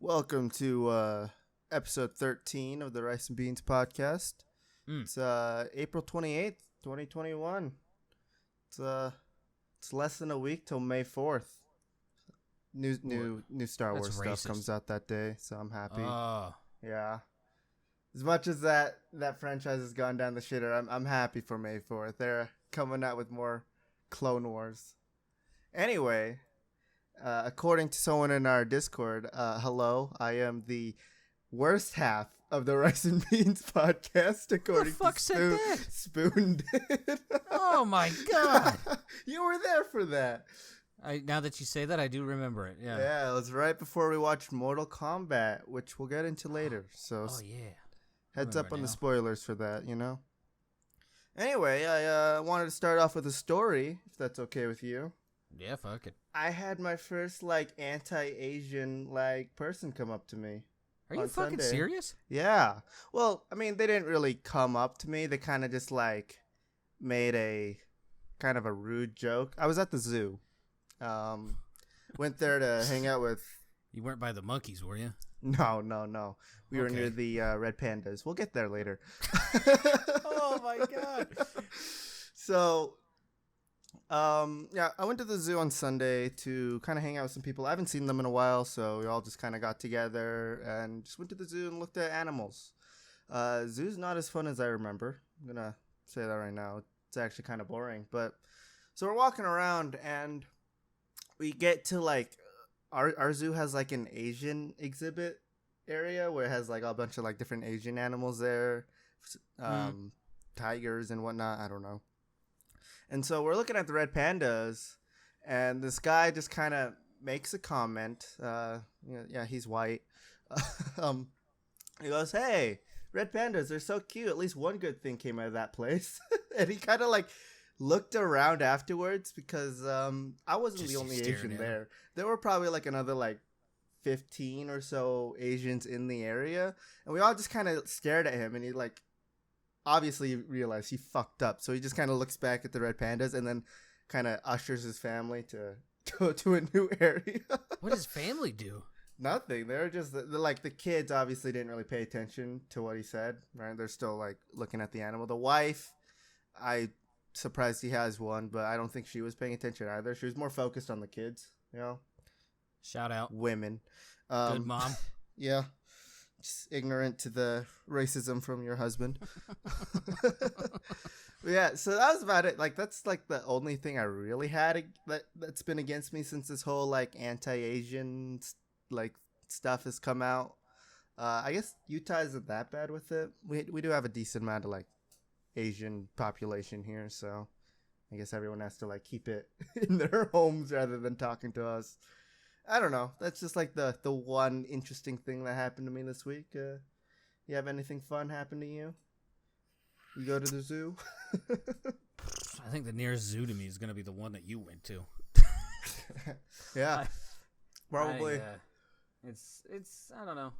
Welcome to episode 13 of the Rice and Beans podcast. It's April 28th, 2021. It's less than a week till May 4th. New Star Wars stuff comes out that day, so I'm happy. Yeah. As much as that franchise has gone down the shitter, I'm happy for May 4th. They're coming out with more Clone Wars. Anyway, according to someone in our Discord, hello, I am the worst half of the Rice and Beans podcast, according to Spoon did. Oh my god. You were there for that. Now that you say that, I do remember it. Yeah, it was right before we watched Mortal Kombat, which we'll get into later. So heads up on the spoilers for that, you know. Anyway, I wanted to start off with a story, if that's okay with you. Yeah, fuck it. I had my first anti-Asian person come up to me. Are you fucking serious? Yeah. Well, I mean, they didn't really come up to me. They kind of just made a kind of a rude joke. I was at the zoo. Went there to hang out with. You weren't by the monkeys, were you? No. We were near the red pandas. We'll get there later. Oh my god. So, I went to the zoo on Sunday to kind of hang out with some people. I haven't seen them in a while, so we all just kind of got together and just went to the zoo and looked at animals. Zoo's not as fun as I remember. I'm gonna say that right now. It's actually kind of boring. But so we're walking around and we get to our zoo has an Asian exhibit area where it has a bunch of different Asian animals there, tigers and whatnot. I don't know. And so we're looking at the red pandas, and this guy just kind of makes a comment. He's white. He goes, "Hey, red pandas, they're so cute. At least one good thing came out of that place." And he kind of looked around afterwards because I wasn't the only Asian there. There were probably another 15 or so Asians in the area, and we all just kind of stared at him, and he obviously realized he fucked up, so he just kind of looks back at the red pandas and then kind of ushers his family to go to a new area. What does family do? Nothing. They're just the kids obviously didn't really pay attention to what he said, right? They're still looking at the animal. The wife, I surprised he has one, but I don't think she was paying attention either. She was more focused on the kids, you know. Shout out women. Good mom. Yeah. Just ignorant to the racism from your husband. Yeah, so that was about it. That's the only thing I really had that's been against me since this whole anti-Asian stuff has come out. I guess Utah isn't that bad with it. We do have a decent amount of Asian population here, so I guess everyone has to keep it in their homes rather than talking to us. I don't know. That's just the one interesting thing that happened to me this week. You have anything fun happen to you? You go to the zoo? I think the nearest zoo to me is going to be the one that you went to. Yeah. Probably. It's I don't know.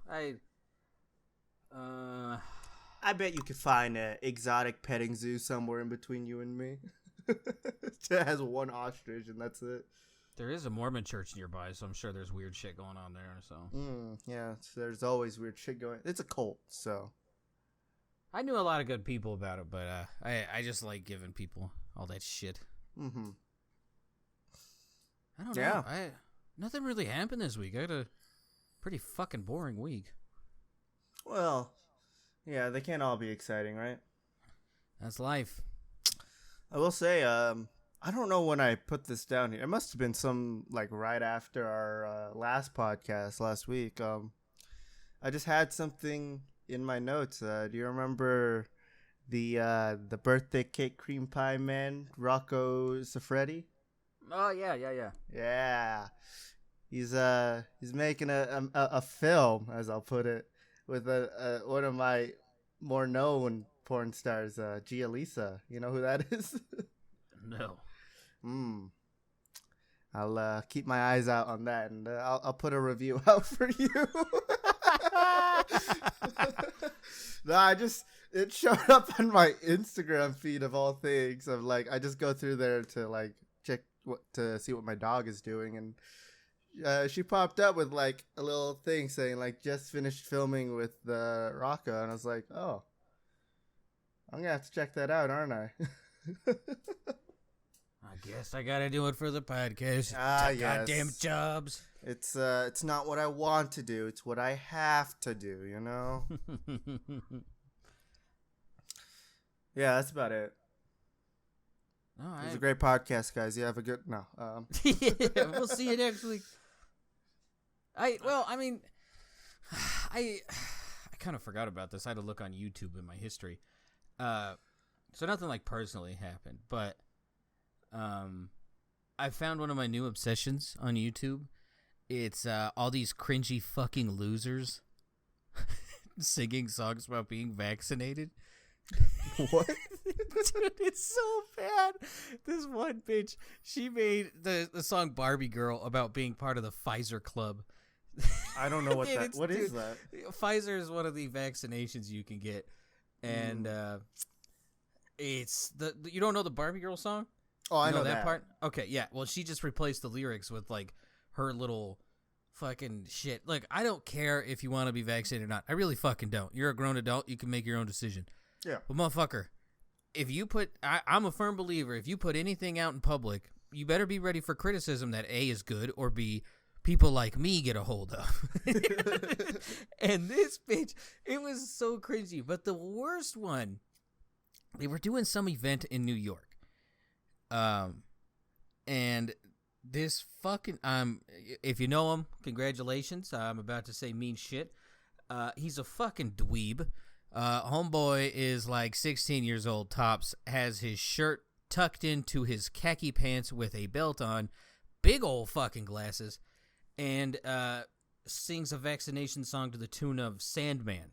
I bet you could find an exotic petting zoo somewhere in between you and me. It has one ostrich and that's it. There is a Mormon church nearby, so I'm sure there's weird shit going on there. So yeah, so there's always weird shit going. It's a cult, so I knew a lot of good people about it, but I just like giving people all that shit. Mm-hmm. I don't know. Yeah. Nothing really happened this week. I had a pretty fucking boring week. Well, yeah, they can't all be exciting, right? That's life. I will say, I don't know when I put this down here. It must have been some right after our last podcast last week. I just had something in my notes. Do you remember the birthday cake cream pie man, Rocco Siffredi? Oh yeah. Yeah. He's making a film, as I'll put it, with one of my more known porn stars, Gia Lisa. You know who that is? No. I'll keep my eyes out on that, and I'll put a review out for you. No, it showed up on my Instagram feed of all things. Of I just go through there to check to see what my dog is doing, and she popped up with like a little thing saying like just finished filming with Rocco, and I was like, oh, I'm gonna have to check that out, aren't I? I guess I gotta do it for the podcast. Yes. Goddamn jobs. It's not what I want to do. It's what I have to do. You know. Yeah, that's about it. All It was a right. great podcast, guys. You have a good no. Yeah, we'll see you next week. I kind of forgot about this. I had to look on YouTube in my history. So nothing like personally happened, but I found one of my new obsessions on YouTube. It's all these cringy fucking losers singing songs about being vaccinated. What? Dude, it's so bad. This one bitch, she made the song Barbie Girl about being part of the Pfizer club. I don't know what Dude, that. What is that? Pfizer is one of the vaccinations you can get, and it's you don't know the Barbie Girl song? Oh, I You know that part. Okay, yeah. Well, she just replaced the lyrics with like her little fucking shit. Like, I don't care if you want to be vaccinated or not. I really fucking don't. You're a grown adult. You can make your own decision. Yeah. But motherfucker, if you put, I'm a firm believer, if you put anything out in public, you better be ready for criticism that A, is good, or B, people like me get a hold of. And this bitch, it was so cringy. But the worst one, they were doing some event in New York. And this fucking, if you know him, congratulations. I'm about to say mean shit. He's a fucking dweeb. Homeboy is like 16 years old tops, has his shirt tucked into his khaki pants with a belt on, big old fucking glasses, and sings a vaccination song to the tune of Sandman.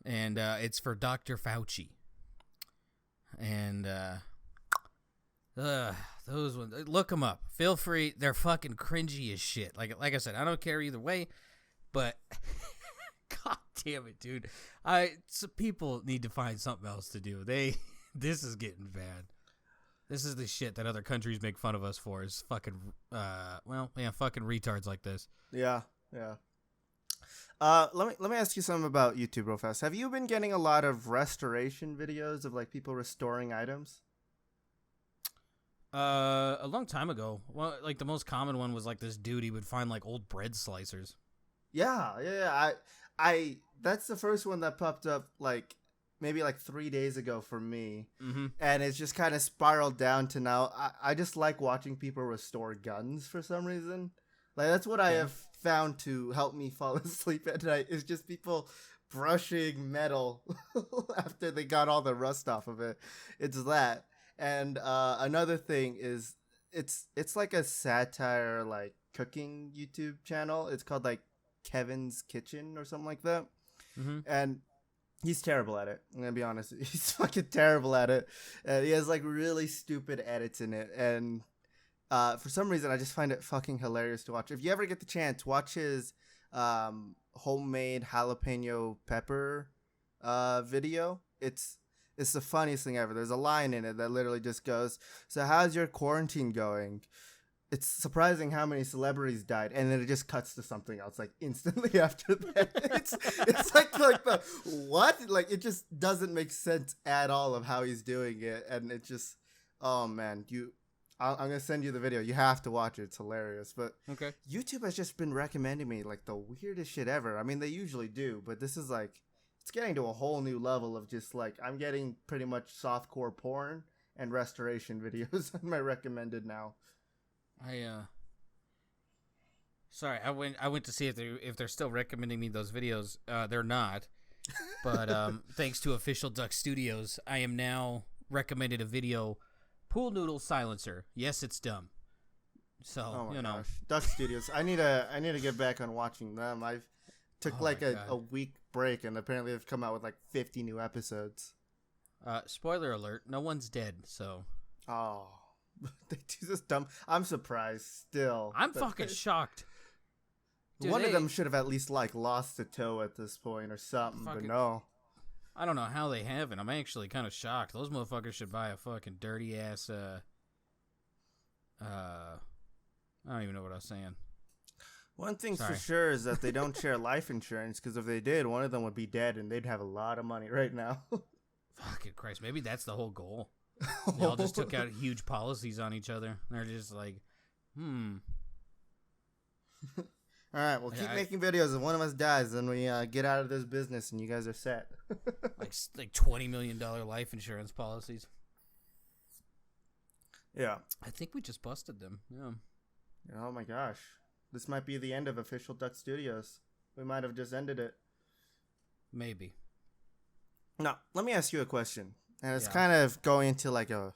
And it's for Dr. Fauci. And those ones, look them up. Feel free. They're fucking cringy as shit. Like I said, I don't care either way, but God damn it, dude. People need to find something else to do. This is getting bad. This is the shit that other countries make fun of us for, is fucking fucking retards like this. Yeah. Let me ask you something about YouTube real fast. Have you been getting a lot of restoration videos of like people restoring items? A long time ago, well, like the most common one was like this dude, he would find like old bread slicers. Yeah. I that's the first one that popped up like maybe like 3 days ago for me. Mm-hmm. And it's just kind of spiraled down to now. I just like watching people restore guns for some reason. Like that's what I have found to help me fall asleep at night, is just people brushing metal after they got all the rust off of it. It's that. And another thing is it's like a satire like cooking YouTube channel. It's called like Kevin's Kitchen or something like that. Mm-hmm. And he's terrible at it. I'm gonna be honest. He's fucking terrible at it. And he has like really stupid edits in it. And for some reason, I just find it fucking hilarious to watch. If you ever get the chance, watch his homemade jalapeno pepper video. It's the funniest thing ever. There's a line in it that literally just goes, "So how's your quarantine going?" It's surprising how many celebrities died, and then it just cuts to something else like instantly after that. It's like the what? Like it just doesn't make sense at all of how he's doing it, and it just, oh man, I'm gonna send you the video. You have to watch it. It's hilarious. But Okay. YouTube has just been recommending me like the weirdest shit ever. I mean, they usually do, but this is like, it's getting to a whole new level of just like, I'm getting pretty much softcore porn and restoration videos on my recommended now. Sorry, I went to see if they're still recommending me those videos. They're not. But thanks to Official Duck Studios, I am now recommended a video, Pool Noodle Silencer. Yes, it's dumb. So, Oh my gosh. Duck Studios. I need to get back on watching them. I've took a week break, and apparently they've come out with like 50 new episodes. Spoiler alert, no one's dead, so. Oh. They do this dumb. I'm surprised still. I'm fucking shocked. Dude, One of them should have at least like lost a toe at this point or something, but no. I don't know how they haven't. I'm actually kind of shocked. Those motherfuckers should buy a fucking dirty ass I don't even know what I was saying. One thing's Sorry. for sure is that they don't share life insurance, because if they did, one of them would be dead and they'd have a lot of money right now. Fucking Christ. Maybe that's the whole goal. They all just took out huge policies on each other. They're just like, All right, we'll keep making videos. If one of us dies, then we get out of this business and you guys are set. like $20 million life insurance policies. Yeah. I think we just busted them. Yeah. Oh my gosh. This might be the end of Official Duck Studios. We might have just ended it. Maybe. Now, let me ask you a question. And it's kind of going into like a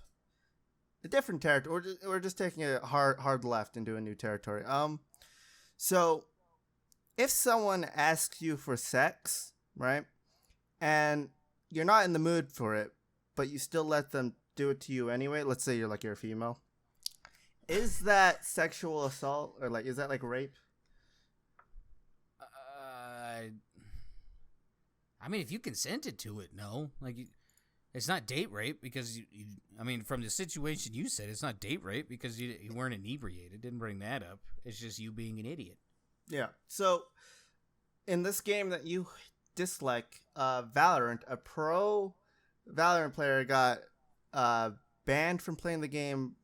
different territory. We're just taking a hard left into a new territory. So if someone asks you for sex, right? And you're not in the mood for it, but you still let them do it to you anyway. Let's say you're a female. Is that sexual assault, or is that like rape? I mean, if you consented to it, no. It's not date rape because from the situation you said, it's not date rape because you weren't inebriated. Didn't bring that up. It's just you being an idiot. Yeah. So in this game that you dislike, Valorant, a pro Valorant player got banned from playing the game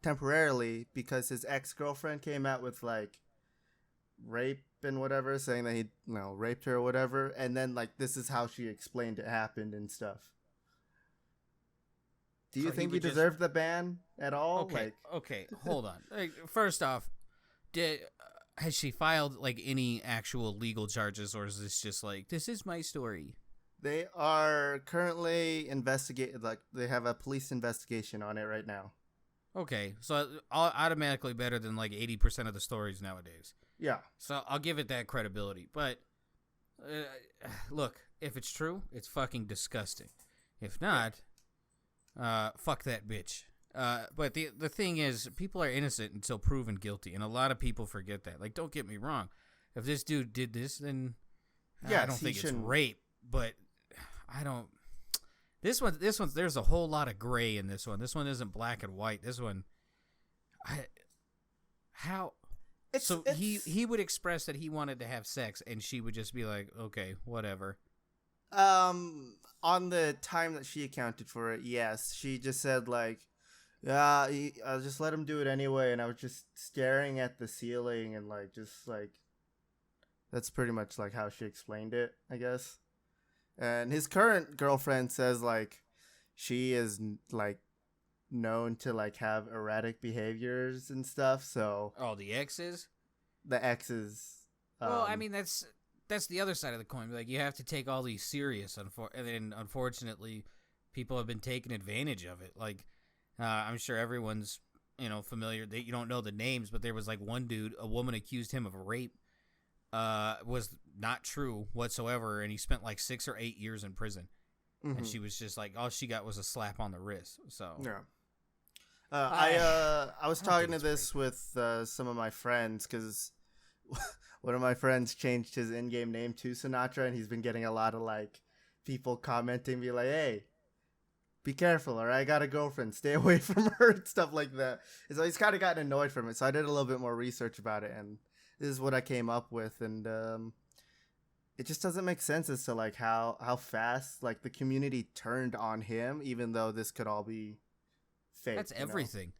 temporarily because his ex-girlfriend came out with rape and whatever, saying that he raped her or whatever, and then this is how she explained it happened and stuff. Do you think he deserved the ban at all? Okay, hold on. First off, has she filed any actual legal charges, or is this just this is my story? They are currently investigating. They have a police investigation on it right now. Okay, so automatically better than 80% of the stories nowadays. Yeah. So I'll give it that credibility. But look, if it's true, it's fucking disgusting. If not, fuck that bitch. But the thing is, people are innocent until proven guilty, and a lot of people forget that. Don't get me wrong. If this dude did this, then I don't think it's rape. But I don't. This one. There's a whole lot of gray in this one. This one isn't black and white. This one, he would express that he wanted to have sex, and she would just be like, okay, whatever. On the time that she accounted for it, yes, she just said yeah, I just let him do it anyway, and I was just staring at the ceiling and that's pretty much how she explained it, I guess. And his current girlfriend says she is known to have erratic behaviors and stuff. So the exes. The exes. Well, I mean that's the other side of the coin. You have to take all these serious, and then unfortunately, people have been taking advantage of it. I'm sure everyone's familiar. You don't know the names, but there was one dude, a woman accused him of a rape. Was not true whatsoever, and he spent 6 or 8 years in prison. Mm-hmm. And she was just all she got was a slap on the wrist. So yeah. I was talking to this with some of my friends because one of my friends changed his in-game name to Sinatra, and he's been getting a lot of people commenting, be like, "Hey, be careful, or I got a girlfriend, stay away from her," and stuff like that. And so he's kind of gotten annoyed from it. So I did a little bit more research about it, and this is what I came up with, and it just doesn't make sense as to how fast the community turned on him, even though this could all be fake. That's everything.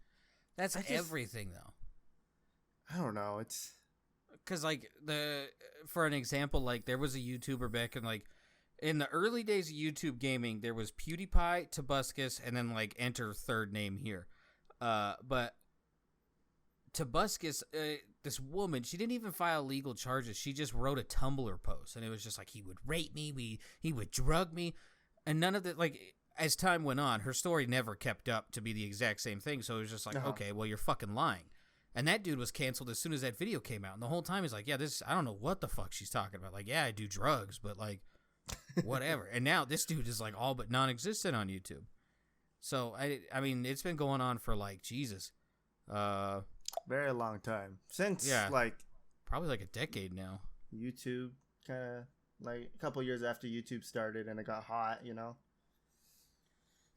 That's everything, though. I don't know. It's because for an example, there was a YouTuber back in the early days of YouTube gaming. There was PewDiePie, Tobuscus, and then enter third name here, but Tobuscus, this woman, she didn't even file legal charges. She just wrote a Tumblr post, and it was just he would rape me, he would drug me, and none of the as time went on, her story never kept up to be the exact same thing. So it was just okay, well, you're fucking lying. And that dude was canceled as soon as that video came out. And the whole time he's yeah, I don't know what the fuck she's talking about. Yeah, I do drugs, but whatever. And now this dude is all but non-existent on YouTube. So I mean, it's been going on for Jesus. Very long time. Since probably a decade now. YouTube kind of a couple years after YouTube started and it got hot,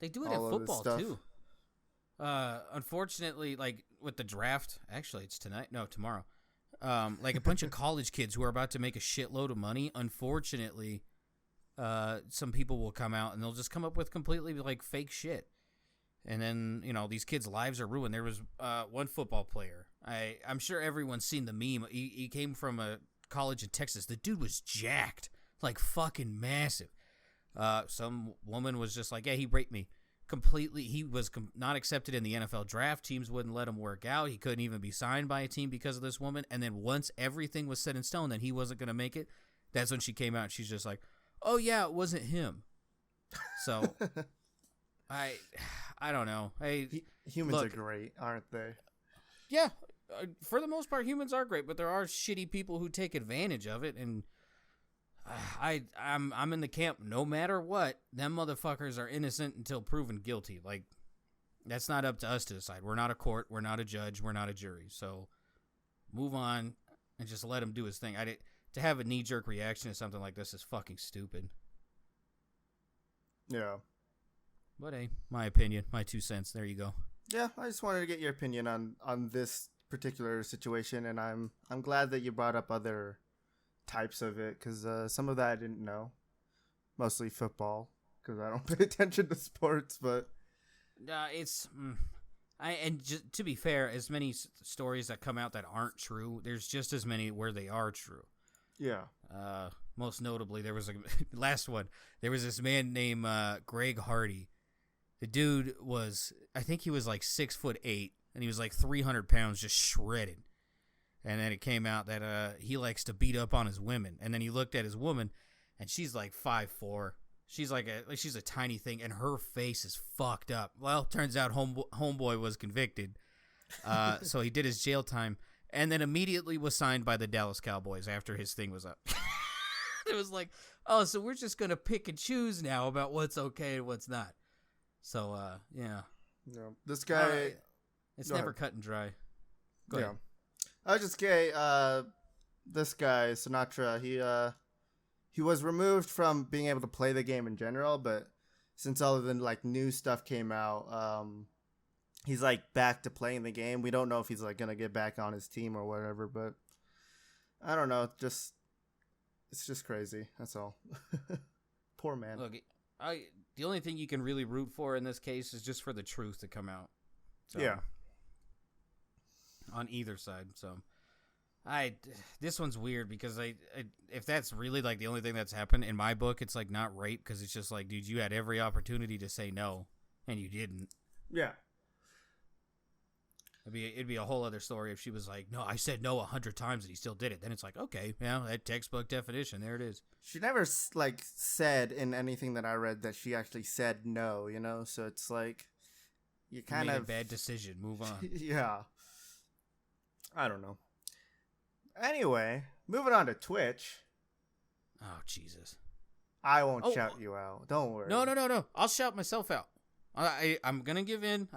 They do it in football too. Unfortunately, like with the draft, actually it's tonight. No, tomorrow. Like a bunch of college kids who are about to make a shitload of money. Unfortunately, some people will come out and they'll just come up with completely like fake shit. And then, these kids' lives are ruined. There was one football player. I'm sure everyone's seen the meme. He came from a college in Texas. The dude was jacked, like fucking massive. Some woman was just like, yeah, he raped me. Completely, he was not accepted in the NFL draft. Teams wouldn't let him work out. He couldn't even be signed by a team because of this woman. And then once everything was set in stone that he wasn't going to make it, that's when she came out and she's just like, oh, yeah, it wasn't him. So... I don't know. Humans are great, aren't they? Yeah, for the most part, humans are great, but there are shitty people who take advantage of it, and I'm in the camp. No matter what, them motherfuckers are innocent until proven guilty. Like, that's not up to us to decide. We're not a court. We're not a judge. We're not a jury. So move on and just let him do his thing. To have a knee-jerk reaction to something like this is fucking stupid. Yeah. But hey, my opinion, my 2 cents. There you go. Yeah, I just wanted to get your opinion on this particular situation, and I'm glad that you brought up other types of it, because some of that I didn't know. Mostly football, because I don't pay attention to sports, but... to be fair, as many stories that come out that aren't true, there's just as many where they are true. Yeah. Most notably, there was last one. There was this man named Greg Hardy. The dude was, I think he was like 6'8", and he was like 300 pounds, just shredded. And then it came out that he likes to beat up on his women. And then he looked at his woman, and she's like 5'4". She's she's a tiny thing, and her face is fucked up. Well, turns out homeboy was convicted, so he did his jail time, and then immediately was signed by the Dallas Cowboys after his thing was up. It was like, oh, so we're just gonna pick and choose now about what's okay and what's not. So, yeah. No, this guy... it's never cut and dry. Go ahead. I was just gay. This guy, Sinatra, he was removed from being able to play the game in general, but since all of the like new stuff came out, he's like back to playing the game. We don't know if he's like gonna get back on his team or whatever, but I don't know. It's just crazy. That's all. Poor man. Look, the only thing you can really root for in this case is just for the truth to come out. So, yeah. On either side. So, this one's weird because if that's really like the only thing that's happened in my book, it's like not rape, because it's just like, dude, you had every opportunity to say no and you didn't. Yeah. It'd be a whole other story if she was like, no, I said no 100 times and he still did it. Then it's like, okay, yeah, that textbook definition, there it is. She never like said in anything that I read that she actually said no, so it's like you kind of made a bad decision. Move on. Yeah. I don't know. Anyway, moving on to Twitch. Oh, Jesus. I won't shout you out. Don't worry. No. I'll shout myself out. I'm going to give in.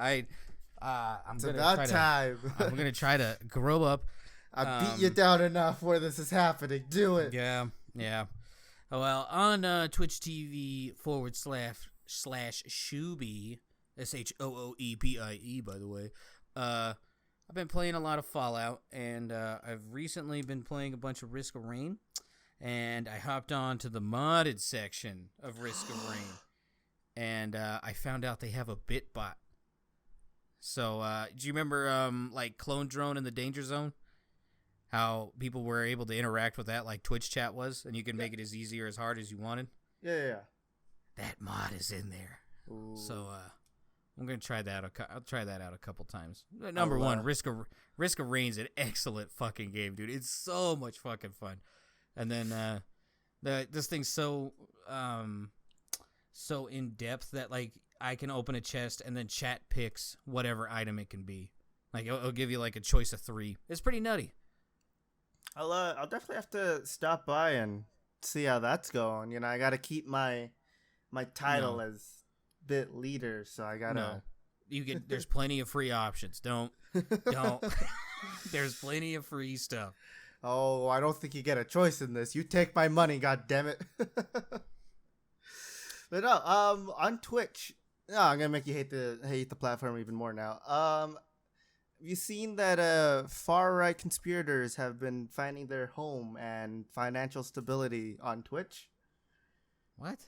It's about time. I'm going to try to grow up. I beat you down enough where this is happening. Do it. Yeah. Well, on Twitch TV //Shooebie, SHOOEBIE, by the way, I've been playing a lot of Fallout, and I've recently been playing a bunch of Risk of Rain, and I hopped on to the modded section of Risk of Rain, and I found out they have a bit bot. So, do you remember, like, Clone Drone in the Danger Zone? How people were able to interact with that like Twitch chat was, and you can make it as easy or as hard as you wanted? Yeah. That mod is in there. Ooh. So, I'm going to try that. I'll try that out a couple times. Number one, Risk of Rain's an excellent fucking game, dude. It's so much fucking fun. And then, this thing's so in depth that, like, I can open a chest and then chat picks whatever item it can be. Like, it'll give you like a choice of 3. It's pretty nutty. I'll definitely have to stop by and see how that's going. I got to keep my title as bit leader, so I gotta. No. There's plenty of free options. Don't. There's plenty of free stuff. Oh, I don't think you get a choice in this. You take my money, god damn it. But no, on Twitch, No, I'm gonna make you hate the platform even more now. Have you seen that far right conspirators have been finding their home and financial stability on Twitch? What?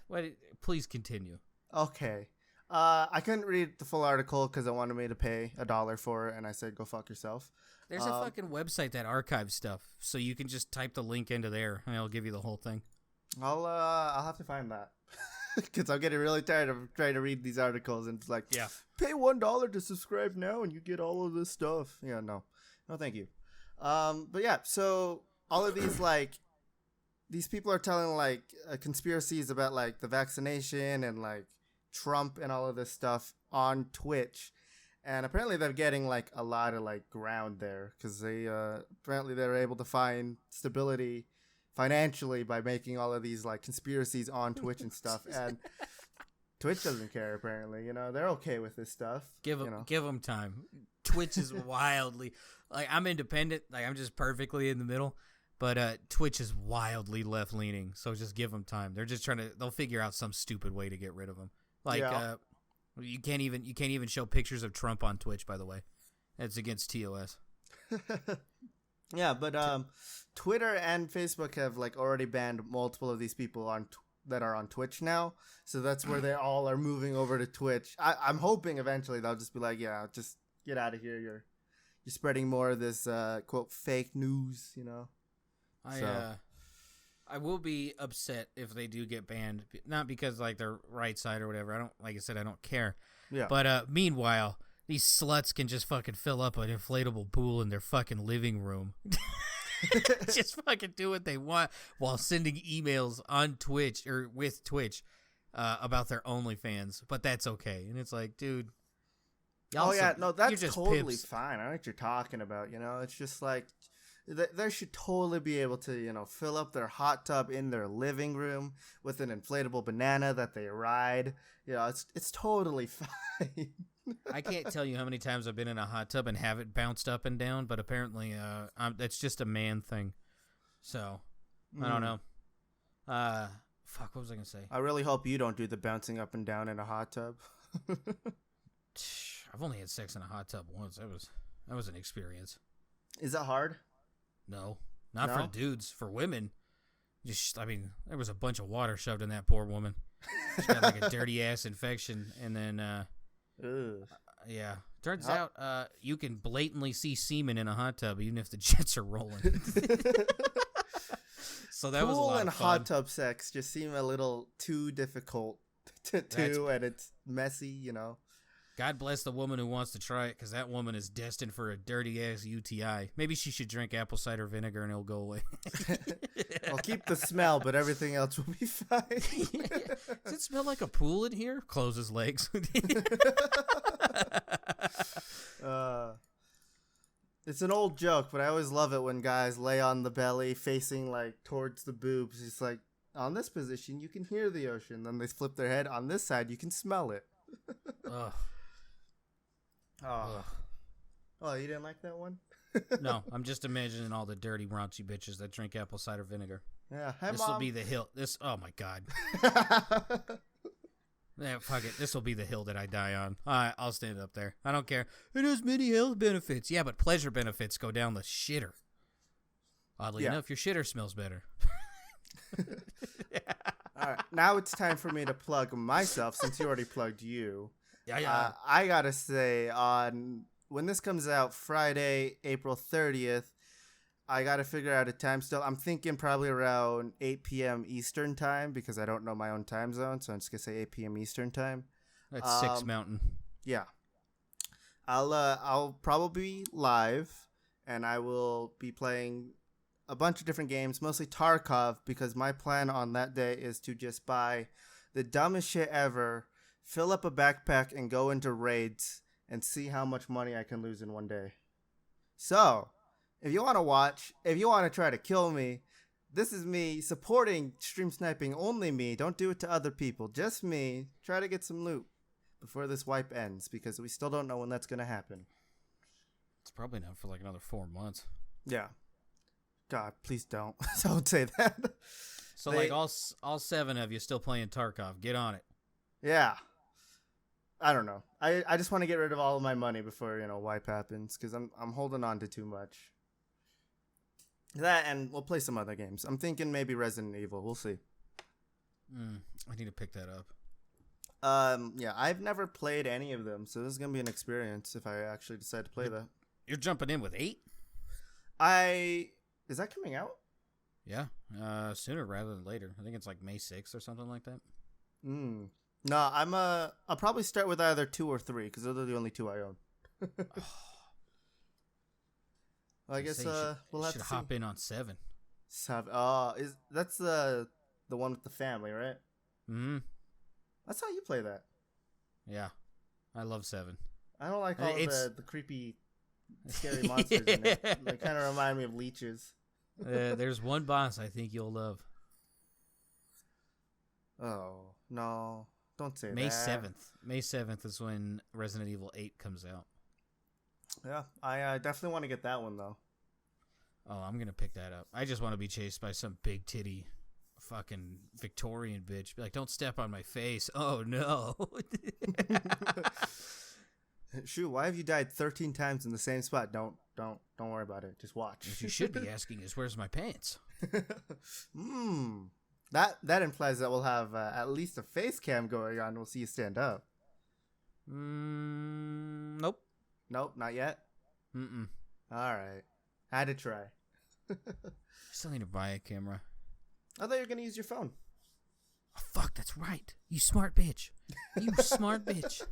Please continue. Okay. I couldn't read the full article because it wanted me to pay $1 for it, and I said, "Go fuck yourself." There's a fucking website that archives stuff, so you can just type the link into there, and it'll give you the whole thing. I'll have to find that because I'm getting really tired of trying to read these articles, and it's like, Yeah. pay $1 to subscribe now, and you get all of this stuff. Yeah, no, thank you. But yeah, so all of these these people are telling conspiracies about like the vaccination and like Trump and all of this stuff on Twitch, and apparently they're getting like a lot of like ground there because they apparently they're able to find stability financially by making all of these like conspiracies on Twitch and stuff. And Twitch doesn't care apparently. They're okay with this stuff. Give them time. Twitch is wildly like I'm independent, like I'm just perfectly in the middle. But Twitch is wildly left leaning, so just give them time. They're just they'll figure out some stupid way to get rid of them. Like you can't even show pictures of Trump on Twitch, by the way. It's against TOS. Yeah, but Twitter and Facebook have like already banned multiple of these people that are on Twitch now. So that's where they all are moving over to Twitch. I'm hoping eventually they'll just be like, yeah, just get out of here. You're spreading more of this quote fake news, I will be upset if they do get banned, not because like they're right side or whatever. Like I said, I don't care. Yeah. But meanwhile, these sluts can just fucking fill up an inflatable pool in their fucking living room. Just fucking do what they want while sending emails on Twitch or with Twitch about their OnlyFans. But that's okay. And it's like, dude. That's totally pimps. fine. I know what you're talking about. It's just like they should totally be able to, fill up their hot tub in their living room with an inflatable banana that they ride. It's totally fine. I can't tell you how many times I've been in a hot tub and have it bounced up and down, but apparently that's just a man thing. So, I don't know. Fuck, what was I going to say? I really hope you don't do the bouncing up and down in a hot tub. I've only had sex in a hot tub once. That was an experience. Is that hard? No, not for dudes. For women, there was a bunch of water shoved in that poor woman. She got like a dirty ass infection, and then, yeah. Turns out, you can blatantly see semen in a hot tub, even if the jets are rolling. So that was a lot and of fun. Hot tub sex just seem a little too difficult to do, and it's messy, God bless the woman who wants to try it, because that woman is destined for a dirty-ass UTI. Maybe she should drink apple cider vinegar and it'll go away. I'll keep the smell, but everything else will be fine. Does it smell like a pool in here? Close his legs. It's an old joke, but I always love it when guys lay on the belly facing like towards the boobs. It's like, on this position, you can hear the ocean. Then they flip their head. On this side, you can smell it. Ugh. Oh. Oh, you didn't like that one? No, I'm just imagining all the dirty, raunchy bitches that drink apple cider vinegar. Yeah, this will be the hill. Oh my god. Yeah, fuck it. This will be the hill that I die on. I'll stand up there. I don't care. It has many health benefits. Yeah, but pleasure benefits go down the shitter. Oddly enough, your shitter smells better. All right, now it's time for me to plug myself since you already plugged you. Yeah. I gotta say, when this comes out, Friday, April 30th, I gotta figure out a time still. I'm thinking probably around 8 p.m. Eastern time because I don't know my own time zone, so I'm just gonna say 8 p.m. Eastern time. That's 6 Mountain. Yeah. I'll probably be live, and I will be playing a bunch of different games, mostly Tarkov, because my plan on that day is to just buy the dumbest shit ever, fill up a backpack, and go into raids and see how much money I can lose in one day. So, if you want to watch, if you want to try to kill me, this is me supporting stream sniping, only me. Don't do it to other people, just me. Try to get some loot before this wipe ends, because we still don't know when that's going to happen. It's probably not for like another 4 months. Yeah. God, please don't. Don't say that. So like all 7 of you still playing Tarkov. Get on it. Yeah. I don't know. I just want to get rid of all of my money before wipe happens because I'm holding on to too much. That and we'll play some other games. I'm thinking maybe Resident Evil. We'll see. I need to pick that up. Yeah, I've never played any of them, so this is gonna be an experience if I actually decide to play that. You're jumping in with 8? Is that coming out? Yeah, sooner rather than later. I think it's like May 6th or something like that. No, I'll probably start with either 2 or 3 because those are the only 2 I own. Well, I guess we'll have to hop in on 7. That's the one with the family, right? That's how you play that. Yeah, I love 7. I don't like all the creepy, scary monsters in it. They kind of remind me of leeches. There's one boss I think you'll love. Oh no! Don't say May that. 7th. May 7th is when Resident Evil 8 comes out. Yeah, I definitely want to get that one though. Oh, I'm gonna pick that up. I just want to be chased by some big titty, fucking Victorian bitch. Be like, don't step on my face. Oh no. Shoot, why have you died 13 times in the same spot? Don't worry about it. Just watch. What you should be asking is, where's my pants? That implies that we'll have at least a face cam going on. We'll see you stand up. Nope. Nope, not yet. All right, had to try. I still need to buy a camera. I thought you were gonna use your phone. Oh, fuck, that's right. You smart bitch. You smart bitch.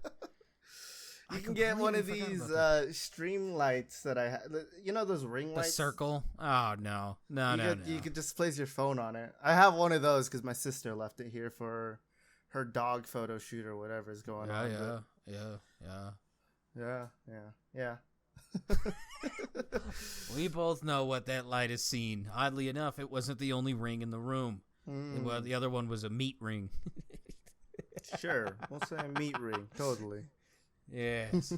You can get one of these stream lights that I have. You know those ring lights? The circle? Oh, no. No. You could just place your phone on it. I have one of those because my sister left it here for her dog photo shoot or whatever is going on. Yeah. We both know what that light has seen. Oddly enough, it wasn't the only ring in the room. Well, the other one was a meat ring. Sure. We'll say a meat ring. Totally. Yes.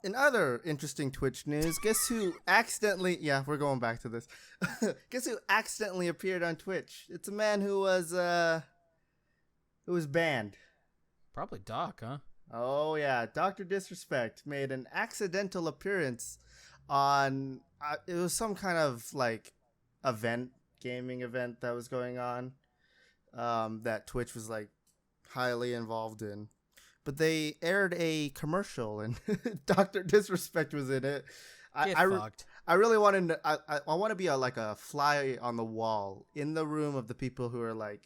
In other interesting Twitch news, guess who accidentally... Yeah, we're going back to this. Guess who accidentally appeared on Twitch? It's a man who was banned. Probably Doc, huh? Oh, yeah. Dr. Disrespect made an accidental appearance on... it was some kind of, gaming event that was going on that Twitch was, highly involved in. But they aired a commercial, and Dr. Disrespect was in it. I really wanted to... I want to be a fly on the wall in the room of the people who are,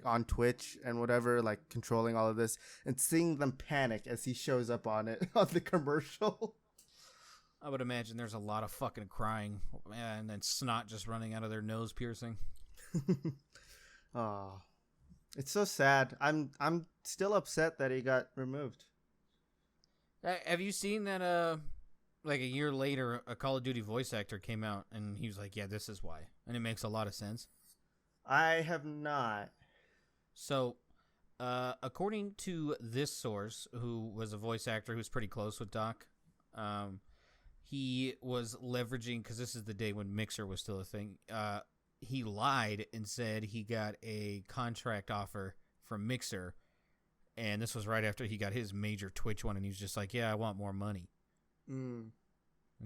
on Twitch and whatever, controlling all of this, and seeing them panic as he shows up on it, on the commercial. I would imagine there's a lot of fucking crying and then snot just running out of their nose piercing. Oh, it's so sad. I'm still upset that he got removed. Have you seen that, a year later, a Call of Duty voice actor came out, and he was like, yeah, this is why. And it makes a lot of sense. I have not. So, according to this source, who was a voice actor who's pretty close with Doc, he was leveraging, because this is the day when Mixer was still a thing, he lied and said he got a contract offer from Mixer, and this was right after he got his major Twitch one, and he was just like, yeah, I want more money. And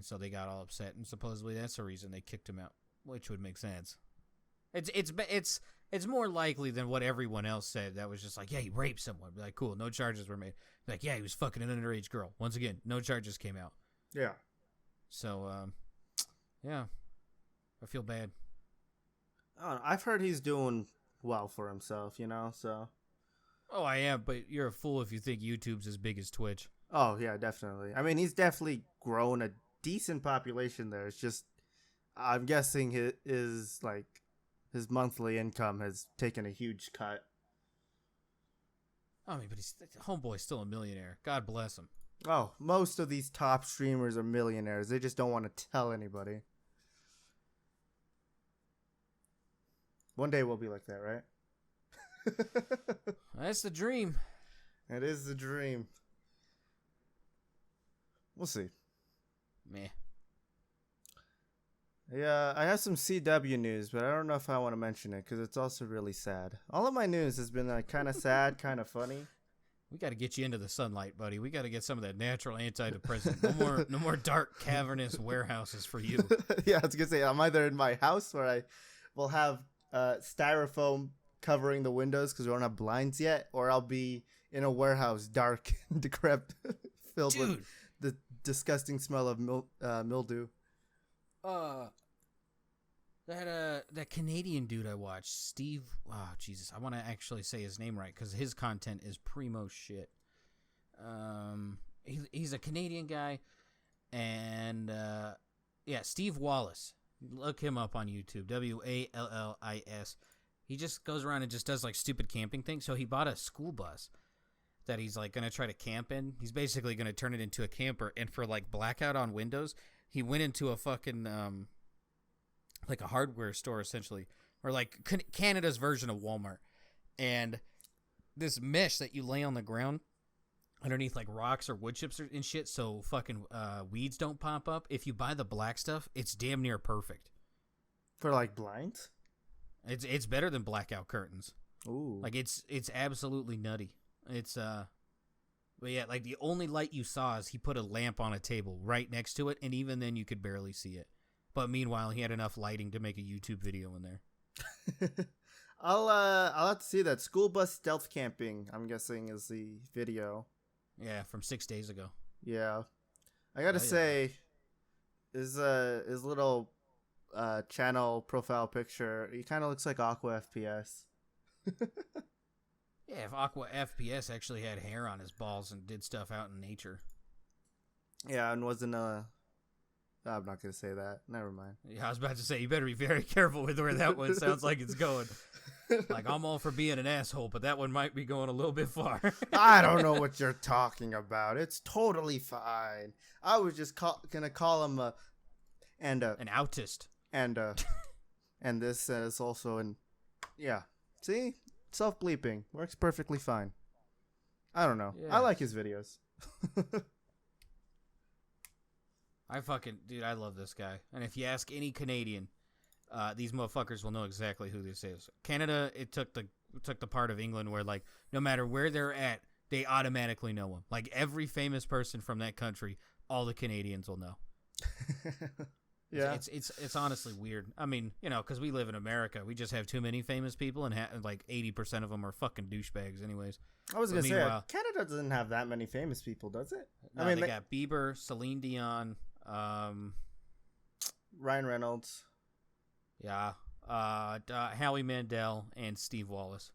so they got all upset, and supposedly that's the reason they kicked him out, which would make sense. It's more likely than what everyone else said. That was just like, yeah, he raped someone. Be like, cool, no charges were made. Be like, yeah, he was fucking an underage girl. Once again, no charges came out. Yeah. So, yeah, I feel bad. I've heard he's doing well for himself, so. Oh, I am, but you're a fool if you think YouTube's as big as Twitch. Oh, yeah, definitely. I mean, he's definitely grown a decent population there. It's just, I'm guessing his monthly income has taken a huge cut. I mean, but homeboy's still a millionaire. God bless him. Oh, most of these top streamers are millionaires. They just don't want to tell anybody. One day we'll be like that, right? That's the dream. It is the dream. We'll see. Meh. Yeah, I have some CW news, but I don't know if I want to mention it because it's also really sad. All of my news has been kind of sad, kind of funny. We got to get you into the sunlight, buddy. We got to get some of that natural antidepressant. No more dark, cavernous warehouses for you. Yeah, I was gonna say I'm either in my house where I will have styrofoam covering the windows because we don't have blinds yet, or I'll be in a warehouse, dark, decrepit, filled with the disgusting smell of mildew. That Canadian dude I watched, Steve. Oh Jesus, I want to actually say his name right because his content is primo shit. He's a Canadian guy, and Steve Wallace. Look him up on YouTube. Wallis. He just goes around and just does like stupid camping things. So he bought a school bus that he's like gonna try to camp in. He's basically gonna turn it into a camper, and for like blackout on windows, he went into a fucking like a hardware store essentially, or like Canada's version of Walmart, and this mesh that you lay on the ground underneath like rocks or wood chips and shit, so fucking weeds don't pop up. If you buy the black stuff, it's damn near perfect For like blinds? It's better than blackout curtains. Ooh. Like it's absolutely nutty. It's but yeah, like the only light you saw is he put a lamp on a table right next to it, and even then you could barely see it. But meanwhile, he had enough lighting to make a YouTube video in there. I'll have to see that. School bus stealth camping, I'm guessing, is the video. Yeah, from 6 days ago. Yeah. I gotta say, his little channel profile picture, he kind of looks like Aqua FPS. Yeah, if Aqua FPS actually had hair on his balls and did stuff out in nature. Yeah, and wasn't I'm not gonna say that. Never mind. Yeah, I was about to say, you better be very careful with where that one sounds like it's going. Like, I'm all for being an asshole, but that one might be going a little bit far. I don't know what you're talking about. It's totally fine. I was just gonna call him an autist. And this is also yeah. See? Self-bleeping. Works perfectly fine. I don't know. Yeah. I like his videos. Dude, I love this guy. And if you ask any Canadian, these motherfuckers will know exactly who this is. Canada, it took the part of England where, like, no matter where they're at, they automatically know him. Like, every famous person from that country, all the Canadians will know. Yeah. It's honestly weird. I mean, you know, because we live in America. We just have too many famous people, and like 80% of them are fucking douchebags anyways. I was going to say, Canada doesn't have that many famous people, does it? No, I mean, they got Bieber, Celine Dion, Ryan Reynolds. Yeah. Howie Mandel and Steve Wallace.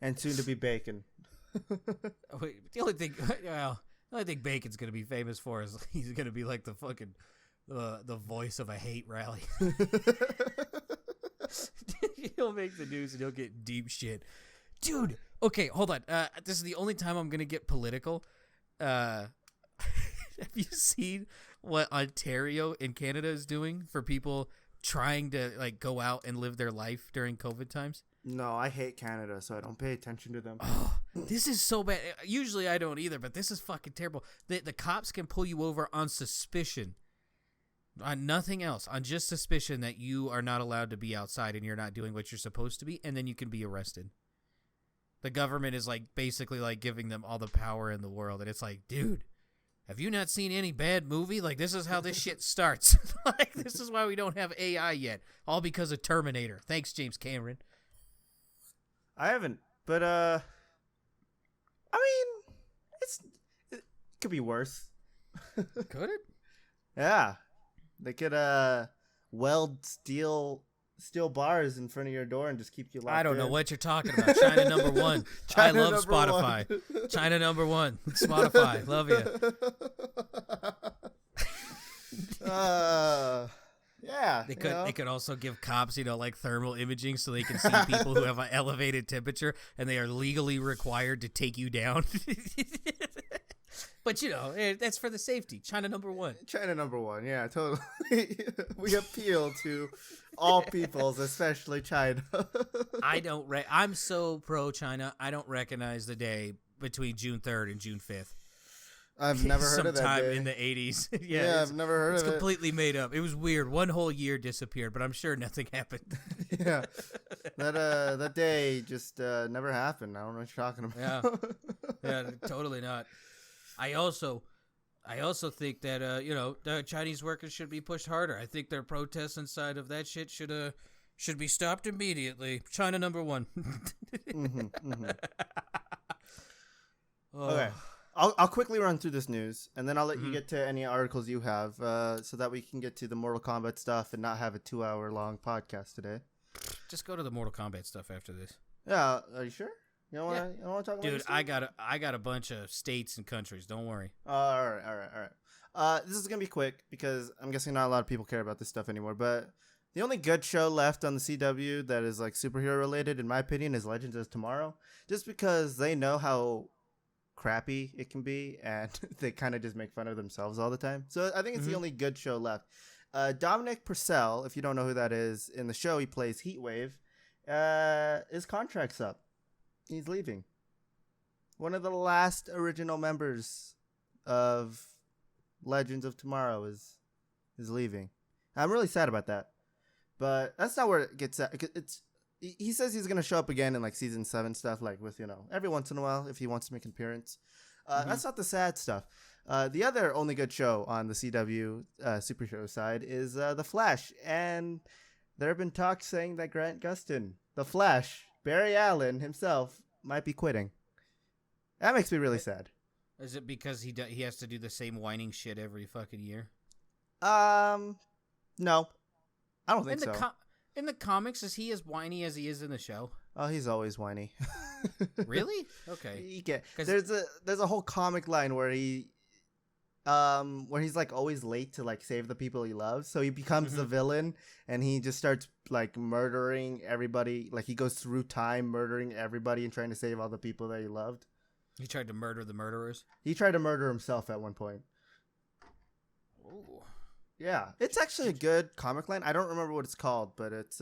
And soon to be Bacon. Wait, the only thing Bacon's going to be famous for is he's going to be like the fucking the voice of a hate rally. He'll make the news and he'll get deep shit. Dude, okay, hold on. This is the only time I'm going to get political. Have you seen what Ontario in Canada is doing for people trying to like go out and live their life during COVID times? No, I hate Canada, so I don't pay attention to them. Oh, this is so bad. Usually I don't either, but this is fucking terrible. The cops can pull you over on suspicion, on nothing else, on just suspicion that you are not allowed to be outside and you're not doing what you're supposed to be, and then you can be arrested. The government is like basically like giving them all the power in the world, and it's like, dude, have you not seen any bad movie? Like, this is how this shit starts. Like, this is why we don't have AI yet, all because of Terminator. Thanks, James Cameron. I haven't, but I mean, it could be worse. Could it? Yeah, they could weld steel bars in front of your door and just keep you locked in. I don't know what you're talking about. China number one. I love Spotify. China number one. Spotify. Love you. Yeah, they could also give cops, like thermal imaging so they can see people who have an elevated temperature and they are legally required to take you down. But that's for the safety. China number one. China number one. Yeah, totally. We appeal to all peoples, especially China. I'm so pro China. I don't recognize the day between June 3rd and June 5th. I've never heard of that sometime day. in the 80s. Yeah, I've never heard of it. It's completely made up. It was weird. One whole year disappeared, but I'm sure nothing happened. Yeah, that day just never happened. I don't know what you're talking about. Yeah, totally not. I also think that the Chinese workers should be pushed harder. I think their protests inside of that shit should be stopped immediately. China number 1. Okay. I'll quickly run through this news, and then I'll let you get to any articles you have, so that we can get to the Mortal Kombat stuff and not have a 2-hour-long podcast today. Just go to the Mortal Kombat stuff after this. Yeah, are you sure? You don't want to talk about Dude, this? I got a bunch of states and countries. Don't worry. All right. This is gonna be quick because I'm guessing not a lot of people care about this stuff anymore. But the only good show left on the CW that is like superhero related, in my opinion, is Legends of Tomorrow. Just because they know how crappy it can be, and they kind of just make fun of themselves all the time. So I think it's the only good show left. Dominic Purcell, if you don't know who that is, in the show he plays Heatwave. His contract's up. He's leaving. One of the last original members of Legends of Tomorrow is leaving. I'm really sad about that, but that's not where it gets at. He says he's gonna show up again in like season 7 stuff, like with every once in a while if he wants to make an appearance. That's not the sad stuff. The other only good show on the CW superhero side is The Flash, and there have been talks saying that Grant Gustin, The Flash, Barry Allen himself, might be quitting. That makes me really sad. Is it because he has to do the same whining shit every fucking year? No, I don't think so. In the comics, is he as whiny as he is in the show? Oh, he's always whiny. Really? Okay. There's a whole comic line where he's like always late to like save the people he loves. So he becomes the villain, and he just starts like murdering everybody. Like he goes through time murdering everybody and trying to save all the people that he loved. He tried to murder the murderers? He tried to murder himself at one point. Ooh. Yeah. It's actually a good comic line. I don't remember what it's called, but it's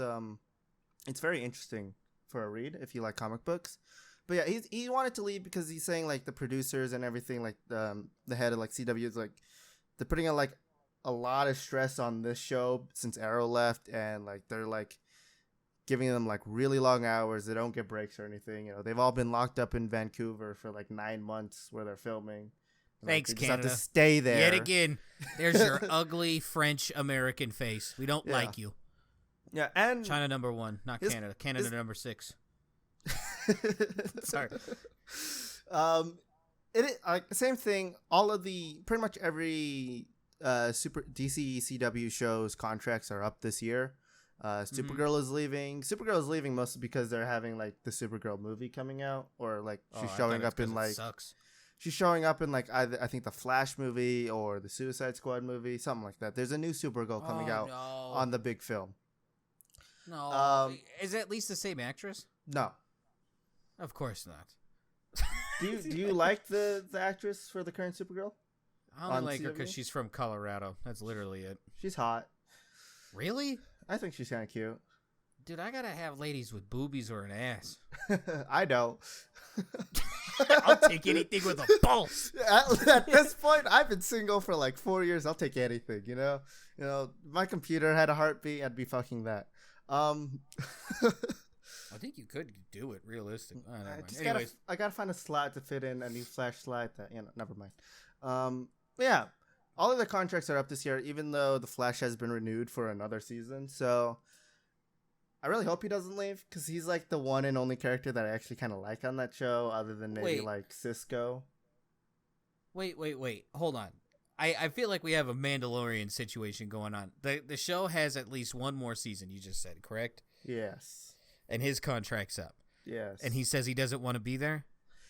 very interesting for a read if you like comic books. But yeah, he wanted to leave because he's saying like the producers and everything, like the head of like CW is like they're putting a lot of stress on this show since Arrow left, and like they're like giving them like really long hours. They don't get breaks or anything. They've all been locked up in Vancouver for like 9 months where they're filming. Thanks, Canada. Canada. Have to stay there. Yet again, there's your ugly French American face. We don't like you. Yeah, and China number 1, not Canada. Canada number 6. Sorry. Same thing. All of pretty much every super DC CW shows contracts are up this year. Supergirl is leaving. Supergirl is leaving mostly because they're having like the Supergirl movie coming out, or like she's showing up in like sucks. She's showing up in like either I think the Flash movie or the Suicide Squad movie, something like that. There's a new Supergirl coming out on the big film. No, is it at least the same actress? No, of course not. Do you like the actress for the current Supergirl? I only like her because she's from Colorado. That's literally it. She's hot. Really? I think she's kind of cute. Dude, I gotta have ladies with boobies or an ass. I don't. I'll take anything with a pulse. At this point, I've been single for like 4 years. I'll take anything. My computer had a heartbeat. I'd be fucking that. I think you could do it realistic. I gotta find a slot to fit in a new Flash slot. That never mind. Yeah, all of the contracts are up this year, even though the Flash has been renewed for another season. So I really hope he doesn't leave, because he's like the one and only character that I actually kind of like on that show, other than maybe like Cisco. Wait. Hold on. I feel like we have a Mandalorian situation going on. The show has at least one more season, you just said, correct? Yes. And his contract's up. Yes. And he says he doesn't want to be there?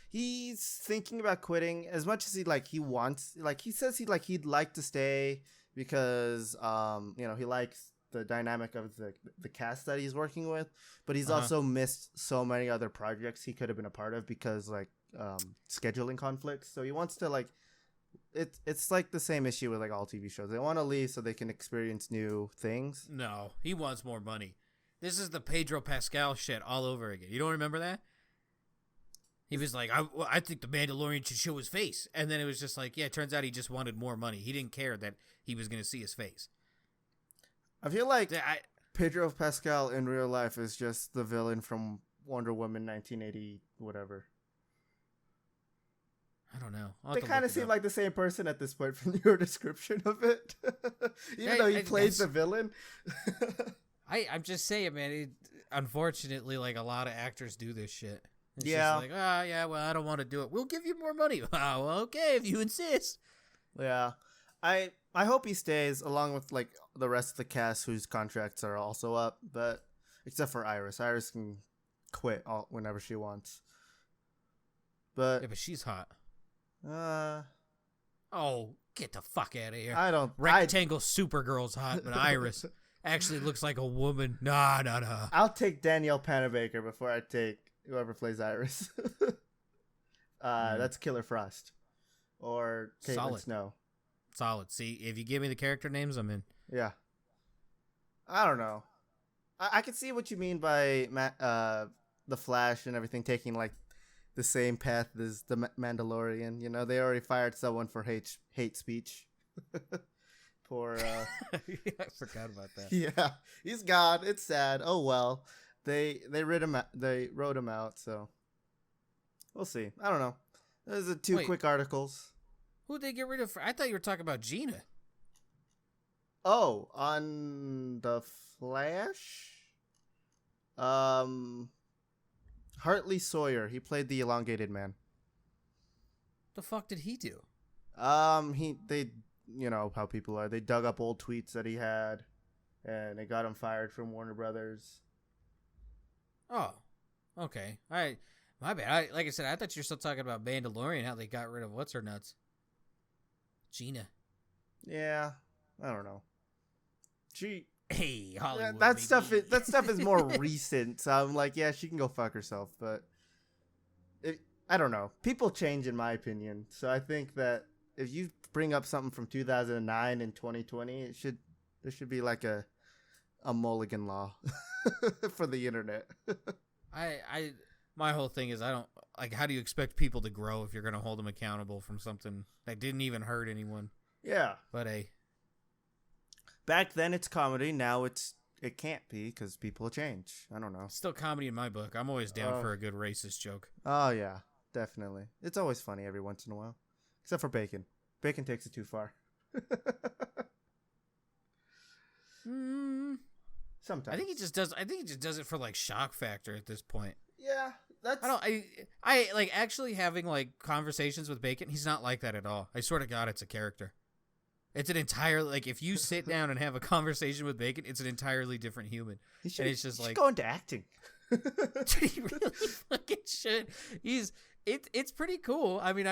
He's thinking about quitting as much as he wants. Like, he says he'd like to stay because he likes the dynamic of the cast that he's working with, but he's also missed so many other projects he could have been a part of because scheduling conflicts. So he wants to it's like the same issue with like all TV shows. They want to leave so they can experience new things. No, he wants more money. This is the Pedro Pascal shit all over again. You don't remember that? He was like, I think the Mandalorian should show his face. And then it was just like, yeah, it turns out he just wanted more money. He didn't care that he was going to see his face. I feel like Pedro Pascal in real life is just the villain from Wonder Woman 1980, whatever. I don't know. They kind of seem like the same person at this point from your description of it. Even though he plays the villain. I'm just saying, man, unfortunately, like, a lot of actors do this shit. It's just like, well, I don't want to do it. We'll give you more money. Oh, well, okay, if you insist. Yeah. I hope he stays along with, like, the rest of the cast whose contracts are also up, but except for Iris. Iris can quit whenever she wants. But she's hot. Oh, get the fuck out of here. Rectangle Supergirl's hot, but Iris actually looks like a woman. Nah. I'll take Danielle Panabaker before I take whoever plays Iris. That's Killer Frost. Or Caitlin Snow. Solid. See, if you give me the character names, I'm in. Yeah. I don't know. I can see what you mean by the Flash and everything taking, like, the same path as the Mandalorian. You know, they already fired someone for hate speech. Poor. I forgot about that. Yeah, he's gone. It's sad. Oh well. They wrote him out. They wrote him out. So we'll see. I don't know. Those are two quick articles. Who'd they get rid of? I thought you were talking about Gina. Oh, on the Flash. Hartley Sawyer. He played the elongated man. The fuck did he do? They, you know how people are. They dug up old tweets that he had, and they got him fired from Warner Brothers. Oh, okay. All right. My bad. Like I said, I thought you were still talking about Mandalorian, how they got rid of what's her nuts. Gina. Yeah, I don't know. Hey, Hollywood. That stuff is more recent. So I'm like, yeah, she can go fuck herself. But I don't know. People change, in my opinion. So I think that if you bring up something from 2009 and 2020, there should be like a mulligan law for the internet. My whole thing is, I don't like. How do you expect people to grow if you're going to hold them accountable from something that didn't even hurt anyone? Yeah, but hey. Back then it's comedy. Now it can't be because people change. I don't know. It's still comedy in my book. I'm always down for a good racist joke. Oh yeah, definitely. It's always funny every once in a while, except for Bacon. Bacon takes it too far. Sometimes. I think he just does it for like shock factor at this point. Yeah, that's. I like actually having like conversations with Bacon. He's not like that at all. I swear to God, it's a character. It's an entire, like, if you sit down and have a conversation with Bacon, it's an entirely different human. And it's just like, go into acting. He really fucking should. It's pretty cool. I mean,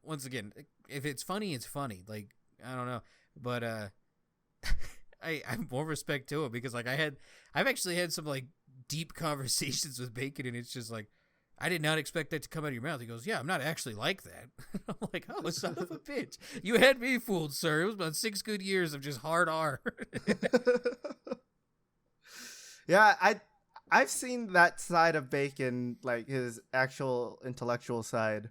once again, if it's funny, it's funny. Like, I don't know, but I have more respect to him because like I've actually had some like deep conversations with Bacon, and it's just like, I did not expect that to come out of your mouth. He goes, yeah, I'm not actually like that. I'm like, oh, son of a bitch. You had me fooled, sir. It was about 6 good years of just hard R. Yeah, I've seen that side of Bacon, like his actual intellectual side,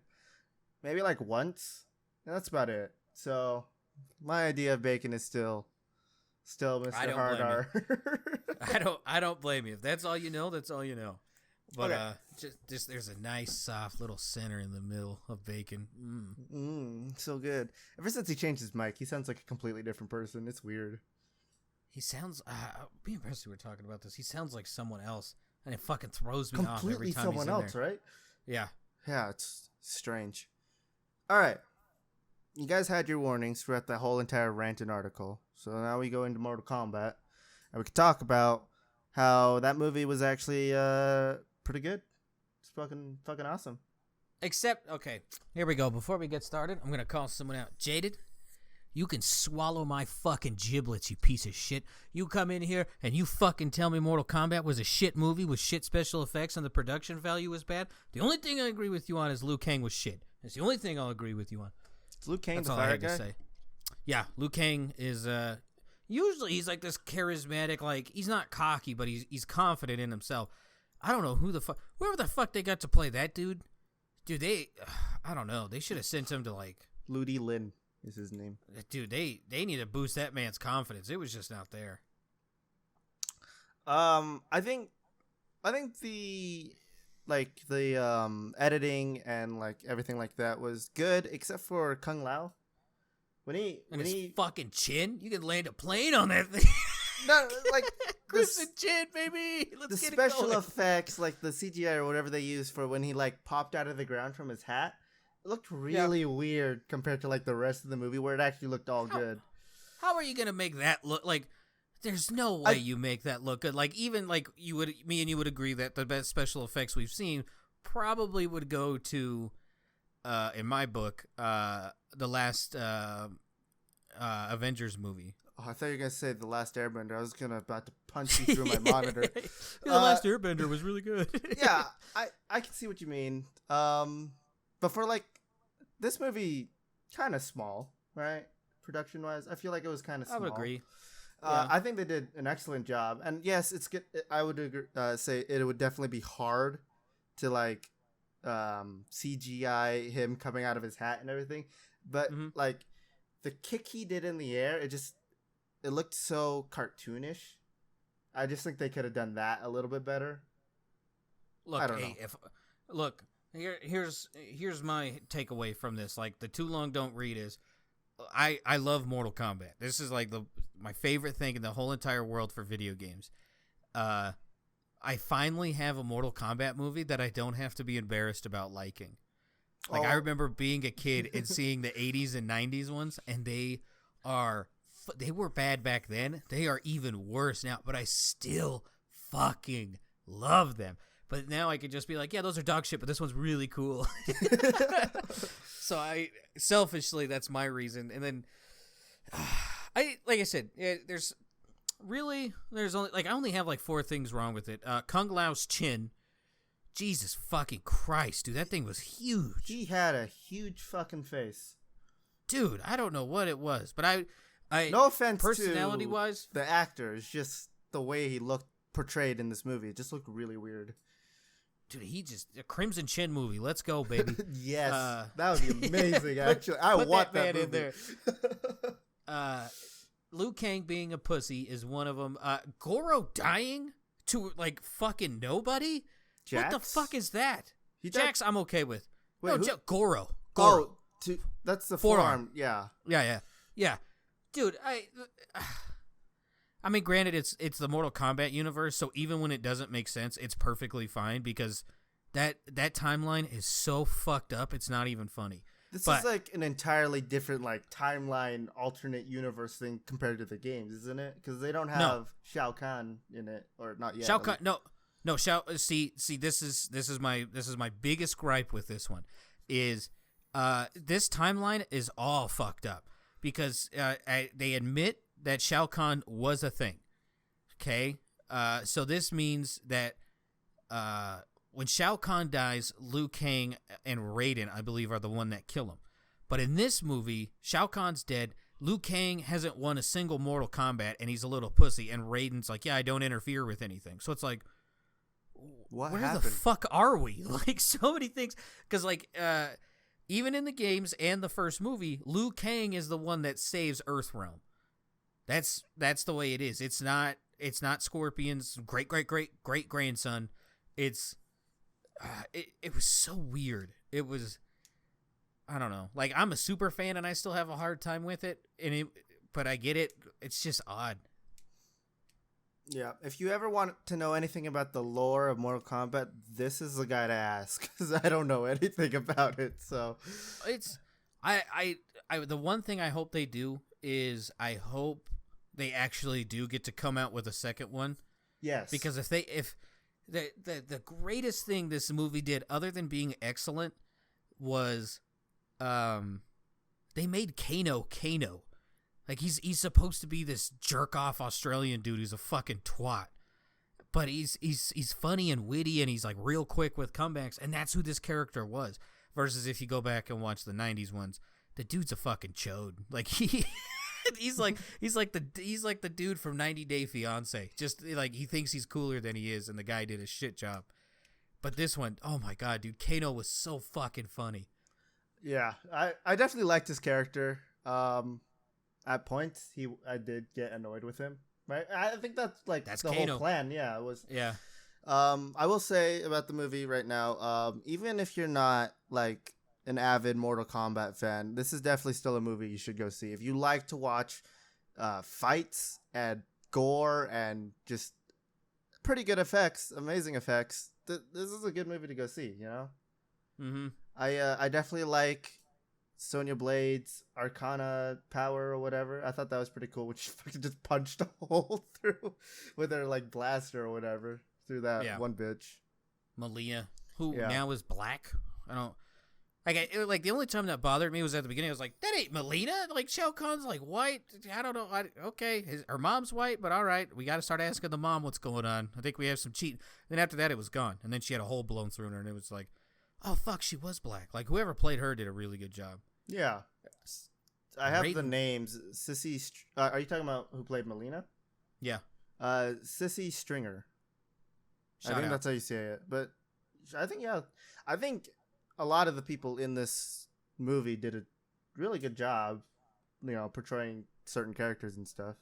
maybe like once. And that's about it. So my idea of Bacon is still Mr. Hard R. I don't blame you. If that's all you know, that's all you know. But okay. Just there's a nice soft little center in the middle of Bacon. So good. Ever since he changed his mic, he sounds like a completely different person. It's weird. He sounds. Me and Presley were talking about this. He sounds like someone else, and it fucking throws me off every time someone he's in else, there. right? Yeah. Yeah, it's strange. All right, you guys had your warnings throughout the whole entire rant and article. So now we go into Mortal Kombat, and we can talk about how that movie was actually pretty good. It's fucking awesome. Except, okay, here we go. Before we get started, I'm gonna call someone out. Jaded, you can swallow my fucking giblets, you piece of shit. You come in here and you fucking tell me Mortal Kombat was a shit movie with shit special effects and the production value was bad. The only thing I agree with you on is Liu Kang was shit. That's the only thing I'll agree with you on. Is Liu Kang That's the all I fire had guy? to say. Yeah, Liu Kang is usually he's like this charismatic, like he's not cocky, but he's confident in himself. I don't know whoever the fuck they got to play that dude. Dude, I don't know. They should have sent him to like Ludi Lin is his name. Dude, they need to boost that man's confidence. It was just not there. I think the editing and like everything like that was good, except for Kung Lao. When he fucking chin, you can land a plane on that thing. No, like Crimson Chin, baby. Let's the get special it going. effects, like the CGI or whatever they used for when he like popped out of the ground from his hat, it looked really weird compared to like the rest of the movie where it actually looked all good. How are you gonna make that look like? There's no way you make that look good. Like even like me and you would agree that the best special effects we've seen probably would go to, in my book, the last Avengers movie. Oh, I thought you were gonna say The Last Airbender. I was about to punch you through my monitor. The Last Airbender was really good. Yeah, I can see what you mean. But for like this movie, kind of small, right? Production wise, I feel like it was kind of small. I would agree. I think they did an excellent job, and yes, it's good. I would agree, say it would definitely be hard to like CGI him coming out of his hat and everything, but like the kick he did in the air, it looked so cartoonish. I just think they could have done that a little bit better. Look, I don't know. Here's my takeaway from this. Like the too long don't read is, I love Mortal Kombat. This is like my favorite thing in the whole entire world for video games. I finally have a Mortal Kombat movie that I don't have to be embarrassed about liking. Like I remember being a kid and seeing the 80s and 90s ones, and they were bad back then. They are even worse now, but I still fucking love them. But now I could just be like, yeah, those are dog shit, but this one's really cool. So selfishly, that's my reason. And then like I said, there's only like I only have like 4 things wrong with it. Kung Lao's chin. Jesus fucking Christ, dude, that thing was huge. He had a huge fucking face. Dude, I don't know what it was, but I no offense personality to wise, the actor, it's just the way he looked portrayed in this movie. It just looked really weird. Dude, a Crimson Chin movie. Let's go, baby. Yes, that would be amazing. Actually, I want that movie. In there. Liu Kang being a pussy is one of them. Goro dying to like fucking nobody. Jax? What the fuck is that? Jax, I'm okay with. Wait, no, Goro. Oh, that's the forearm. Yeah. Dude, I mean, granted, it's the Mortal Kombat universe, so even when it doesn't make sense, it's perfectly fine because that timeline is so fucked up, it's not even funny. This is like an entirely different like timeline, alternate universe thing compared to the games, isn't it? Because they don't have Shao Kahn in it, or not yet. Shao Kahn, no. See, this is my biggest gripe with this one, is this timeline is all fucked up because they admit that Shao Kahn was a thing. Okay, so this means that when Shao Kahn dies, Liu Kang and Raiden, I believe, are the one that kill him. But in this movie, Shao Kahn's dead. Liu Kang hasn't won a single Mortal Kombat, and he's a little pussy. And Raiden's like, yeah, I don't interfere with anything. So it's like, where happened? the fuck are we? Like, so many things. Because, like, even in the games and the first movie, Liu Kang is the one that saves Earthrealm. That's the way it is. It's not Scorpion's great grandson. It's it was so weird. It was, I don't know. Like, I'm a super fan and I still have a hard time with it, but I get it. It's just odd. Yeah, if you ever want to know anything about the lore of Mortal Kombat, this is the guy to ask, because I don't know anything about it. So it's I the one thing I hope they do is I hope they actually do get to come out with a second one. Yes, because if the greatest thing this movie did, other than being excellent, was they made Kano. Like, he's supposed to be this jerk-off Australian dude who's a fucking twat. But he's funny and witty, and he's, like, real quick with comebacks, and that's who this character was. Versus if you go back and watch the 90s ones, the dude's a fucking chode. Like, he's like the dude from 90 Day Fiancé. Just, like, he thinks he's cooler than he is, and the guy did a shit job. But this one, oh my god, dude, Kano was so fucking funny. Yeah, I definitely liked his character. At points, I did get annoyed with him. Right, I think that's like That's the Kano. whole plan. Yeah, it was. Yeah. I will say about the movie right now. Even if you're not like an avid Mortal Kombat fan, this is definitely still a movie you should go see. If you like to watch fights and gore and just pretty good effects, amazing effects, this is a good movie to go see. You know. Mm-hmm. I definitely like Sonya Blade's Arcana power or whatever. I thought that was pretty cool, which fucking just punched a hole through with her like blaster or whatever through that one bitch. Melina, who now is black. I don't like the only time that bothered me was at the beginning. I was like, that ain't Melina. Like Shao Kahn's like white. I don't know. Okay, her mom's white, but all right. We got to start asking the mom what's going on. I think we have some cheat. Then after that, it was gone, and then she had a hole blown through her, and it was like, oh fuck, she was black. Like whoever played her did a really good job. Yeah, I have the names. Sissy. Are you talking about who played Melina? Yeah. Sissy Stringer. I think that's how you say it. But I think a lot of the people in this movie did a really good job, portraying certain characters and stuff.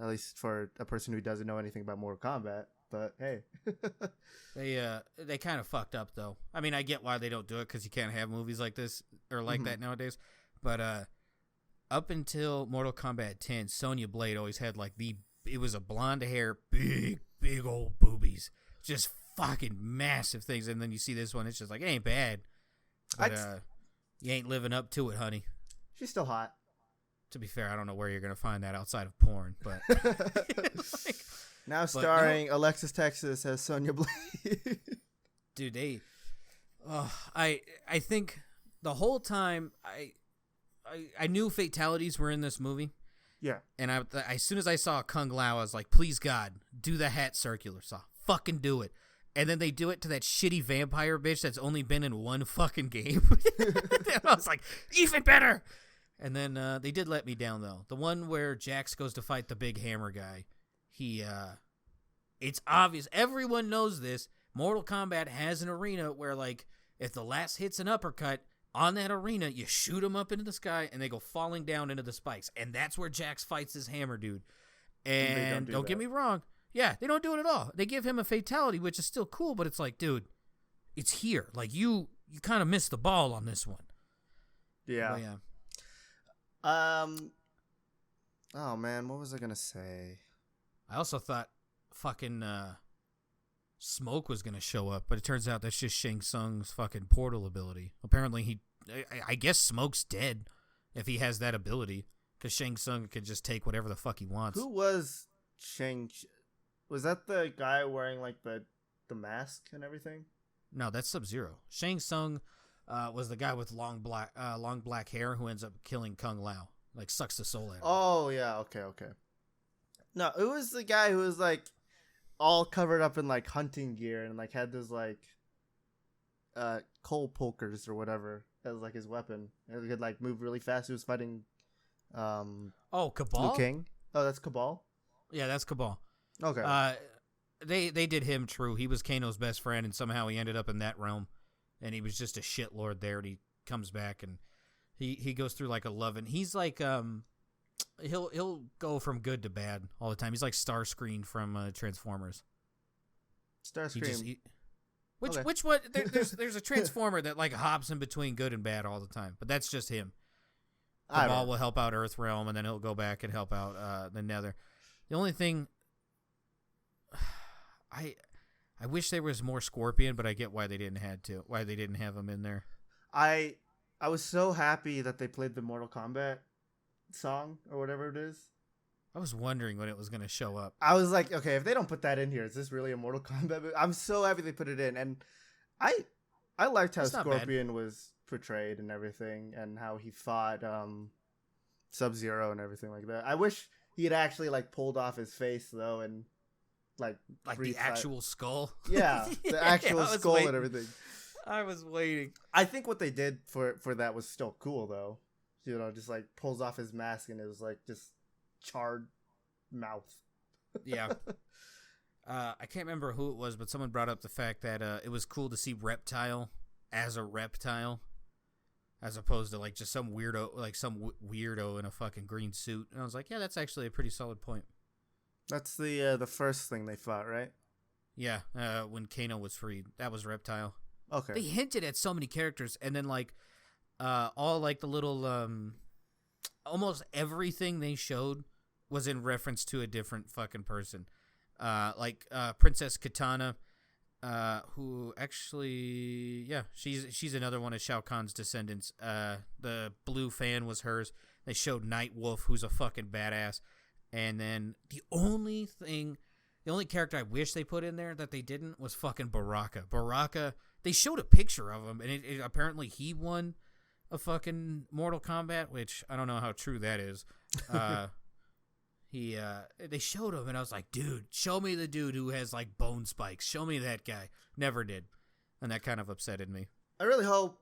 At least for a person who doesn't know anything about Mortal Kombat. But hey, they kind of fucked up though. I mean, I get why they don't do it because you can't have movies like this or like that nowadays. But up until Mortal Kombat 10, Sonya Blade always had like it was a blonde hair, big old boobies, just fucking massive things. And then you see this one, it's just like it ain't bad, but you ain't living up to it, honey. She's still hot. To be fair, I don't know where you're gonna find that outside of porn, but. Now starring Alexis Texas as Sonya Blade. Dude, I think the whole time I knew fatalities were in this movie. Yeah. And as soon as I saw Kung Lao, I was like, please God, do the hat circular saw. Fucking do it. And then they do it to that shitty vampire bitch that's only been in one fucking game. And I was like, even better. And then they did let me down though. The one where Jax goes to fight the big hammer guy. It's obvious. Everyone knows this. Mortal Kombat has an arena where, like, if the last hit's an uppercut on that arena, you shoot them up into the sky and they go falling down into the spikes. And that's where Jax fights this hammer dude. And don't get me wrong. Yeah, they don't do it at all. They give him a fatality, which is still cool, but it's like, dude, it's here. Like, you kind of missed the ball on this one. Yeah. But, yeah. Oh, man, what was I going to say? I also thought fucking Smoke was going to show up, but it turns out that's just Shang Tsung's fucking portal ability. Apparently I guess Smoke's dead if he has that ability, because Shang Tsung can just take whatever the fuck he wants. Who was Shang? Was that the guy wearing like the mask and everything? No, that's Sub-Zero. Shang Tsung was the guy with long black hair who ends up killing Kung Lao. Like, sucks the soul out of him. Oh, yeah, okay. No, it was the guy who was like all covered up in like hunting gear and like had those like coal pokers or whatever as like his weapon. And he could like move really fast. He was fighting Cabal? Liu Kang. Oh, that's Cabal? Yeah, that's Cabal. Okay. They did him true. He was Kano's best friend, and somehow he ended up in that realm, and he was just a shitlord there, and he comes back and he goes through like a love, and he's like he'll go from good to bad all the time. He's like Starscream from Transformers. Starscream. Which one? There's a Transformer that like hops in between good and bad all the time, but that's just him. Cabal will help out Earthrealm, and then he'll go back and help out the Nether. The only thing, I wish there was more Scorpion, but I get why they didn't have him in there. I was so happy that they played the Mortal Kombat song or whatever it is. I was wondering when it was going to show up. I was like, okay, if they don't put that in here, is this really a Mortal Kombat movie? I'm so happy they put it in. And I liked how Scorpion was portrayed and everything, and how he fought Sub-Zero and everything like that. I wish he had actually like pulled off his face though, and like the actual skull. Yeah, the actual skull and everything. I was waiting. I think what they did for that was still cool though. You know, just like pulls off his mask and it was like just charred mouth. Yeah. I can't remember who it was, but someone brought up the fact that it was cool to see Reptile as a reptile, as opposed to like just some weirdo, like some weirdo in a fucking green suit. And I was like, yeah, that's actually a pretty solid point. That's the first thing they fought, right? Yeah, when Kano was freed, that was Reptile. Okay. They hinted at so many characters, and then like all like the little almost everything they showed was in reference to a different fucking person. Like Princess Katana, who actually, yeah, she's another one of Shao Kahn's descendants. The blue fan was hers. They showed Night Wolf, who's a fucking badass. And then the only character I wish they put in there that they didn't was fucking Baraka. Baraka, they showed a picture of him, and it apparently he won a fucking Mortal Kombat, which I don't know how true that is. They showed him, and I was like, dude, show me the dude who has like bone spikes. Show me that guy. Never did, and that kind of upsetted me. I really hope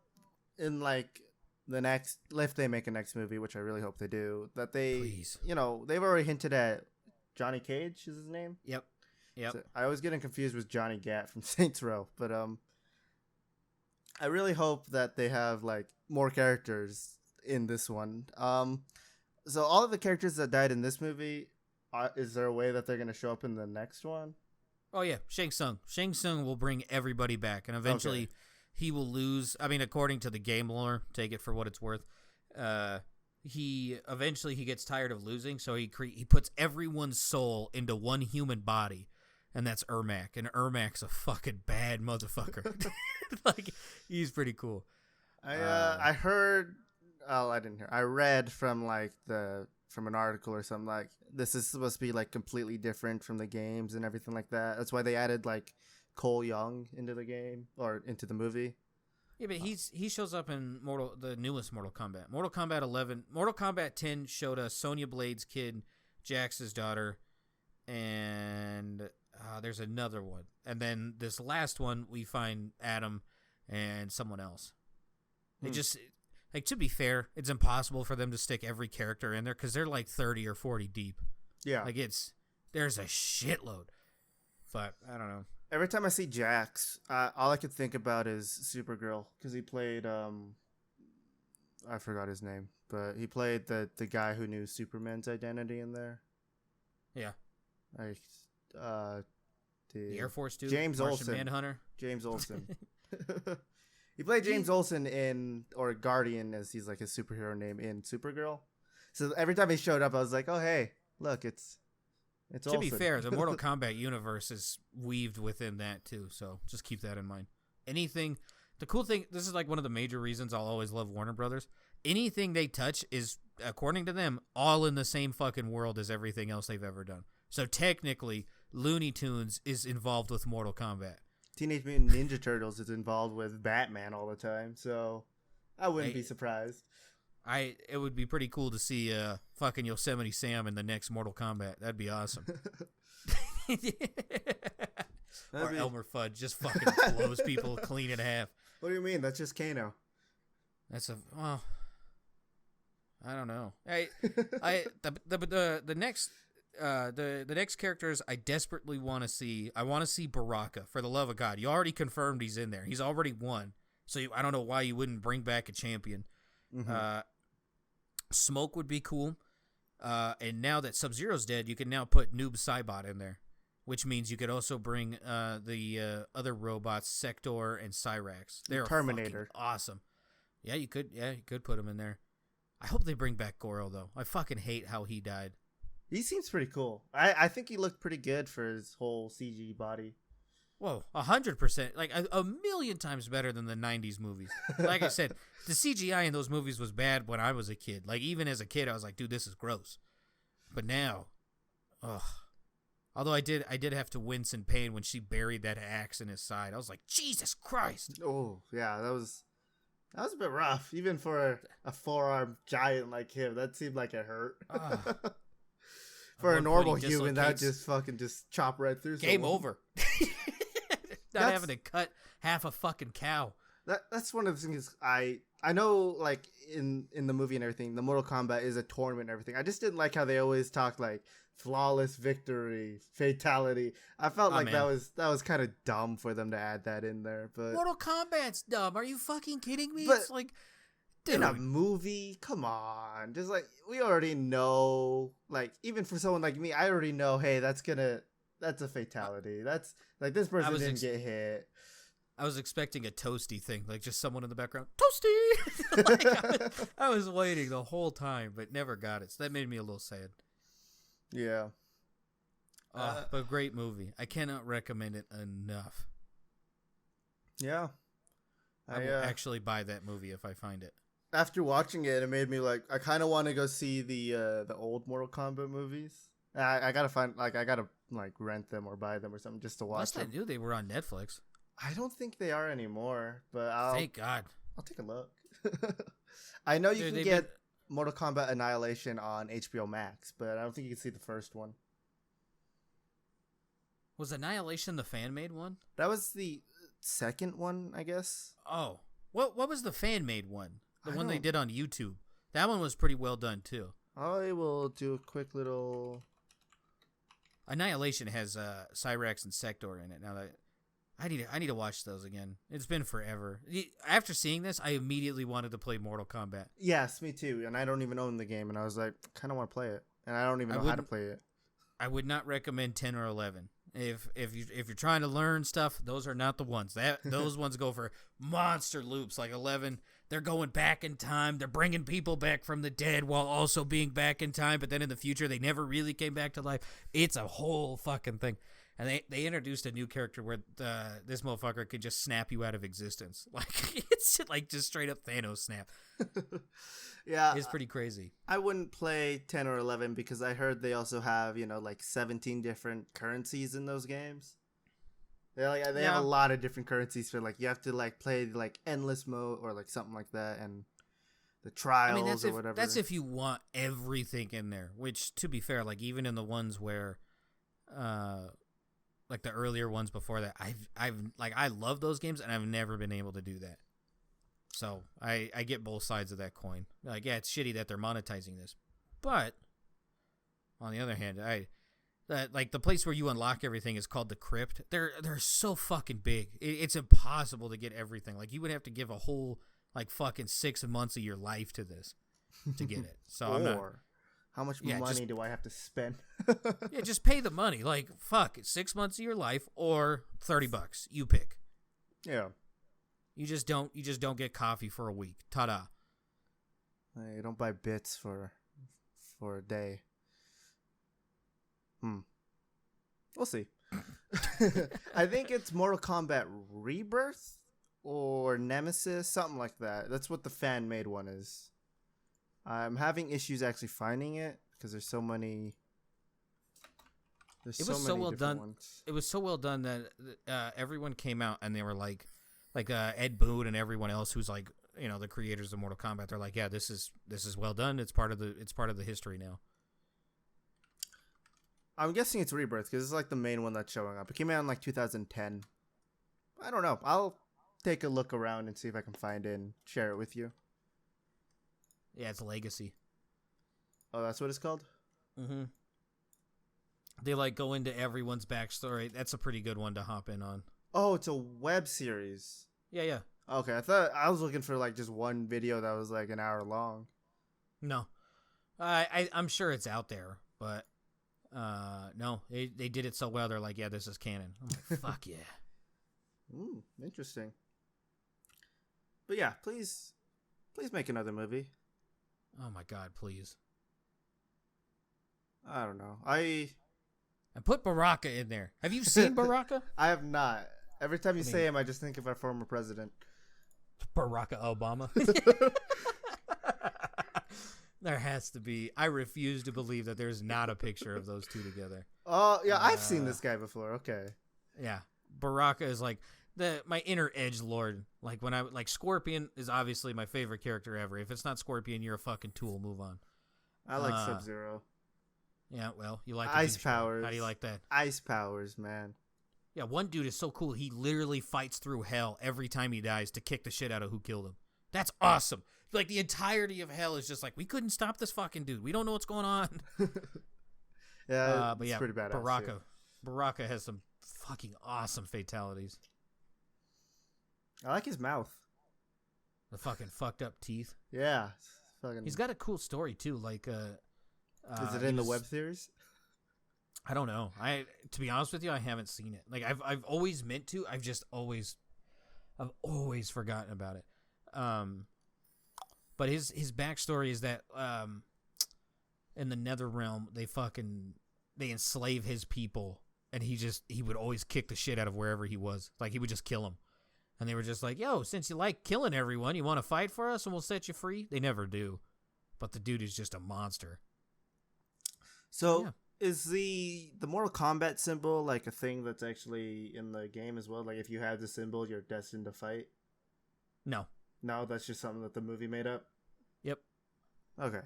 in like the next, if they make a next movie, which I really hope they do, that they, Please. They've already hinted at Johnny Cage is his name. Yep. So I was getting confused with Johnny Gat from Saints Row, but I really hope that they have like more characters in this one. So all of the characters that died in this movie, is there a way that they're going to show up in the next one? Oh yeah, Shang Tsung. Shang Tsung will bring everybody back, and eventually he will lose. I mean, according to the game lore, take it for what it's worth. He gets tired of losing, so he puts everyone's soul into one human body, and that's Ermac. And Ermac's a fucking bad motherfucker. Like, he's pretty cool. I heard. Oh, I didn't hear. I read from from an article or something like this is supposed to be like completely different from the games and everything like that. That's why they added like Cole Young into the game or into the movie. Yeah, but he shows up in the newest Mortal Kombat. Mortal Kombat 11. Mortal Kombat 10 showed us Sonya Blade's kid, Jax's daughter, and there's another one. And then this last one, we find Adam and someone else. They just, like, to be fair, it's impossible for them to stick every character in there because they're like 30 or 40 deep. Yeah. Like, there's a shitload. But, I don't know. Every time I see Jax, all I could think about is Supergirl because he played, I forgot his name, but he played the guy who knew Superman's identity in there. Yeah. Like, the Air Force dude? James Martian Olsen. Manhunter? James Olsen. He played James Olsen or Guardian, as he's like his superhero name, in Supergirl. So every time he showed up, I was like, oh, hey, look, it's to Olsen. be fair, the Mortal Kombat universe is weaved within that too, so just keep that in mind. The cool thing, this is like one of the major reasons I'll always love Warner Brothers. Anything they touch is, according to them, all in the same fucking world as everything else they've ever done. So technically, Looney Tunes is involved with Mortal Kombat. Teenage Mutant Ninja Turtles is involved with Batman all the time, so I wouldn't be surprised. It would be pretty cool to see fucking Yosemite Sam in the next Mortal Kombat. That'd be awesome. Or Elmer Fudd just fucking blows people clean in half. What do you mean? That's just Kano. I don't know. The next characters I desperately want to see. I want to see Baraka, for the love of God. You already confirmed he's in there. He's already won. So I don't know why you wouldn't bring back a champion. Mm-hmm. Smoke would be cool. And now that Sub-Zero's dead, you can now put Noob Saibot in there, which means you could also bring the other robots, Sector and Cyrax. They're Terminator. Awesome. Yeah, you could put them in there. I hope they bring back Goro, though. I fucking hate how he died. He seems pretty cool. I think he looked pretty good for his whole CG body. Whoa, 100%. Like, a million times better than the 90s movies. Like I said, the CGI in those movies was bad when I was a kid. Like, even as a kid, I was like, dude, this is gross. But now, ugh. Although I did have to wince in pain when she buried that axe in his side. I was like, Jesus Christ. Oh, yeah, that was a bit rough. Even for a four-armed giant like him, that seemed like it hurt. For a normal human, that just fucking just chop right through. Game over. Not having to cut half a fucking cow. That's one of the things I know, like in the movie and everything, the Mortal Kombat is a tournament and everything. I just didn't like how they always talked like flawless victory, fatality. I felt like man. that was kind of dumb for them to add that in there, but Mortal Kombat's dumb. Are you fucking kidding me? But- It's like, dude. in a movie, come on. Just like we already know, like even for someone like me, I already know, hey, that's a fatality. That's like this person didn't get hit. I was expecting a toasty thing, like just someone in the background, toasty. Like, I was waiting the whole time, but never got it. So that made me a little sad. Yeah. But great movie. I cannot recommend it enough. Yeah. I will actually buy that movie if I find it. After watching it, it made me like I kind of want to go see the old Mortal Kombat movies. I gotta rent them or buy them or something just to watch Last them. I knew they were on Netflix. I don't think they are anymore, but Thank God. I'll take a look. I know you can get Mortal Kombat Annihilation on HBO Max, but I don't think you can see the first one. Was Annihilation the fan-made one? That was the second one, I guess. Oh. What was the fan-made one? The one they did on YouTube. That one was pretty well done, too. I will do a quick little... Annihilation has Cyrax and Sector in it. Now that I need to watch those again. It's been forever. After seeing this, I immediately wanted to play Mortal Kombat. Yes, me too. And I don't even own the game, and I was like, kind of want to play it, and I don't even know how to play it. I would not recommend 10 or 11. If you're trying to learn stuff, those are not the ones. Those ones go for monster loops. Like 11, they're going back in time. They're bringing people back from the dead while also being back in time. But then in the future, they never really came back to life. It's a whole fucking thing. And they introduced a new character where this motherfucker could just snap you out of existence. Like, it's like just straight up Thanos snap. Yeah. It's pretty crazy. I wouldn't play 10 or 11 because I heard they also have, like 17 different currencies in those games. They have a lot of different currencies for like you have to like play like endless mode or like something like that and the trials or whatever. That's if you want everything in there, which to be fair, like even in the ones where like the earlier ones before that, I love those games and I've never been able to do that. So I get both sides of that coin. Like, yeah, it's shitty that they're monetizing this, but on the other hand, like the place where you unlock everything is called the Crypt. They're so fucking big. It's impossible to get everything. Like you would have to give a whole like fucking 6 months of your life to this to get it. So how much money do I have to spend? Yeah, just pay the money. Like, fuck, it's 6 months of your life or $30. You pick. Yeah. You just don't get coffee for a week. Ta-da. You don't buy bits for a day. We'll see. I think it's Mortal Kombat Rebirth or Nemesis, something like that. That's what the fan-made one is. I'm having issues actually finding it because there's so many. It was so well done. It was so well done that everyone came out and they were like Ed Boon and everyone else who's like the creators of Mortal Kombat. They're like, yeah, this is well done. It's part of the history now. I'm guessing it's Rebirth because it's like the main one that's showing up. It came out in like 2010. I don't know. I'll take a look around and see if I can find it and share it with you. Yeah, it's Legacy. Oh, that's what it's called? Mm-hmm. They like go into everyone's backstory. That's a pretty good one to hop in on. Oh, it's a web series. Yeah. Okay, I thought I was looking for like just one video that was like an hour long. No. I'm sure it's out there, but no. They did it so well, they're like, yeah, this is canon. I'm like, fuck yeah. Interesting. But yeah, please make another movie. Oh my god, please. I don't know. And put Baraka in there. Have you seen Baraka? I have not. Every time you say him, I just think of our former president. Baraka Obama. There has to be. I refuse to believe that there's not a picture of those two together. Oh, yeah, I've seen this guy before. Okay. Yeah. Baraka is like my inner edgelord. Like when Scorpion is obviously my favorite character ever. If it's not Scorpion, you're a fucking tool. Move on. I like Sub-Zero. Yeah, well, you like ice powers. How do you like that? Ice powers, man. Yeah, one dude is so cool. He literally fights through hell every time he dies to kick the shit out of who killed him. That's awesome. Like the entirety of hell is just like, we couldn't stop this fucking dude. We don't know what's going on. Yeah, but it's yeah, pretty badass. Baraka has some fucking awesome fatalities. I like his mouth. The fucking fucked up teeth. Yeah, fucking. He's got a cool story too. Like, is it in the web series? I don't know. To be honest with you, I haven't seen it. Like, I've always meant to. I've always forgotten about it. But his backstory is that in the Nether Realm, they enslave his people, and he would always kick the shit out of wherever he was. Like, he would just kill them. And they were just like, yo, since you like killing everyone, you want to fight for us and we'll set you free? They never do. But the dude is just a monster. So, yeah. Is the Mortal Kombat symbol like a thing that's actually in the game as well? Like, if you have the symbol, you're destined to fight? No. No, that's just something that the movie made up? Yep. Okay.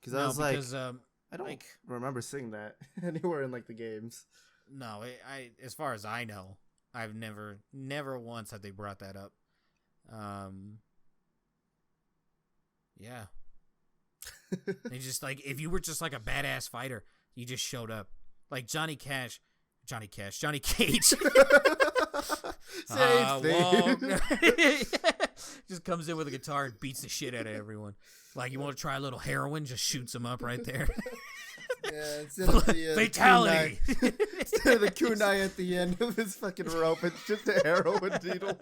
Because I was I don't remember seeing that anywhere in, like, the games. No, as far as I know, I've never once have they brought that up. Yeah. They just, like, if you were just, like, a badass fighter, you just showed up. Like Johnny Cage. Just comes in with a guitar and beats the shit out of everyone. Like, you want to try a little heroin? Just shoots him up right there. Yeah, instead of the fatality. Instead of the kunai at the end of his fucking rope, it's just a heroin needle.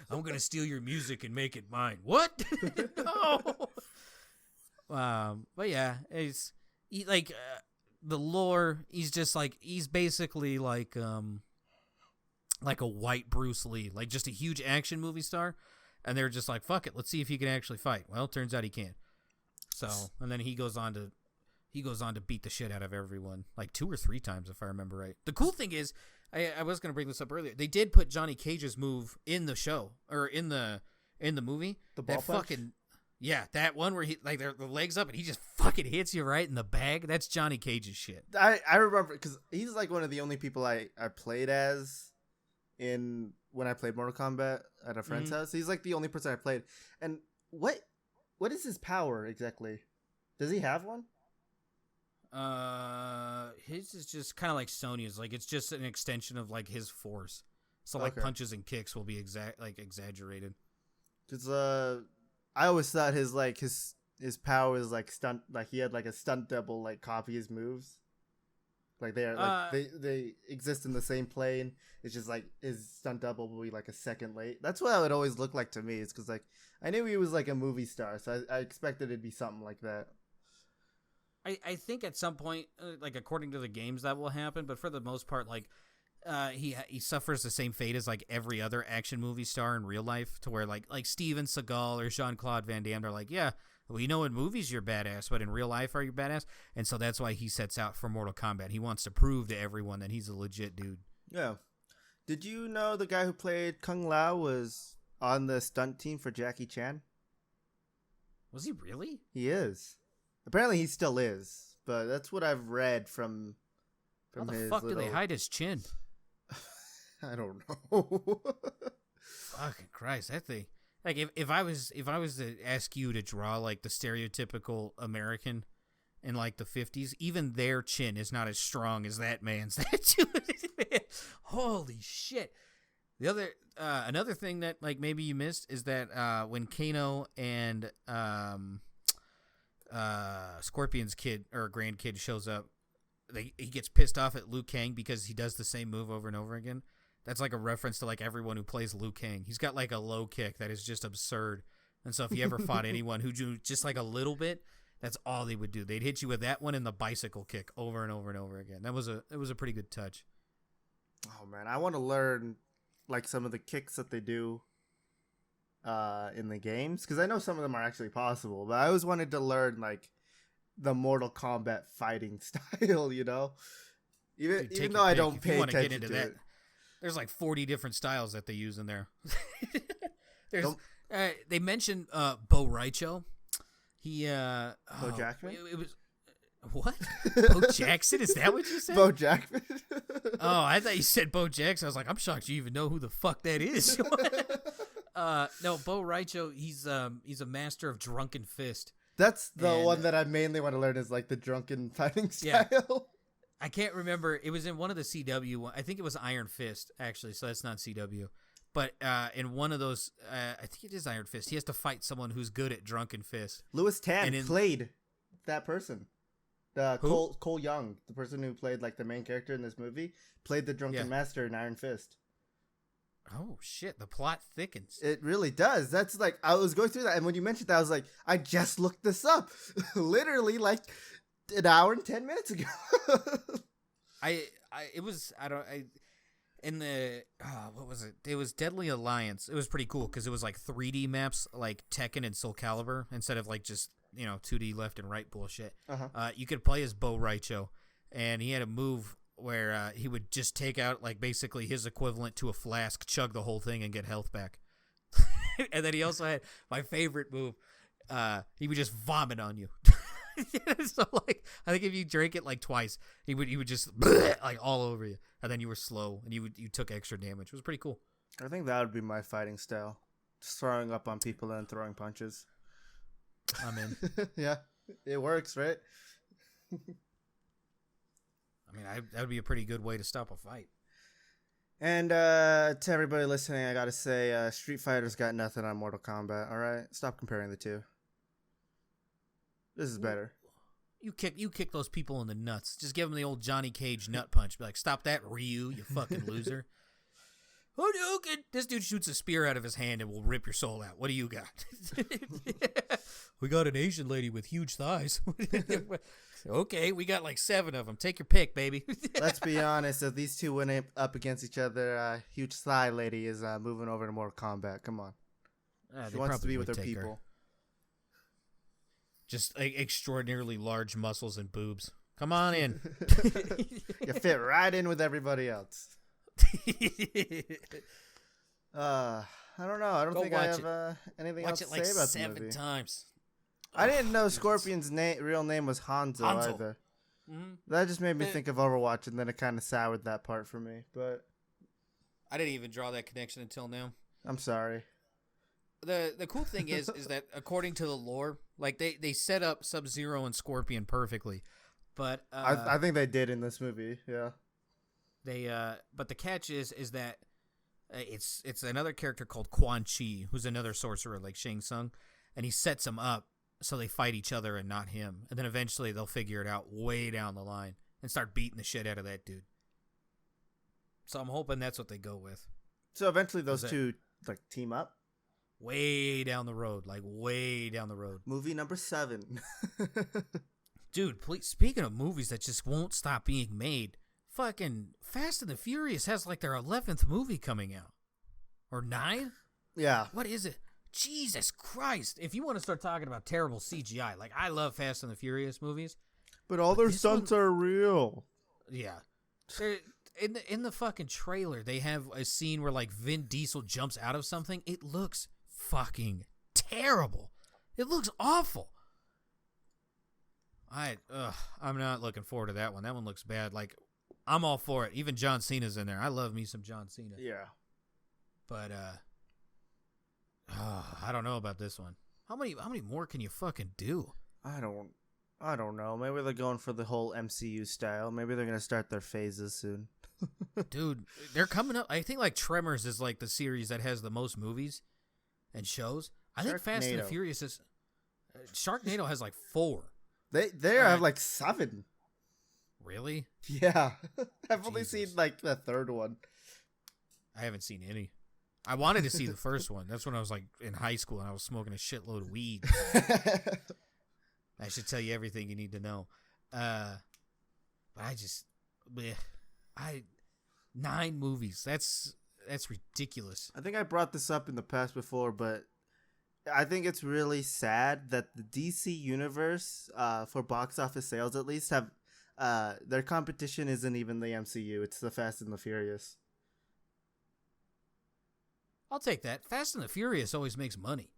I'm gonna steal your music and make it mine. What? No. But yeah, the lore. He's just like, he's basically like a white Bruce Lee, like just a huge action movie star. And they're just like, fuck it, let's see if he can actually fight. Well, it turns out he can. So, and then he goes on to beat the shit out of everyone, like 2 or 3 times, if I remember right. The cool thing is, I was going to bring this up earlier. They did put Johnny Cage's move in the show, or in the movie. The ball punch? Yeah, that one where he, like, the legs up and he just fucking hits you right in the bag. That's Johnny Cage's shit. I remember, because he's like one of the only people I played as when I played Mortal Kombat at a friend's house. He's like the only person I played. And what is his power exactly? Does he have one? His is just kind of like Sonya's. Like, it's just an extension of, like, his force. So, like, punches and kicks will be exaggerated. Because I always thought his power is like stunt. Like, he had like a stunt double, like, copy his moves. Like, they are like they exist in the same plane. It's just like his stunt double will be like a second late. That's what it would always look like to me. It's because, like, I knew he was like a movie star, so I expected it'd be something like that. I think at some point, like, according to the games, that will happen. But for the most part, like, he suffers the same fate as, like, every other action movie star in real life, to where like Steven Seagal or Jean-Claude Van Damme, they're like, yeah, we know in movies you're badass, but in real life, are you badass? And so that's why he sets out for Mortal Kombat. He wants to prove to everyone that he's a legit dude. Yeah. Did you know the guy who played Kung Lao was on the stunt team for Jackie Chan? Was he really? He is. Apparently he still is, but that's what I've read from How the fuck did they hide his chin? I don't know. Fucking Christ, that thing. Like, if I was to ask you to draw, like, the stereotypical American in, like, the 50s, even their chin is not as strong as that man's. Holy shit. The other another thing that, like, maybe you missed is that when Kano and Scorpion's kid or grandkid shows up, he gets pissed off at Liu Kang because he does the same move over and over again. That's like a reference to, like, everyone who plays Liu Kang. He's got, like, a low kick that is just absurd. And so if you ever fought anyone who do just, like, a little bit, that's all they would do. They'd hit you with that one and the bicycle kick over and over and over again. It was a pretty good touch. Oh man, I want to learn, like, some of the kicks that they do in the games, because I know some of them are actually possible, but I always wanted to learn, like, the Mortal Kombat fighting style, you know? Even though I don't pay attention to it. There's like 40 different styles that they use in there. They mentioned Bo Raicho. Bo Jackman? It was what? Bo Jackson? Is that what you said? Bo Jackman? Oh, I thought you said Bo Jackson. I was like, I'm shocked you even know who the fuck that is. No, Bo Raicho, he's a master of drunken fist. That's the one that I mainly want to learn is like the drunken fighting style. Yeah. I can't remember. It was in one of the CW one. I think it was Iron Fist, actually, so that's not CW. But in one of those, I think it is Iron Fist, he has to fight someone who's good at drunken fist. Louis Tan played that person. Cole Young, the person who played like the main character in this movie, played the drunken master in Iron Fist. Oh, shit. The plot thickens. It really does. That's like, I was going through that, and when you mentioned that, I was like, I just looked this up. Literally, like, an hour and 10 minutes ago. What was it? It was Deadly Alliance. It was pretty cool because it was like 3D maps like Tekken and Soul Calibur instead of like just, 2D left and right bullshit. You could play as Bo Raicho, and he had a move where he would just take out like basically his equivalent to a flask, chug the whole thing, and get health back. And then he also had my favorite move. He would just vomit on you. So like, I think if you drank it like twice, he would just like all over you, and then you were slow and you took extra damage. It was pretty cool. I think that would be my fighting style, just throwing up on people and throwing punches. I'm in. Yeah, it works, right? I mean, that would be a pretty good way to stop a fight. And to everybody listening, I gotta say, Street Fighter's got nothing on Mortal Kombat. All right, stop comparing the two. This is better. You kick those people in the nuts. Just give them the old Johnny Cage nut punch. Be like, stop that, Ryu, you fucking loser. This dude shoots a spear out of his hand and will rip your soul out. What do you got? We got an Asian lady with huge thighs. Okay, we got like 7 of them. Take your pick, baby. Let's be honest. If these two went up against each other, huge thigh lady is moving over to Mortal Kombat. Come on. She wants to be with her people. Her. Just extraordinarily large muscles and boobs. Come on in. You fit right in with everybody else. I don't know. I don't think I have anything else to say about the movie. 7 times. I didn't know Scorpion's real name was Hanzo. Either. Mm-hmm. That just made me think of Overwatch, and then it kind of soured that part for me. But I didn't even draw that connection until now. I'm sorry. The cool thing is that according to the lore, like they set up Sub-Zero and Scorpion perfectly, but I think they did in this movie. Yeah. But the catch is that it's another character called Quan Chi, who's another sorcerer like Shang Tsung, and he sets him up so they fight each other and not him, and then eventually they'll figure it out way down the line and start beating the shit out of that dude. So I'm hoping that's what they go with. So eventually those two like team up. Way down the road, like way down the road. Movie number 7. Dude, please, speaking of movies that just won't stop being made, fucking Fast and the Furious has like their 11th movie coming out. Or 9? Yeah. What is it? Jesus Christ. If you want to start talking about terrible CGI, like I love Fast and the Furious movies. But all their stunts are real. Yeah. In the fucking trailer, they have a scene where like Vin Diesel jumps out of something. It looks fucking terrible. It looks awful. I'm not looking forward to that one. That one looks bad. Like, I'm all for it. Even John Cena's in there. I love me some John Cena. Yeah. But I don't know about this one. How many more can you fucking do? I don't know. Maybe they're going for the whole MCU style. Maybe they're gonna start their phases soon. Dude, they're coming up. I think like Tremors is like the series that has the most movies and shows. I think Fast and the Furious is. Sharknado has like 4. They have like 7. Really? Yeah. I've only seen like the 3rd one. I haven't seen any. I wanted to see the first one. That's when I was like in high school and I was smoking a shitload of weed. I should tell you everything you need to know. But I just, 9 movies. That's ridiculous. I think I brought this up in the past before, but I think it's really sad that the DC universe, for box office sales at least, have their competition isn't even the MCU. It's the Fast and the Furious. I'll take that. Fast and the Furious always makes money.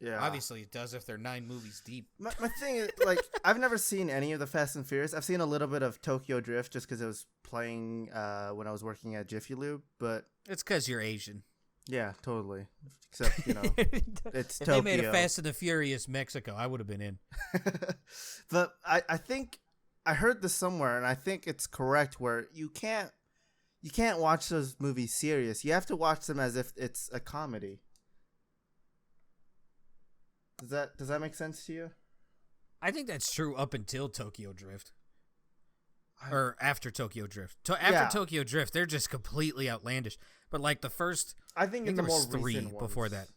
Yeah. Obviously, it does if they're 9 movies deep. My thing is, like, I've never seen any of the Fast and Furious. I've seen a little bit of Tokyo Drift just because it was playing when I was working at Jiffy Lube, but... It's because you're Asian. Yeah, totally. Except, it's If Tokyo. they made a Fast and the Furious Mexico, I would have been in. But I think I heard this somewhere, and I think it's correct, where you can't watch those movies serious. You have to watch them as if it's a comedy. Does that make sense to you? I think that's true up until Tokyo Drift. Or after Tokyo Drift. After Tokyo Drift, they're just completely outlandish. But like the first, I think it's the more three recent ones. before that.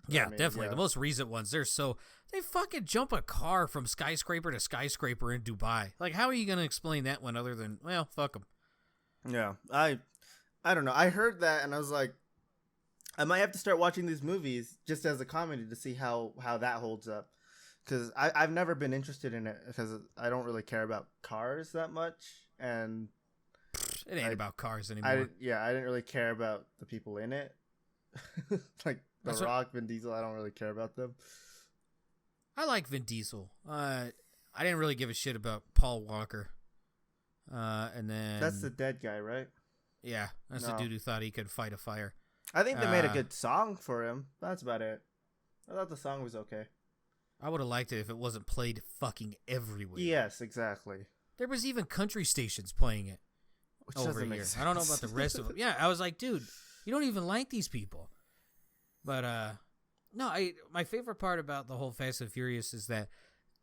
Yeah, definitely. The most recent ones, they fucking jump a car from skyscraper to skyscraper in Dubai. Like, how are you going to explain that one other than, well, fuck them? Yeah, I don't know. I heard that and I was like, I might have to start watching these movies just as a comedy to see how that holds up. Because I've never been interested in it because I don't really care about cars that much. And it ain't about cars anymore. I didn't really care about the people in it. Like The Rock, Vin Diesel, I don't really care about them. I like Vin Diesel. I didn't really give a shit about Paul Walker. And then that's the dead guy, right? Yeah, that's the dude who thought he could fight a fire. I think they made a good song for him. That's about it. I thought the song was okay. I would have liked it if it wasn't played fucking everywhere. Yes, exactly. There was even country stations playing it over here. Make sense. I don't know about the rest of them. Yeah, I was like, dude, you don't even like these people. But no, my favorite part about the whole Fast and Furious is that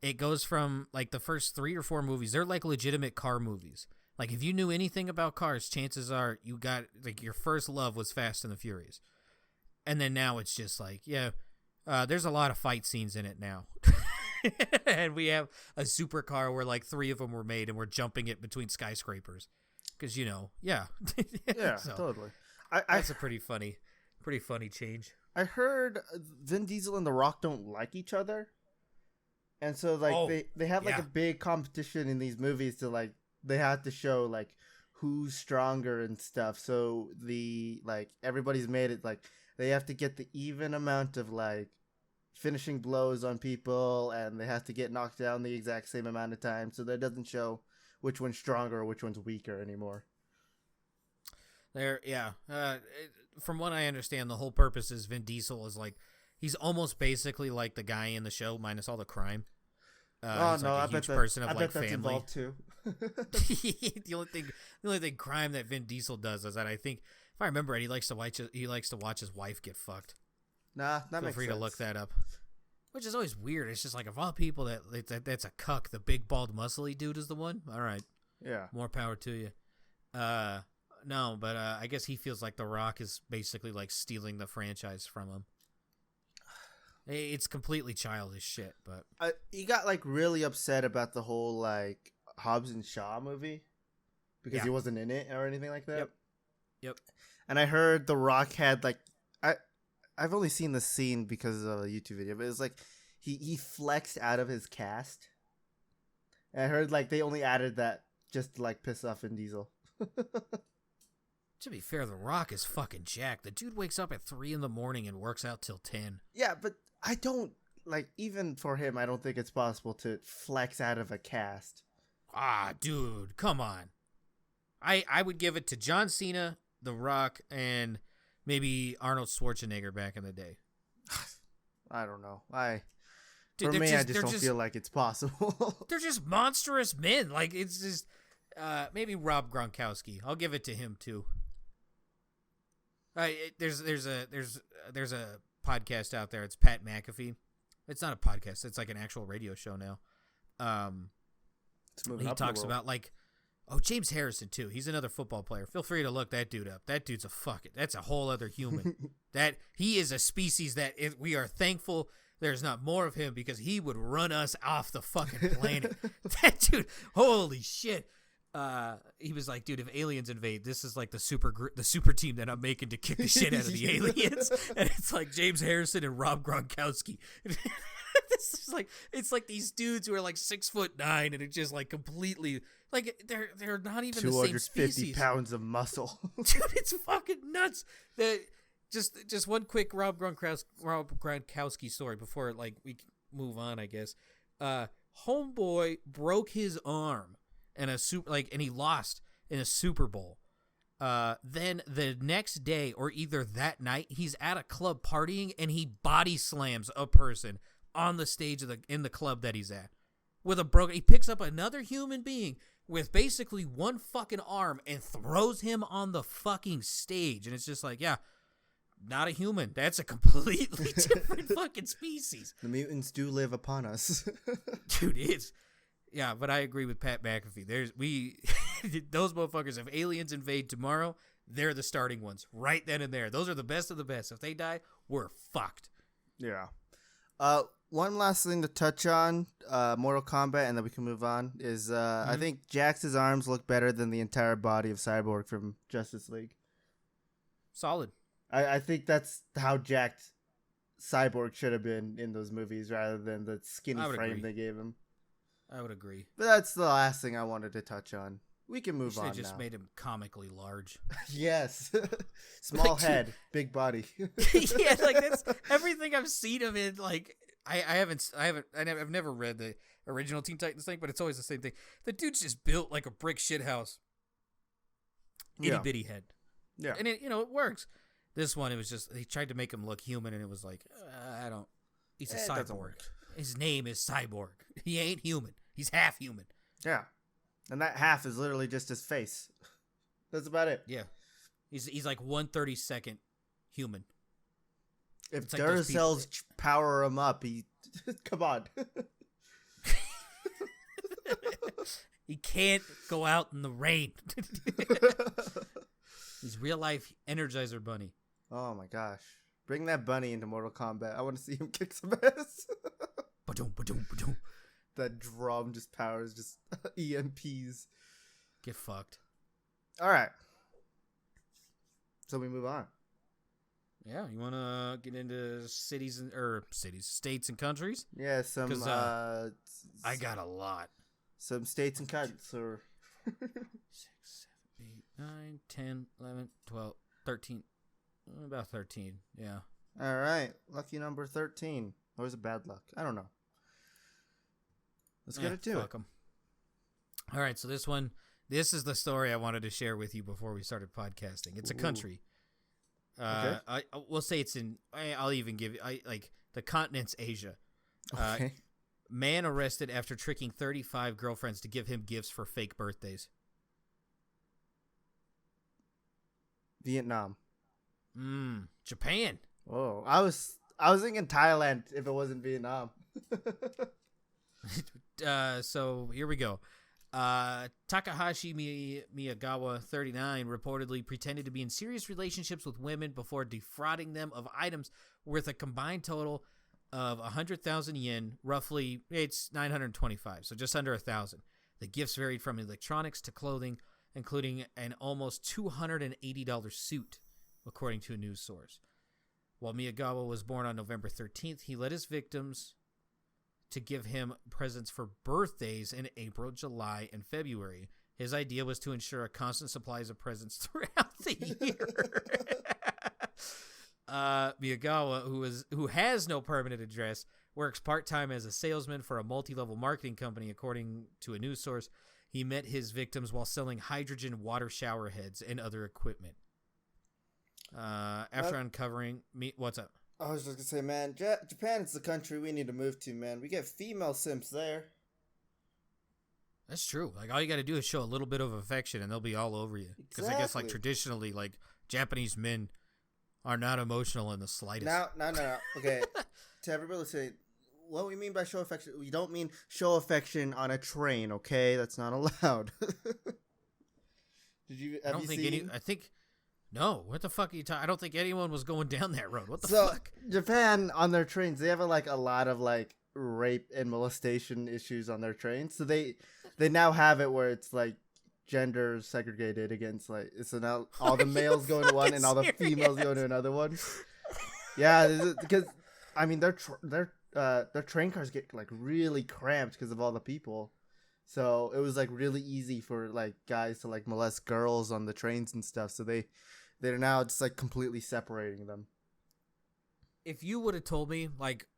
it goes from like the first 3 or 4 movies. They're like legitimate car movies. Like if you knew anything about cars, chances are you got like your first love was Fast and the Furious. And then now it's just like, there's a lot of fight scenes in it now. And we have a supercar where like 3 of them were made and we're jumping it between skyscrapers. Because, Yeah, so, totally. That's a pretty funny change. I heard Vin Diesel and The Rock don't like each other. And so like they have like a big competition in these movies to like, they have to show like who's stronger and stuff. So everybody's made it like they have to get the even amount of like finishing blows on people, and they have to get knocked down the exact same amount of time. So that doesn't show which one's stronger or which one's weaker anymore. From what I understand, the whole purpose is Vin Diesel is like he's almost basically like the guy in the show minus all the crime. I bet that's family. involved too. The only thing crime that Vin Diesel does is that I think, if I remember it, he likes to watch his wife get fucked. Nah, that makes sense. Feel free to look that up. Which is always weird. It's just like, of all people, that's a cuck. The big bald muscly dude is the one. All right, yeah, more power to you. No, but I guess he feels like The Rock is basically like stealing the franchise from him. It's completely childish shit, but he got like really upset about the whole like Hobbs and Shaw movie because he wasn't in it or anything like that. Yep. And I heard The Rock had like I've only seen the scene because of a YouTube video, but it was like he flexed out of his cast. And I heard like they only added that just to like piss off Vin Diesel. To be fair, The Rock is fucking jacked. The dude wakes up at 3 a.m. and works out till 10. Yeah, but I don't like, even for him, I don't think it's possible to flex out of a cast. Ah, dude, come on. I would give it to John Cena, The Rock, and maybe Arnold Schwarzenegger back in the day. I don't know. I just don't feel like it's possible. They're just monstrous men. Like, it's just maybe Rob Gronkowski. I'll give it to him too. There's a podcast out there. It's Pat McAfee. It's not a podcast. It's like an actual radio show now. He talks about like, James Harrison too. He's another football player. Feel free to look that dude up. That dude's that's a whole other human. That he is a species that we are thankful there's not more of him, because he would run us off the fucking planet. That dude, holy shit. He was like, dude, if aliens invade, this is like the super team that I'm making to kick the shit out of the aliens. And it's like James Harrison and Rob Gronkowski. This is like, it's like these dudes who are like 6'9", and it's just like completely like they're not even the same species. 250 pounds of muscle. Dude, it's fucking nuts. Just one quick Rob Gronkowski story before like we move on, I guess. Homeboy broke his arm and he lost in a Super Bowl. Then the next day or either that night, he's at a club partying and he body slams a person on the stage in the club that he's at with a broken. He picks up another human being with basically one fucking arm and throws him on the fucking stage. And it's just like, yeah, not a human. That's a completely different fucking species. The mutants do live upon us. Dude, it's... Yeah, but I agree with Pat McAfee. Those motherfuckers, if aliens invade tomorrow, they're the starting ones. Right then and there. Those are the best of the best. If they die, we're fucked. Yeah. One last thing to touch on, Mortal Kombat, and then we can move on, is I think Jax's arms look better than the entire body of Cyborg from Justice League. Solid. I think that's how jacked Cyborg should have been in those movies rather than the skinny frame they gave him. I would agree. But that's the last thing I wanted to touch on. We can move on now. They just made him comically large. Yes. Small head, big body. Yeah, like that's everything I've seen of it. Like I've never read the original Teen Titans thing, but it's always the same thing. The dude's just built like a brick shit house. Itty bitty head. Yeah. And it works. This one, it was just, they tried to make him look human, and it was like, he's a cyborg. His name is Cyborg. He ain't human. He's half human. Yeah. And that half is literally just his face. That's about it. Yeah. He's like 1/32nd human. If Duracells power him up, come on. He can't go out in the rain. He's real life Energizer Bunny. Oh my gosh. Bring that bunny into Mortal Kombat. I want to see him kick some ass. Ba-doom, ba-doom, ba-doom. That drum just powers just EMPs. Get fucked. All right. So we move on. Yeah, you want to get into states and countries? Yeah, some I got a lot. Some states and countries or 6, 7, 8, 9, 10, 11, 12, 13. About 13, yeah. All right. Lucky number 13. Or is it bad luck? I don't know. Let's get into it. 'Em. All right, so this is the story I wanted to share with you before we started podcasting. It's a country. Okay. We'll say it's in, I'll even give you, the continent's Asia. Okay. Man arrested after tricking 35 girlfriends to give him gifts for fake birthdays. Vietnam. Japan. Oh, I was thinking Thailand if it wasn't Vietnam. So here we go. Takahashi Miyagawa, 39, reportedly pretended to be in serious relationships with women before defrauding them of items worth a combined total of 100,000 yen, roughly it's 925, so just under 1,000. The gifts varied from electronics to clothing, including an almost $280 suit, according to a news source. While Miyagawa was born on November 13th, he led his victims to give him presents for birthdays in April, July, and February. His idea was to ensure a constant supplies of presents throughout the year. Miyagawa, who has no permanent address, works part-time as a salesman for a multi-level marketing company, according to a news source. He met his victims while selling hydrogen water shower heads and other equipment. After uncovering what's up? I was just gonna say, man, Japan is the country we need to move to, man. We get female simps there. That's true. Like, all you got to do is show a little bit of affection, and they'll be all over you. Because I guess, like, traditionally, like, Japanese men are not emotional in the slightest. No. Okay, to everybody listening, what we mean by show affection, we don't mean show affection on a train. Okay, that's not allowed. Have you seen? I think. No, what the fuck are you talking? I don't think anyone was going down that road. What the fuck? Japan, on their trains, they have a lot of rape and molestation issues on their trains. So they now have it where it's gender segregated against so now all the males go to one and all the females go to another one. Yeah, because I mean their train cars get really cramped because of all the people. So it was really easy for guys to molest girls on the trains and stuff. So they're now just completely separating them. If you would have told me,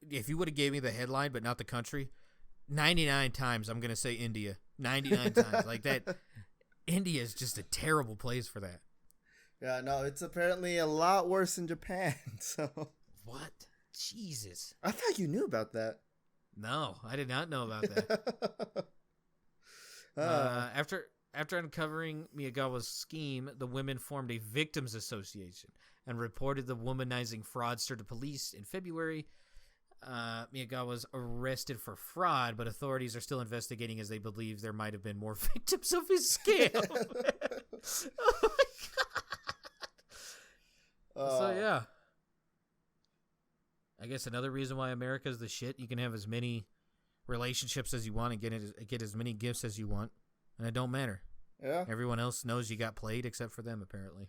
if you would have gave me the headline but not the country, 99 times I'm gonna say India. 99 times that. India is just a terrible place for that. Yeah, no, it's apparently a lot worse in Japan. So What? Jesus. I thought you knew about that. No, I did not know about that. After uncovering Miyagawa's scheme, the women formed a victims association and reported the womanizing fraudster to police in February. Miyagawa was arrested for fraud, but authorities are still investigating as they believe there might have been more victims of his scam. Oh my god. So yeah. I guess another reason why America's the shit, you can have as many relationships as you want and get as many gifts as you want, and it don't matter. Yeah. Everyone else knows you got played except for them, apparently.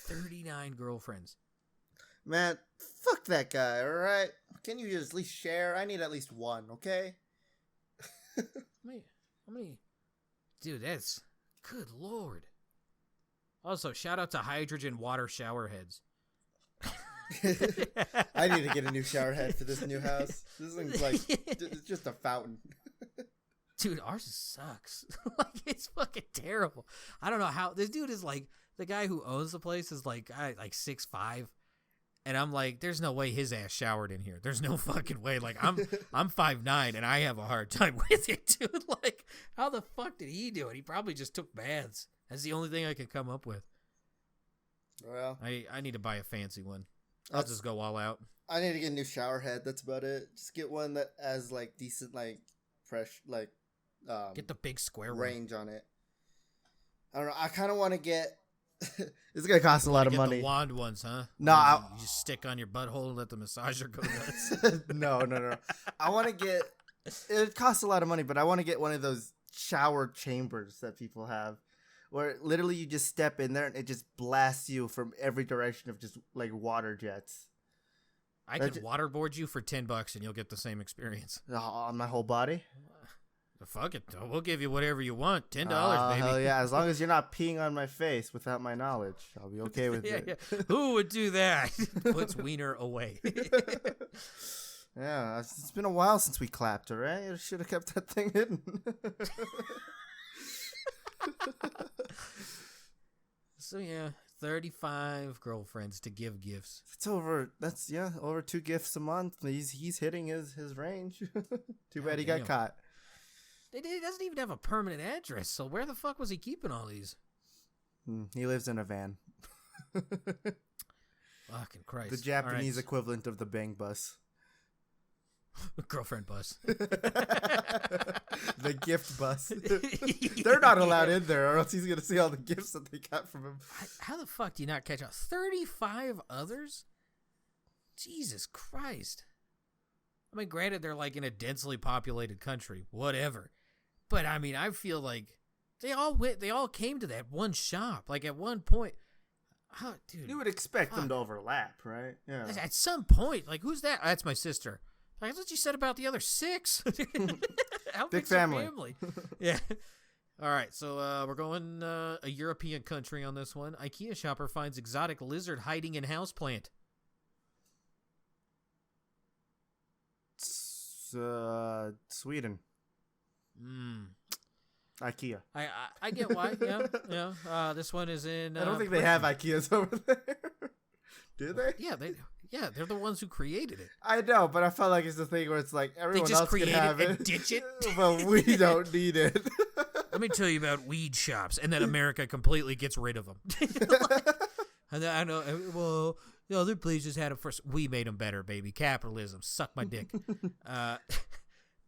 39 girlfriends. Man, fuck that guy, alright? Can you just at least share? I need at least one, okay? How many? Dude, that's... Good lord. Also, shout out to hydrogen water shower heads. I need to get a new shower head for this new house. This thing's like, it's just a fountain. Dude, ours sucks. Like, it's fucking terrible. I don't know how, this dude is like, the guy who owns the place is like 6'5", and I'm like, there's no way his ass showered in here. There's no fucking way. Like, I'm 5'9", and I have a hard time with it, dude. Like, how the fuck did he do it? He probably just took baths. That's the only thing I could come up with. Well, I need to buy a fancy one. I'll just go all out. I need to get a new shower head. That's about it. Just get one that has like decent like fresh like get the big square range on it. I don't know. I kind of want to get. It's gonna cost a lot of money. The wand ones, huh? No, you just stick on your butthole and let the massager go nuts. No. I want to get. It costs a lot of money, but I want to get one of those shower chambers that people have, where literally you just step in there and it just blasts you from every direction of just like water jets. I could waterboard you for $10 and you'll get the same experience. On my whole body? Fuck it. We'll give you whatever you want. $10, baby. Hell yeah. As long as you're not peeing on my face without my knowledge, I'll be okay with it. Yeah. Who would do that? Puts wiener away. Yeah, it's been a while since we clapped, all right? I should have kept that thing hidden. So yeah, 35 girlfriends to give gifts. Over 2 gifts a month. He's hitting his range. Too bad he got caught. He doesn't even have a permanent address, so where the fuck was he keeping all these? He lives in a van. Fucking Christ. The Japanese equivalent of the Bang Bus. Girlfriend bus. The gift bus. They're not allowed in there, or else he's going to see all the gifts that they got from him. How the fuck do you not catch up? 35 others? Jesus Christ. I mean, granted, they're like in a densely populated country. Whatever. But, I mean, I feel like they all came to that one shop. Like, at one point. Oh, dude. You would expect them to overlap, right? Yeah. At some point. Like, who's that? That's my sister. Like, that's what you said about the other 6. How big family. Yeah. All right, so we're going a European country on this one. IKEA shopper finds exotic lizard hiding in houseplant. Sweden. IKEA. I get why. Yeah. This one is in. I don't think they have IKEAs over there. Do they? Yeah, they're the ones who created it. I know, but I felt like it's the thing where it's like everyone else can have it, and ditch it, but we don't need it. Let me tell you about weed shops, and then America completely gets rid of them. And I know, well, other places had them first. We made them better, baby. Capitalism, suck my dick.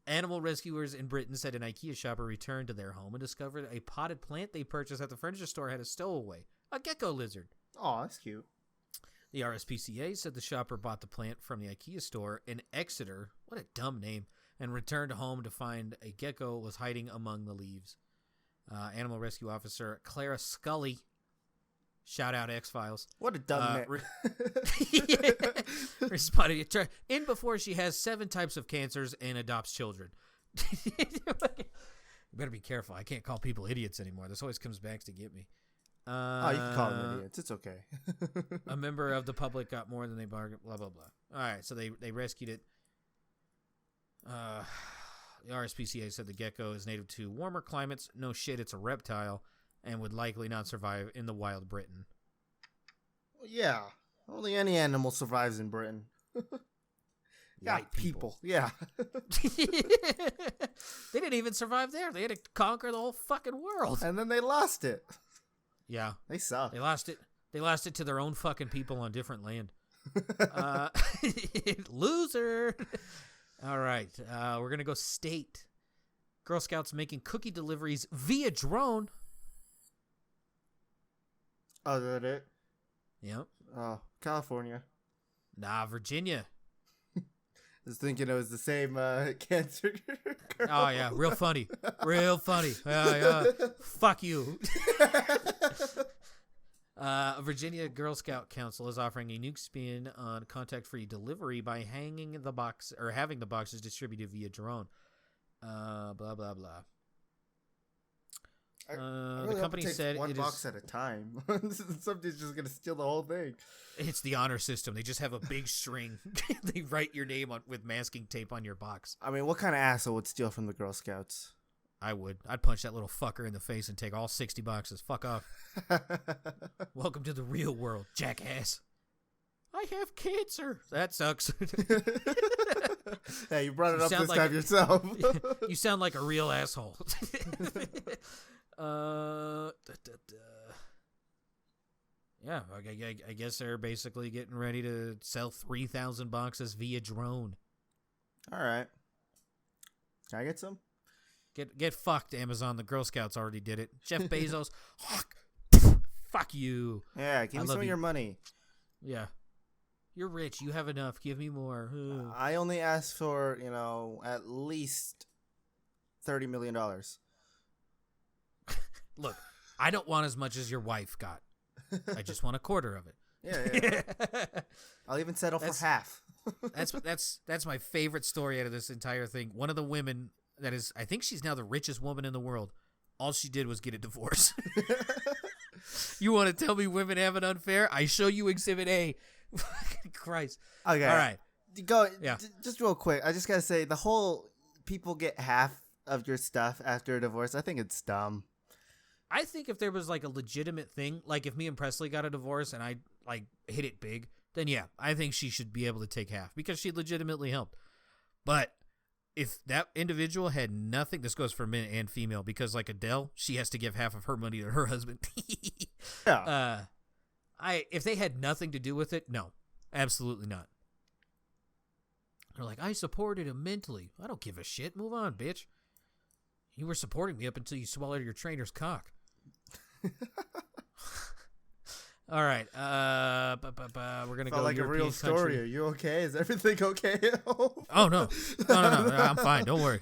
Animal rescuers in Britain said an IKEA shopper returned to their home and discovered a potted plant they purchased at the furniture store had a stowaway, a gecko lizard. Oh, that's cute. The RSPCA said the shopper bought the plant from the IKEA store in Exeter, what a dumb name, and returned home to find a gecko was hiding among the leaves. Animal rescue officer Clara Scully, shout out X-Files. What a dumb name. Responded in before she has 7 types of cancers and adopts children. You better be careful. I can't call people idiots anymore. This always comes back to get me. You can call them idiots. It's okay. A member of the public got more than they bargained. Blah, blah, blah. All right, so they rescued it. The RSPCA said the gecko is native to warmer climates. No shit, it's a reptile. and would likely not survive in the wild Britain. Yeah, only any animal survives in Britain. White people. Yeah. They didn't even survive there. They had to conquer the whole fucking world. And then they lost it. Yeah. They suck. They lost it. They lost it to their own fucking people on different land. Loser. All right. We're going to go state. Girl Scouts making cookie deliveries via drone. Oh, is that it? Yep. Oh, California. Nah, Virginia. I was thinking it was the same cancer girl. Oh, yeah. Real funny. Real funny. Fuck you. Virginia Girl Scout Council is offering a new spin on contact-free delivery by having the boxes distributed via drone. Blah, blah, blah. I really the company hope it takes said one it box is, at a time. Somebody's just gonna steal the whole thing. it's the honor system. They just have a big string. They write your name on with masking tape on your box. I mean, what kind of asshole would steal from the Girl Scouts? I would. I'd punch that little fucker in the face and take all 60 boxes. Fuck off. Welcome to the real world, jackass. I have cancer. That sucks. Hey, you brought it up this like time yourself. You sound like a real asshole. Yeah, I guess they're basically getting ready to sell 3,000 boxes via drone. All right. Can I get some? Get fucked, Amazon. The Girl Scouts already did it. Jeff Bezos. Fuck you. Yeah, give me some of your money. Yeah. You're rich. You have enough. Give me more. I only asked for, at least $30 million. Look, I don't want as much as your wife got. I just want a quarter of it. Yeah. I'll even settle for half. That's my favorite story out of this entire thing. One of the women I think she's now the richest woman in the world. All she did was get a divorce. You want to tell me women have it unfair? I show you Exhibit A. Christ. Okay. All right. Go. Yeah. Just real quick. I just gotta say the whole people get half of your stuff after a divorce. I think it's dumb. I think if there was like a legitimate thing, like if me and Presley got a divorce and I like hit it big, then yeah, I think she should be able to take half because she legitimately helped. But if that individual had nothing, this goes for men and female, because like Adele, she has to give half of her money to her husband. Yeah. If they had nothing to do with it, no, absolutely not. They're like, I supported him mentally. I don't give a shit. Move on, bitch. You were supporting me up until you swallowed your trainer's cock. All right. We're gonna go like European a real story. country. Are you okay? Is everything okay at home? Oh no. I'm fine. Don't worry.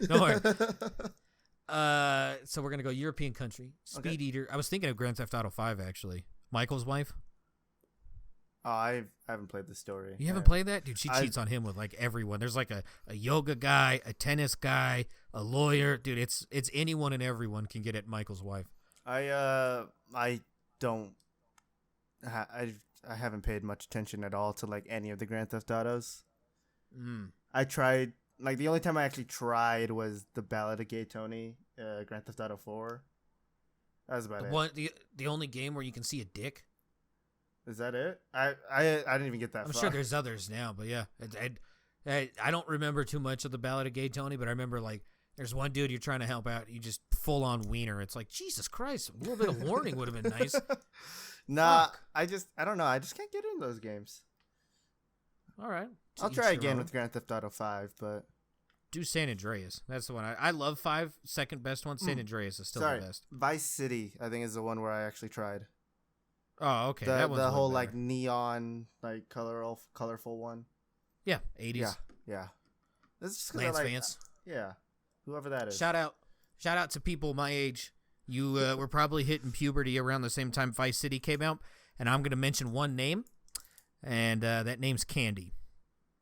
So we're gonna go European country. Speed Eater. I was thinking of Grand Theft Auto 5 actually. Michael's wife. Oh, I haven't played the story. You haven't played that? Dude, she cheats on him with like everyone. There's like a yoga guy, a tennis guy, a lawyer. Dude, it's anyone and everyone can get at Michael's wife. I don't. I haven't paid much attention at all to like any of the Grand Theft Autos. I tried, like the only time I actually tried was the Ballad of Gay Tony, Grand Theft Auto 4. That was about it. The only game where you can see a dick? Is that it? I didn't even get that I'm far. sure there's others now, but yeah. I don't remember too much of the Ballad of Gay Tony, but I remember like there's one dude you're trying to help out, you just full on wiener. It's like, Jesus Christ, a little bit of warning would have been nice. Nah, Fuck. I don't know. I just can't get into those games. All right. I'll try again with Grand Theft Auto 5, but do San Andreas. That's the one. I love 5. Second best one. San Andreas is still the best. Vice City, I think, is the one where I actually tried. Oh, okay. The whole like neon, like colorful one. Yeah, 80s. Yeah. This is just Lance Vance. Yeah, whoever that is. Shout out to people my age. You were probably hitting puberty around the same time Vice City came out, and I'm going to mention one name, and that name's Candy.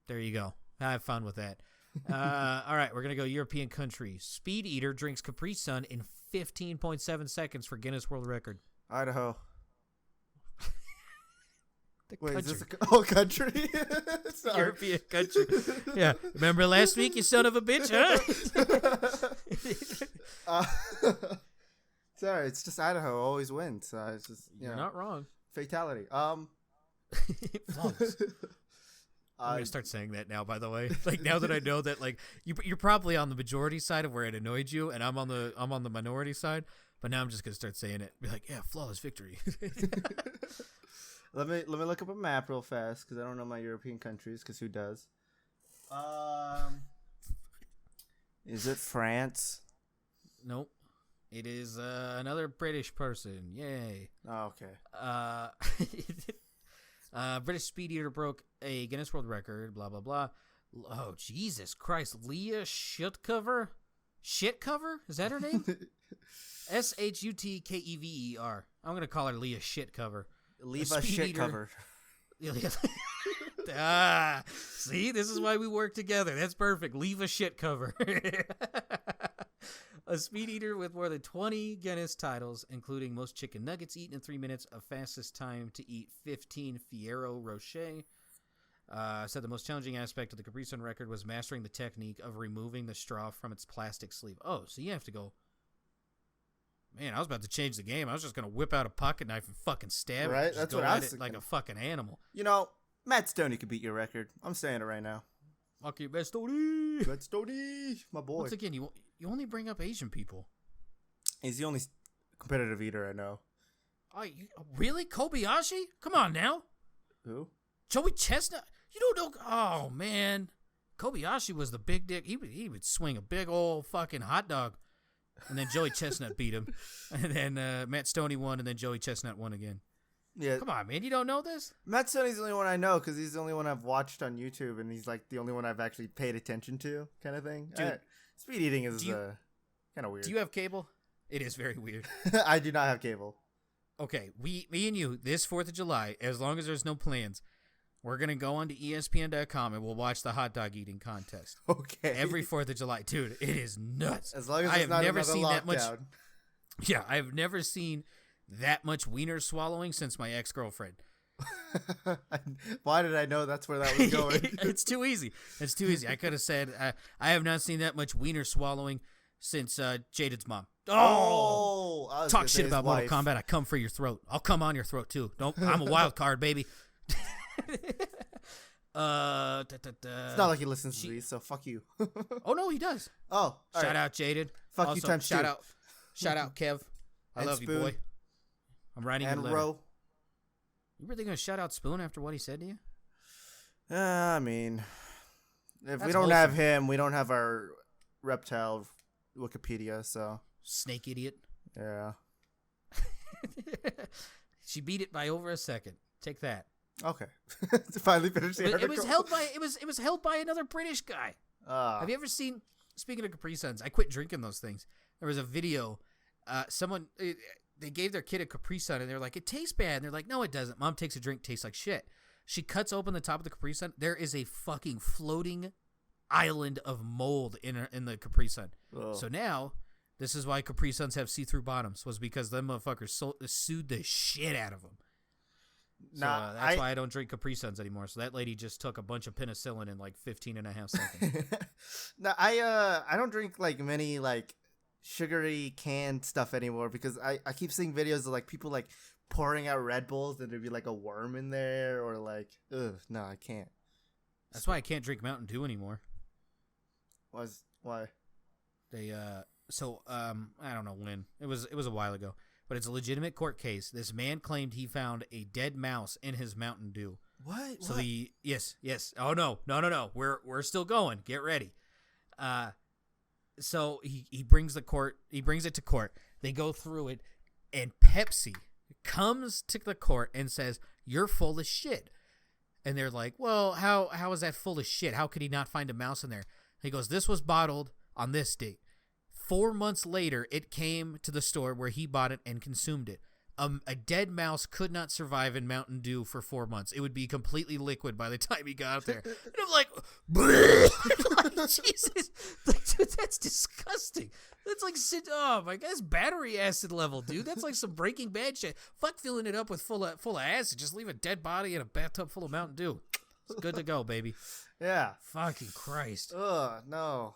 There you go. Have fun with that. All right, we're going to go European country. Speed Eater drinks Capri Sun in 15.7 seconds for Guinness World Record. Idaho. Wait, country. is this a whole country? Sorry. European country. Yeah. Remember last week, you son of a bitch, huh? Sorry, it's just Idaho always wins. It's just You're not wrong. Fatality. Flawless. I'm gonna start saying that now. By the way, like now that I know that, like you're probably on the majority side of where it annoyed you, and I'm on the minority side. But now I'm just gonna start saying it. Be like, yeah, flawless victory. Let me look up a map real fast because I don't know my European countries. Because who does? Is it France? Nope. It is another British person. Yay. Oh, okay. British Speed Eater broke a Guinness World Record, blah, blah, blah. Oh, Jesus Christ. Leah Shitcover? Shitcover? Is that her name? Shutkever. I'm going to call her Leah Shitcover. Leave a shit cover. See, this is why we work together. That's perfect. Leave a shit cover. A speed eater with more than 20 Guinness titles, including most chicken nuggets eaten in 3 minutes, a fastest time to eat 15 Fiero Rocher. Said the most challenging aspect of the Capri Sun record was mastering the technique of removing the straw from its plastic sleeve. Oh, so you have to go... Man, I was about to change the game. I was just going to whip out a pocket knife and fucking stab it. Right? That's what I was thinking. Like a fucking animal. You know, Matt Stoney could beat your record. I'm saying it right now. Fuck you, Matt Stoney. Matt Stoney, my boy. Once again, you only bring up Asian people. He's the only competitive eater I know. Oh, really? Kobayashi? Come on now. Who? Joey Chestnut? You don't know? Oh, man. Kobayashi was the big dick. He would swing a big old fucking hot dog. And then Joey Chestnut beat him. And then Matt Stoney won, and then Joey Chestnut won again. Yeah. Come on, man. You don't know this? Matt Stoney's the only one I know because he's the only one I've watched on YouTube, and he's like the only one I've actually paid attention to, kind of thing. Dude, speed eating is kind of weird. Do you have cable? It is very weird. I do not have cable. Okay, me and you, this 4th of July, as long as there's no plans, we're going to go on to ESPN.com and we'll watch the hot dog eating contest. Okay. Every 4th of July. Dude, it is nuts. As long as it's not another lockdown. Yeah, I have never seen that much wiener swallowing since my ex-girlfriend. Why did I know that's where that was going? It's too easy. It's too easy. I could have said, I have not seen that much wiener swallowing since Jaded's mom. Oh! Talk shit about Mortal Kombat. I come for your throat. I'll come on your throat, too. I'm a wild card, baby. It's not like he listens to these, so fuck you. Oh no, he does. Oh, shout out Jaded. Fuck also, you times shout two. Shout out Kev. I and love Spoon. you, boy. I'm writing and your letter. Ro. You really gonna shout out Spoon after what he said to you? I mean, if That's we don't wholesome. have him, we don't have our reptile Wikipedia. So snake idiot. Yeah. She beat it by over a second. Take that. Okay. Finally finished the article. It was held by another British guy. Have you ever seen? Speaking of Capri Suns, I quit drinking those things. There was a video. They gave their kid a Capri Sun and they're like, it tastes bad. And they're like, no, it doesn't. Mom takes a drink, tastes like shit. She cuts open the top of the Capri Sun. There is a fucking floating island of mold in the Capri Sun. Ugh. So now, this is why Capri Suns have see-through bottoms, was because them motherfuckers sued the shit out of them. So that's why I don't drink Capri Suns anymore. So that lady just took a bunch of penicillin in like 15 and a half seconds. No, I don't drink like many like sugary canned stuff anymore because I keep seeing videos of like people like pouring out Red Bulls and there'd be like a worm in there or like no, I can't. That's why I can't drink Mountain Dew anymore. Why? They I don't know when. It was a while ago. But it's a legitimate court case. This man claimed he found a dead mouse in his Mountain Dew. What? So yes. Oh no. We're still going. Get ready. So he brings it to court. They go through it, and Pepsi comes to the court and says, "You're full of shit." And they're like, "Well, how is that full of shit? How could he not find a mouse in there?" He goes, "This was bottled on this date. 4 months later, it came to the store where he bought it and consumed it. A dead mouse could not survive in Mountain Dew for 4 months. It would be completely liquid by the time he got there." And I'm like, like Jesus, like, dude, that's disgusting. That's like, oh my God, that's battery acid level, dude. That's like some Breaking Bad shit. Fuck filling it up with full of acid. Just leave a dead body in a bathtub full of Mountain Dew. It's good to go, baby. Yeah. Fucking Christ. Ugh, no.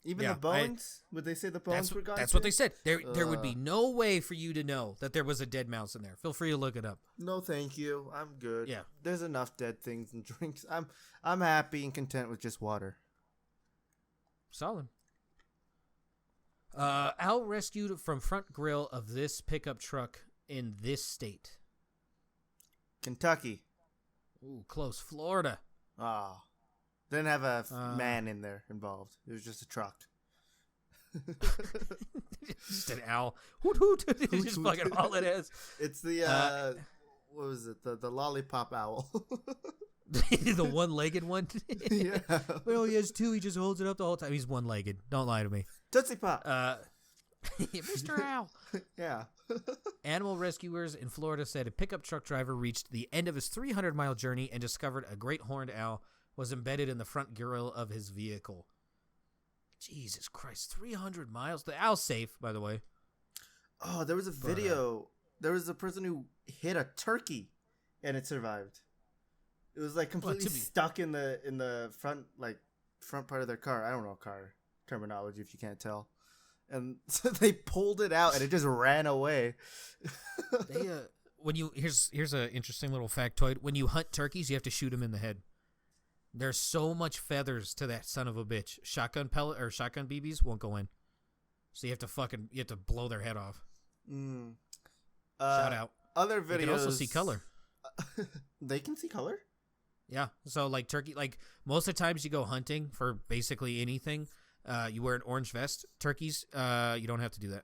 Even the bones? Would they say the bones were gone? That's what they said. There would be no way for you to know that there was a dead mouse in there. Feel free to look it up. No, thank you. I'm good. Yeah. There's enough dead things and drinks. I'm happy and content with just water. Solid. Al rescued from front grill of this pickup truck in this state. Kentucky. Ooh, close. Florida. Ah. Didn't have a man in there involved. It was just a truck. Just an owl. Hoot hoot. It's just fucking all it is. It's the what was it? The lollipop owl. The one-legged one. Yeah. Well, he has two. He just holds it up the whole time. He's one-legged. Don't lie to me. Tootsie Pop. Mr. Owl. Yeah. Animal rescuers in Florida said a pickup truck driver reached the end of his 300-mile journey and discovered a great horned owl was embedded in the front grille of his vehicle. Jesus Christ, 300 miles? The owl's safe, by the way. Oh, there was a video. There was a person who hit a turkey, and it survived. It was like completely stuck in the front part of their car. I don't know car terminology if you can't tell. And so they pulled it out, and it just ran away. Here's an interesting little factoid. When you hunt turkeys, you have to shoot them in the head. There's so much feathers to that son of a bitch. Shotgun BBs won't go in. So you have to blow their head off. Shout out. Other videos. They can also see color. They can see color? Yeah. So like turkey, like most of the times you go hunting for basically anything, you wear an orange vest. Turkeys, you don't have to do that.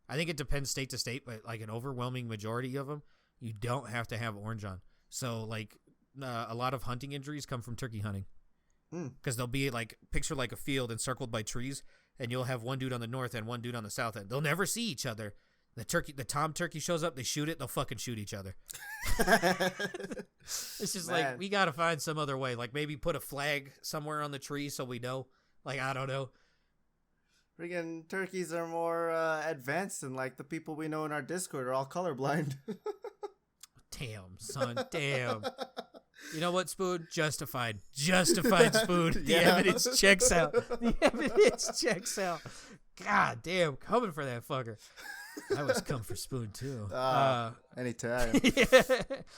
I think it depends state to state, but like an overwhelming majority of them, you don't have to have orange on. So like a lot of hunting injuries come from turkey hunting. Because they'll be like, picture like a field encircled by trees, and you'll have one dude on the north end, one dude on the south end. They'll never see each other. The tom turkey shows up, they shoot it, they'll fucking shoot each other. It's just like, we gotta find some other way. Like maybe put a flag somewhere on the tree so we know. Like, I don't know. Freaking turkeys are more advanced than like the people we know in our Discord are all colorblind. Damn, son, damn. You know what, Spoon? Justified, Spoon. The evidence checks out. God damn, coming for that fucker. I was come for Spoon too. Anytime.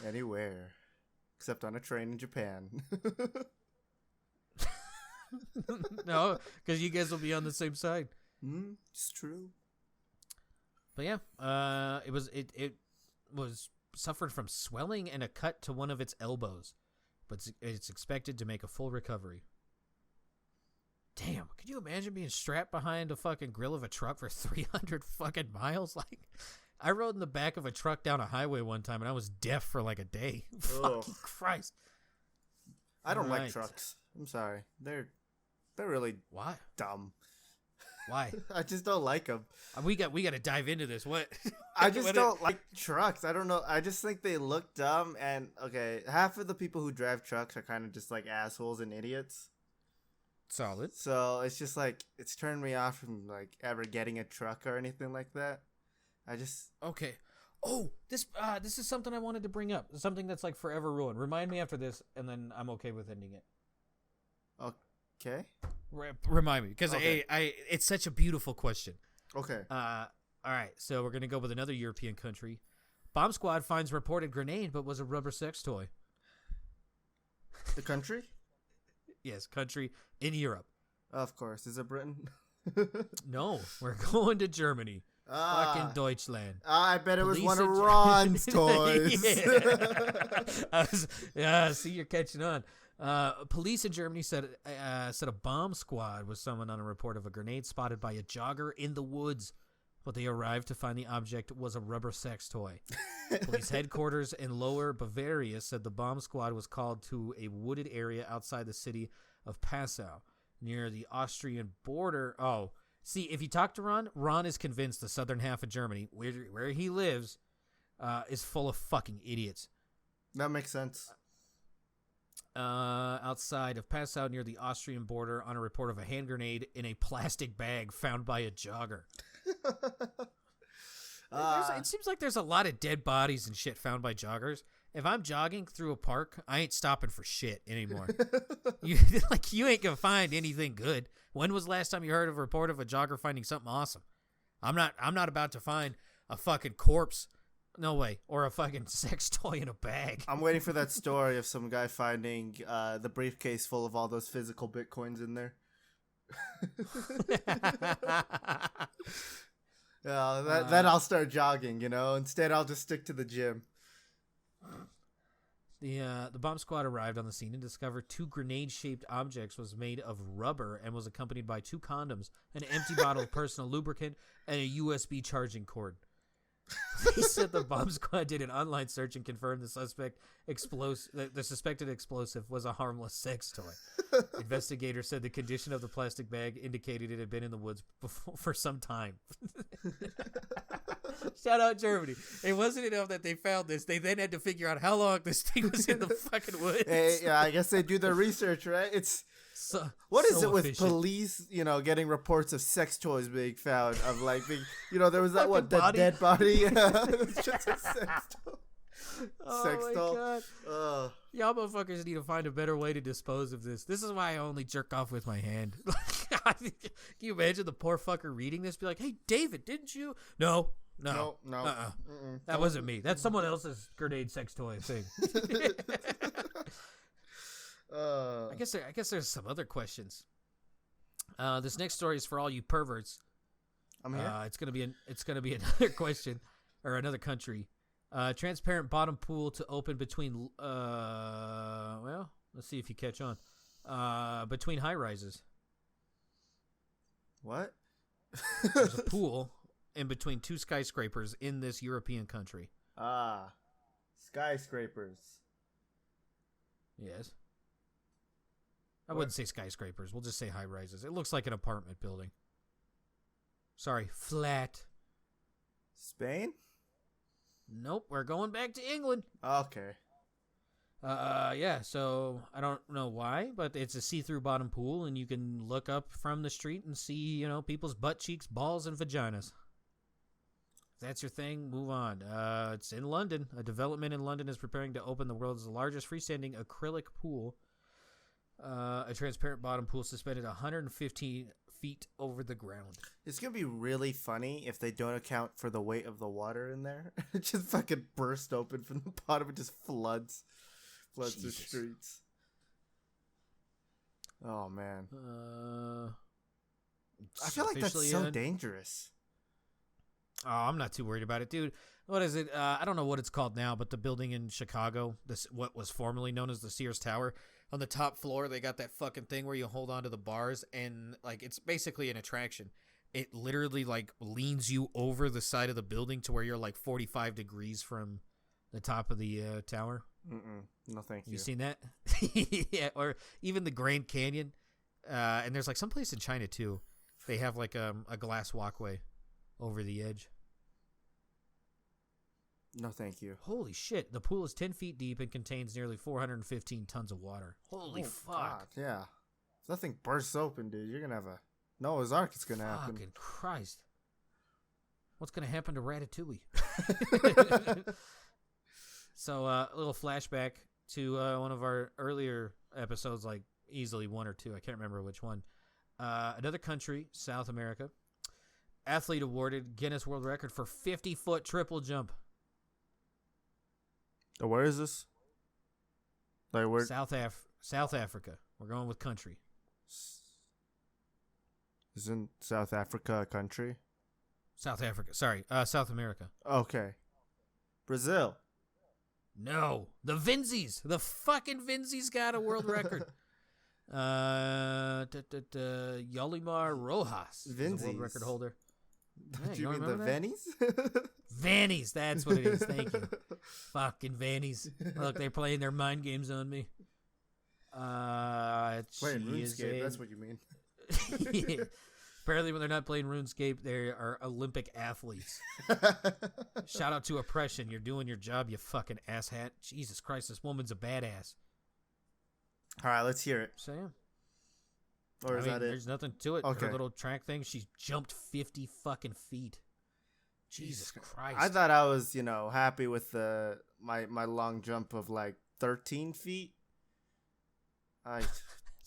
Anywhere. Except on a train in Japan. No, because you guys will be on the same side. It's true. But yeah, it was suffered from swelling and a cut to one of its elbows, but it's expected to make a full recovery. Damn, could you imagine being strapped behind a fucking grill of a truck for 300 fucking miles? Like, I rode in the back of a truck down a highway one time, and I was deaf for like a day. Fucking Christ. I don't like trucks. I'm sorry. They're really dumb. Why? I just don't like them. We got to dive into this. What? I just don't like trucks. I don't know. I just think they look dumb. And okay, half of the people who drive trucks are kind of just like assholes and idiots. Solid. So it's just like, it's turned me off from like ever getting a truck or anything like that. Okay. Oh, this is something I wanted to bring up. Something that's like forever ruined. Remind me after this, and then I'm okay with ending it. Okay. Remind me, because it's such a beautiful question. Okay. All right, so we're gonna go with another European country. Bomb squad finds reported grenade, but was a rubber sex toy. The country? Yes, country in Europe. Of course. Is it Britain? No, we're going to Germany. Fucking Deutschland. I bet it was one of Ron's toys. See, you're catching on. Police in Germany said a bomb squad was summoned on a report of a grenade spotted by a jogger in the woods, but they arrived to find the object was a rubber sex toy. Police headquarters in Lower Bavaria said the bomb squad was called to a wooded area outside the city of Passau, near the Austrian border. Oh, see, if you talk to Ron is convinced the southern half of Germany, where he lives, is full of fucking idiots. That makes sense. Outside of Passau near the Austrian border on a report of a hand grenade in a plastic bag found by a jogger. It seems like there's a lot of dead bodies and shit found by joggers. If I'm jogging through a park, I ain't stopping for shit anymore. You ain't gonna find anything good. When was the last time you heard of a report of a jogger finding something awesome? I'm not about to find a fucking corpse. No way. Or a fucking sex toy in a bag. I'm waiting for that story of some guy finding the briefcase full of all those physical bitcoins in there. Then I'll start jogging, Instead, I'll just stick to the gym. The bomb squad arrived on the scene and discovered 2 grenade-shaped objects was made of rubber and was accompanied by 2 condoms, an empty bottle of personal lubricant, and a USB charging cord. They said the bomb squad did an online search and confirmed the suspected explosive was a harmless sex toy. Investigators said the condition of the plastic bag indicated it had been in the woods for some time. Shout out Germany. It wasn't enough that they found this. They then had to figure out how long this thing was in the fucking woods. Hey, yeah, I guess they do their reresearch, right? What is it with efficient. police, getting reports of sex toys being found, of like being, there was that Fucking dead body? It's just a sex toy. Oh Sex my doll. God. Y'all motherfuckers need to find a better way to dispose of this. This is why I only jerk off with my hand. Can you imagine the poor fucker reading this? Be like, hey, David, didn't you? No. That wasn't me. That's someone else's grenade sex toy thing. I guess there's some other questions. This next story is for all you perverts. I'm here. It's gonna be another question or another country. Transparent bottom pool to open between. Well, let's see if you catch on. Between high rises. What? There's a pool in between 2 skyscrapers in this European country. Skyscrapers. Yes. I wouldn't say skyscrapers. We'll just say high rises. It looks like an apartment building. Sorry, flat. Spain? Nope, we're going back to England. Okay. Yeah, so I don't know why, but it's a see-through bottom pool, and you can look up from the street and see, people's butt cheeks, balls, and vaginas. If that's your thing, move on. It's in London. A development in London is preparing to open the world's largest freestanding acrylic pool. A transparent bottom pool suspended 115 feet over the ground. It's going to be really funny if they don't account for the weight of the water in there. It just fucking burst open from the bottom and just floods the streets. Oh, man. I feel like that's so dangerous. Oh, I'm not too worried about it, dude. What is it? I don't know what it's called now, but the building in Chicago, what was formerly known as the Sears Tower, on the top floor, they got that fucking thing where you hold on to the bars, and it's basically an attraction. It literally leans you over the side of the building to where you're 45 degrees from the top of the tower. No, thank you. You seen that? Yeah, or even the Grand Canyon. And there's some place in China too. They have a glass walkway over the edge. No, thank you. Holy shit. The pool is 10 feet deep and contains nearly 415 tons of water. Holy fuck. God, yeah. If that thing bursts open, dude, you're going to have a Noah's Ark is going to happen. Fucking Christ. What's going to happen to Ratatouille? So, a little flashback to one of our earlier episodes, easily 1 or 2. I can't remember which one. Another country, South America. Athlete awarded Guinness World Record for 50-foot triple jump. Where is this? Where? South Africa. We're going with country. Isn't South Africa a country? South Africa. Sorry, South America. Okay. Brazil. No. The Vinzies. The fucking Vinzies got a world record. Yolimar Rojas is the world record holder. Yeah, do you mean the Vannies? Vannies, that's what it is. Thank you. Fucking Vannies. Look, they're playing their mind games on me. Playing RuneScape, that's what you mean. Yeah. Apparently, when they're not playing RuneScape, they are Olympic athletes. Shout out to Oppression. You're doing your job, you fucking asshat. Jesus Christ, this woman's a badass. All right, let's hear it. So, yeah. Or is that it? There's nothing to it. Okay. Her little track thing, she jumped 50 fucking feet. Jesus Christ. I thought I was, happy with my long jump of 13 feet. I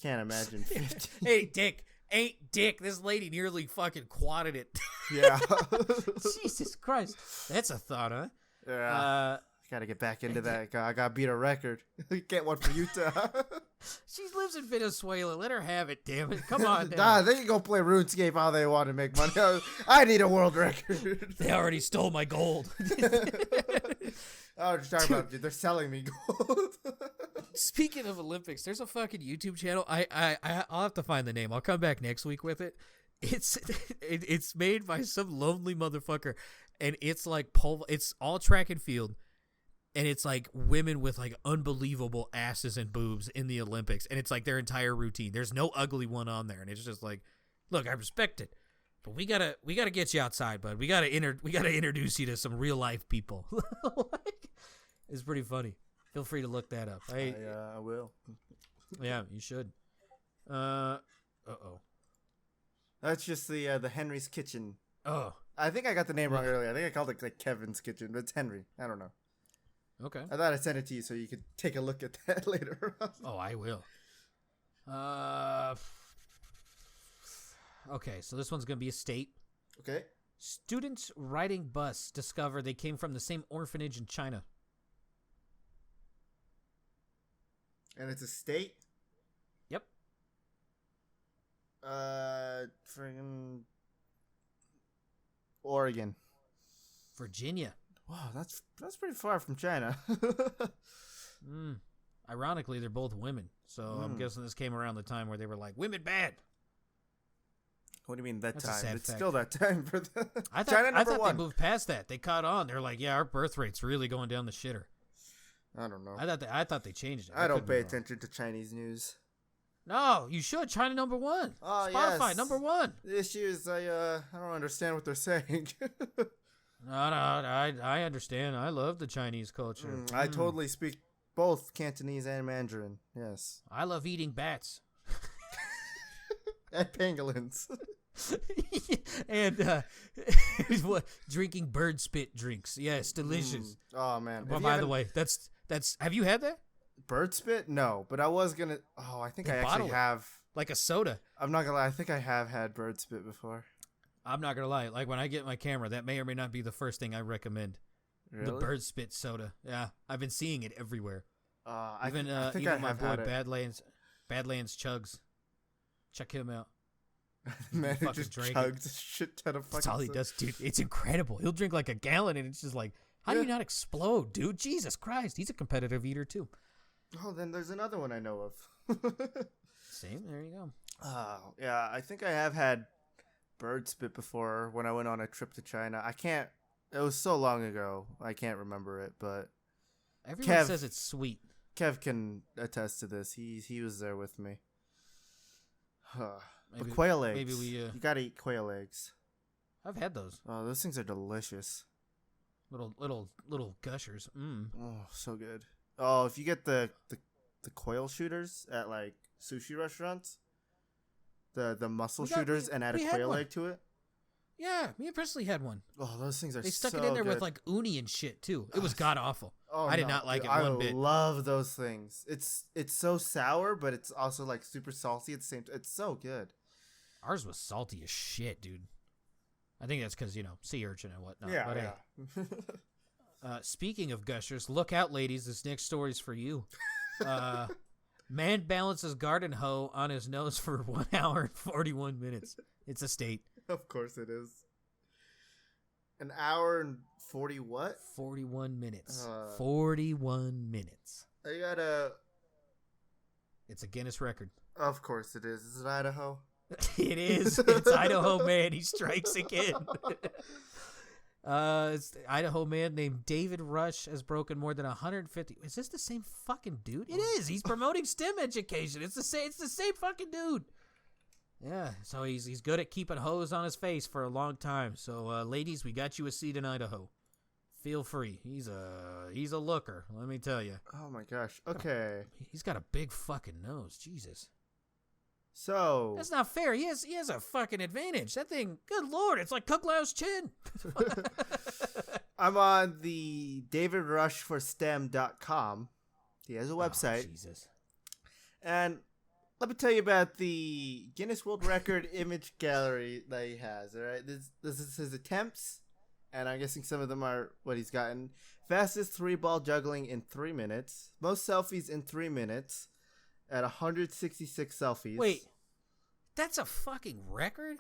can't imagine 50. Hey, Dick. ain't dick. This lady nearly fucking quadded it. Yeah. Jesus Christ. That's a thought, huh? Yeah. Gotta get back into that. I gotta beat a record. Get one for Utah. She lives in Venezuela. Let her have it, damn it. Come on. Nah, they can go play RuneScape all they want to make money. I need a world record. They already stole my gold. Oh, just talking about, dude, they're selling me gold. Speaking of Olympics, there's a fucking YouTube channel. I'll have to find the name. I'll come back next week with it. It's made by some lonely motherfucker, and it's like it's all track and field. And it's like women with like unbelievable asses and boobs in the Olympics. And it's like their entire routine. There's no ugly one on there. And it's just like, look, I respect it, but we gotta get you outside, bud. We gotta introduce you to some real life people. It's pretty funny. Feel free to look that up. I will. Yeah, you should. Uh-oh. That's just the Henry's Kitchen. Oh. I think I got the name wrong earlier. I think I called it like Kevin's Kitchen, but it's Henry. I don't know. Okay. I thought I sent it to you so you could take a look at that later. Oh, I will. Okay, so this one's going to be a state. Okay. Students riding bus discover they came from the same orphanage in China. And it's a state? Yep. Friggin' Oregon. Virginia. Wow, that's pretty far from China. Ironically, they're both women, so I'm guessing this came around the time where they were like, women bad. What do you mean that That's time? it's fact. Still that time for the I thought, China I number thought one. they moved past that. They caught on. They're like, yeah, our birth rate's really going down the shitter. I don't know. I thought they changed it. I don't pay attention to Chinese news. No, you should. China number one. Oh, Spotify yes. number one. The issue is I don't understand what they're saying. No, I understand. I love the Chinese culture. I totally speak both Cantonese and Mandarin. Yes. I love eating bats. And pangolins. And what, drinking bird spit drinks. Yes, delicious. Oh man. Well, by the way, that's have you had that? Bird spit? No, but I was gonna. Oh, I think I actually have. Like a soda. I'm not gonna lie. I think I have had bird spit before. I'm not gonna lie. Like when I get my camera, that may or may not be the first thing I recommend. Really? The bird spit soda. Yeah, I've been seeing it everywhere. I Even my boy Badlands Chugs. Check him out. Man, he fucking just drink chugs a shit ton of fucking. That's all he does, dude. It's incredible. He'll drink like a gallon, and it's just like, how do you not explode, dude? Jesus Christ, he's a competitive eater too. Oh, then there's another one I know of. Same. There you go. Oh, yeah. I think I have had bird spit before when I went on a trip to China. I can't. It was so long ago. I can't remember it, but everyone says it's sweet. Kev can attest to this. He was there with me. Maybe, but quail eggs. Maybe you gotta eat quail eggs. I've had those. Oh, those things are delicious. Little gushers. Oh, so good. Oh, if you get the quail shooters at like sushi restaurants, the mussel shooters, and add a quail egg to it. Yeah, me and Presley had one. Oh, those things are. They stuck so it in there good. with like uni and shit too. It was god awful. Oh, I did not like it one bit. I love those things. It's so sour, but it's also like super salty at the same time. It's so good. Ours was salty as shit, dude. I think that's because, sea urchin and whatnot. Yeah, but yeah. Speaking of gushers, look out, ladies. This next story's for you. Man balances garden hoe on his nose for 1 hour and 41 minutes. It's a state. Of course it is. An hour and 40 what? 41 minutes. 41 minutes. I gotta... It's a Guinness record. Of course it is. Is it Idaho? It is. It's Idaho Man. He strikes again. It's the Idaho Man named David Rush has broken more than 150. Is this the same fucking dude? It is. He's promoting STEM education. It's the same fucking dude. Yeah. So he's good at keeping hoes on his face for a long time. So ladies, we got you a seat in Idaho. Feel free. He's a looker. Let me tell you. Oh my gosh. Okay. He's got a big fucking nose. Jesus. So that's not fair. He has a fucking advantage. That thing, good lord, it's like Kuklow's chin. I'm on the davidrushforstem.com. He has a website. Oh, Jesus. And let me tell you about the Guinness World Record image gallery that he has. All right, this is his attempts, and I'm guessing some of them are what he's gotten. Fastest 3-ball juggling in 3 minutes. Most selfies in 3 minutes at 166 selfies. Wait, that's a fucking record?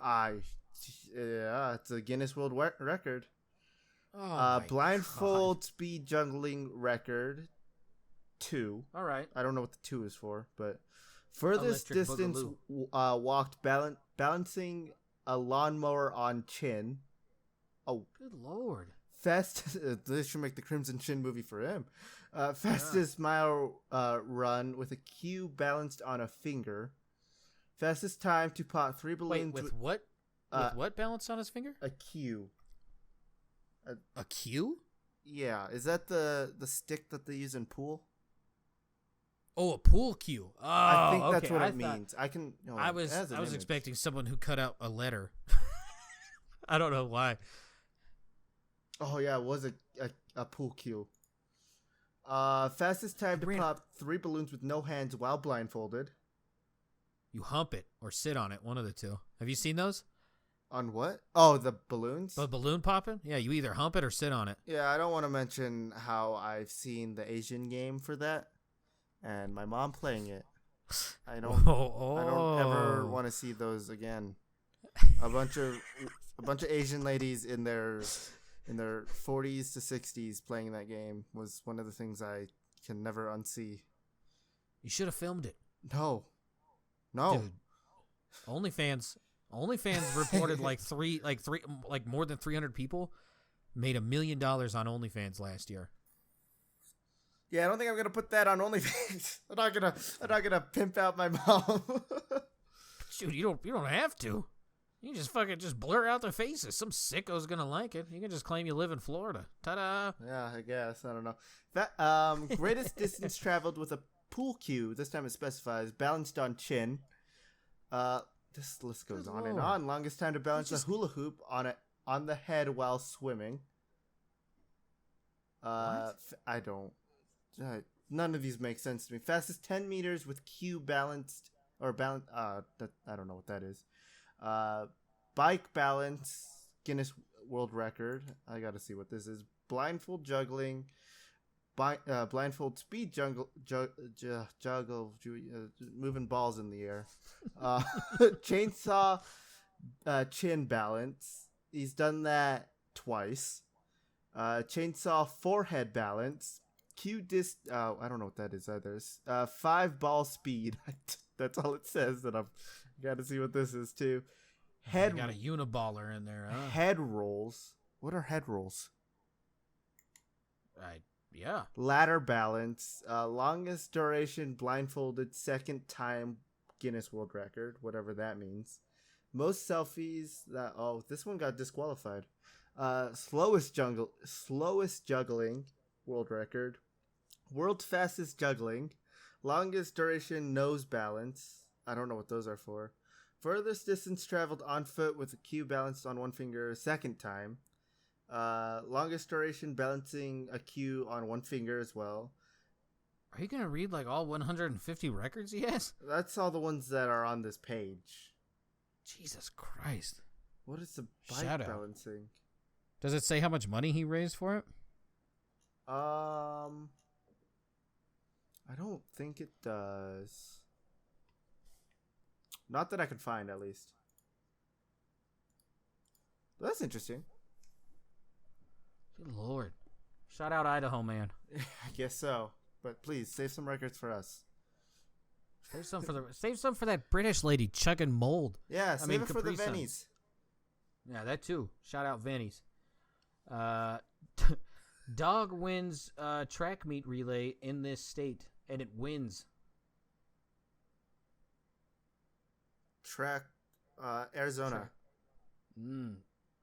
Yeah, it's a Guinness World Record. Oh, blindfold God. speed juggling record 2. All right. I don't know what the 2 is for, but furthest Electric distance walked balancing a lawnmower on chin. Oh, good lord! This should make the Crimson Chin movie for him. Fastest mile run with a cue balanced on a finger. Fastest time to pop 3 balloons. Wait, with what? With what balanced on his finger? A cue. A cue? Yeah, is that the stick that they use in pool? Oh, a pool cue. Oh, I think okay. that's what it means. I can. No, I was expecting someone who cut out a letter. I don't know why. Oh yeah, it was a pool cue. Fastest time to pop 3 balloons with no hands while blindfolded. You hump it or sit on it, one of the two. Have you seen those? On what? Oh, the balloons? The balloon popping? Yeah, you either hump it or sit on it. Yeah, I don't want to mention how I've seen the Asian game for that, and my mom playing it. I don't ever want to see those again. A bunch of Asian ladies in their 40s to 60s playing that game was one of the things I can never unsee. You should have filmed it. No. Dude, OnlyFans reported like more than 300 people made $1 million on OnlyFans last year. Yeah, I don't think I'm gonna put that on OnlyFans. I'm not gonna pimp out my mom. Dude, you don't have to. You just blur out their faces. Some sicko's gonna like it. You can just claim you live in Florida. Ta-da! Yeah, I guess. I don't know. That greatest distance traveled with a pool cue. This time it specifies balanced on chin. This list goes on and on. Longest time to balance a hula hoop on the head while swimming. What? I don't. None of these make sense to me. Fastest 10 meters with cue balanced or balance. I don't know what that is. Bike balance, Guinness World Record. I gotta see what this is. Blindfold juggling, blindfold speed juggle, moving balls in the air. Chainsaw chin balance. He's done that twice. Chainsaw forehead balance. I don't know what that is either. 5 ball speed. That's all it says. And I've got to see what this is too. You got a uniballer in there. Huh? Head rolls. What are head rolls? Yeah. Ladder balance. Longest duration blindfolded second time Guinness World Record. Whatever that means. Most selfies. This one got disqualified. Slowest juggling world record. World's fastest juggling. Longest duration nose balance. I don't know what those are for. Furthest distance traveled on foot with a cue balanced on one finger second time. Longest duration balancing a cue on one finger as well. Are you going to read like all 150 records he has? That's all the ones that are on this page. Jesus Christ. What is the bike balancing? Does it say how much money he raised for it? I don't think it does. Not that I could find, at least. But that's interesting. Good Lord. Shout out Idaho Man. I guess so. But please, save some records for us. Save some for that British lady chugging mold. Yeah, save it for the Vennies. Yeah, that too. Shout out Vennies. Dog wins track meet relay in this state, and it wins. Arizona.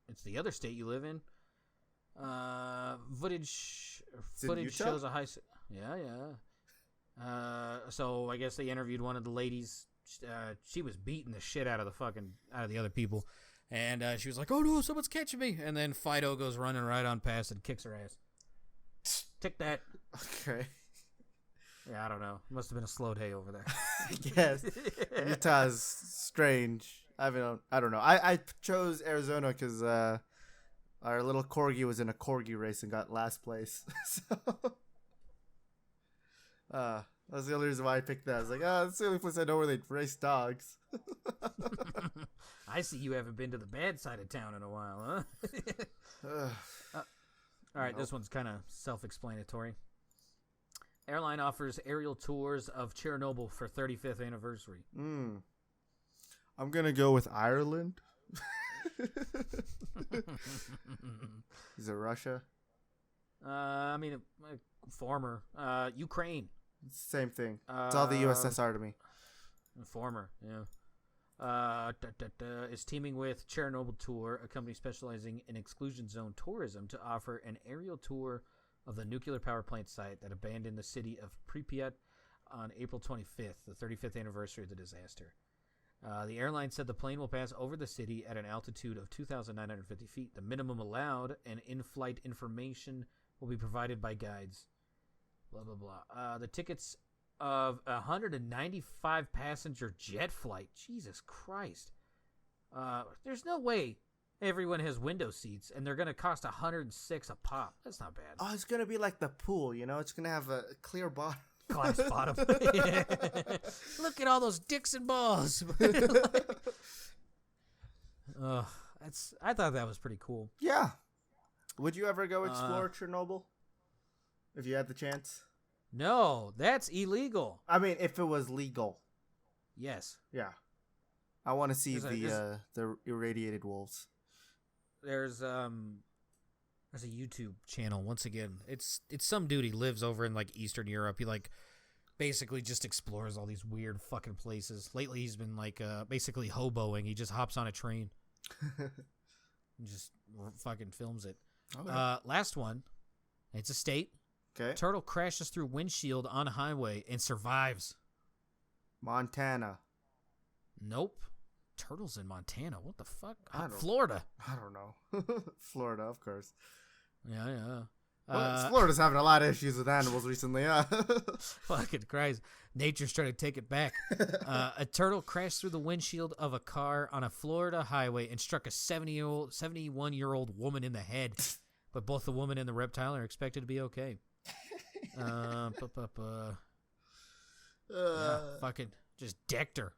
It's the other state you live in. Footage shows a high. Yeah. So I guess they interviewed one of the ladies. She was beating the shit out of the other people, and she was like, "Oh no, someone's catching me!" And then Fido goes running right on past and kicks her ass. Tick that. Okay. Yeah, I don't know. Must have been a slow day over there. I guess Utah's strange. I don't know. I chose Arizona because our little corgi was in a corgi race and got last place. So that's the only reason why I picked that. I was like, that's the only place I know where they race dogs. I see you haven't been to the bad side of town in a while, huh? All right, This one's kind of self-explanatory. Airline offers aerial tours of Chernobyl for 35th anniversary. I'm gonna go with Ireland. Is it Russia? Former. Ukraine. Same thing. It's all the USSR to me. Former, yeah. Is teaming with Chernobyl Tour, a company specializing in exclusion zone tourism, to offer an aerial tour of the nuclear power plant site that abandoned the city of Pripyat on April 25th, the 35th anniversary of the disaster. The airline said the plane will pass over the city at an altitude of 2,950 feet. The minimum allowed and in-flight information will be provided by guides. Blah, blah, blah. The tickets of a 195 passenger jet flight. Jesus Christ. There's no way everyone has window seats, and they're going to cost $106 a pop. That's not bad. Oh, it's going to be like the pool, you know? It's going to have a clear bottom. Glass bottom. Look at all those dicks and balls. I thought that was pretty cool. Yeah. Would you ever go explore Chernobyl if you had the chance? No, that's illegal. I mean, if it was legal. Yes. Yeah. I want to see the irradiated wolves. There's a YouTube channel. Once again, it's some dude. He lives over in like Eastern Europe. He like basically just explores all these weird fucking places. Lately, he's been like basically hoboing. He just hops on a train and just fucking films it. Okay. Last one. It's a state. Okay. Turtle crashes through windshield on a highway and survives. Montana. Nope. Turtles in Montana. What the fuck? Florida. I don't know. Florida, of course. Yeah. Well, Florida's having a lot of issues with animals recently, huh? Fucking Christ. Nature's trying to take it back. A turtle crashed through the windshield of a car on a Florida highway and struck a 71-year-old woman in the head. But both the woman and the reptile are expected to be okay. Fucking just decked her.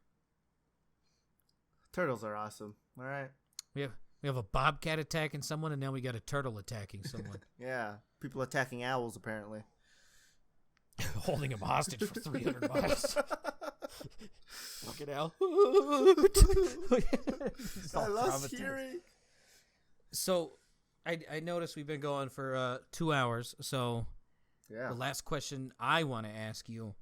Turtles are awesome. All right. We have a bobcat attacking someone, and now we got a turtle attacking someone. Yeah. People attacking owls, apparently. Holding him hostage for 300 miles. Fucking hell. I lost hearing. So, I noticed we've been going for 2 hours, so yeah. The last question I want to ask you,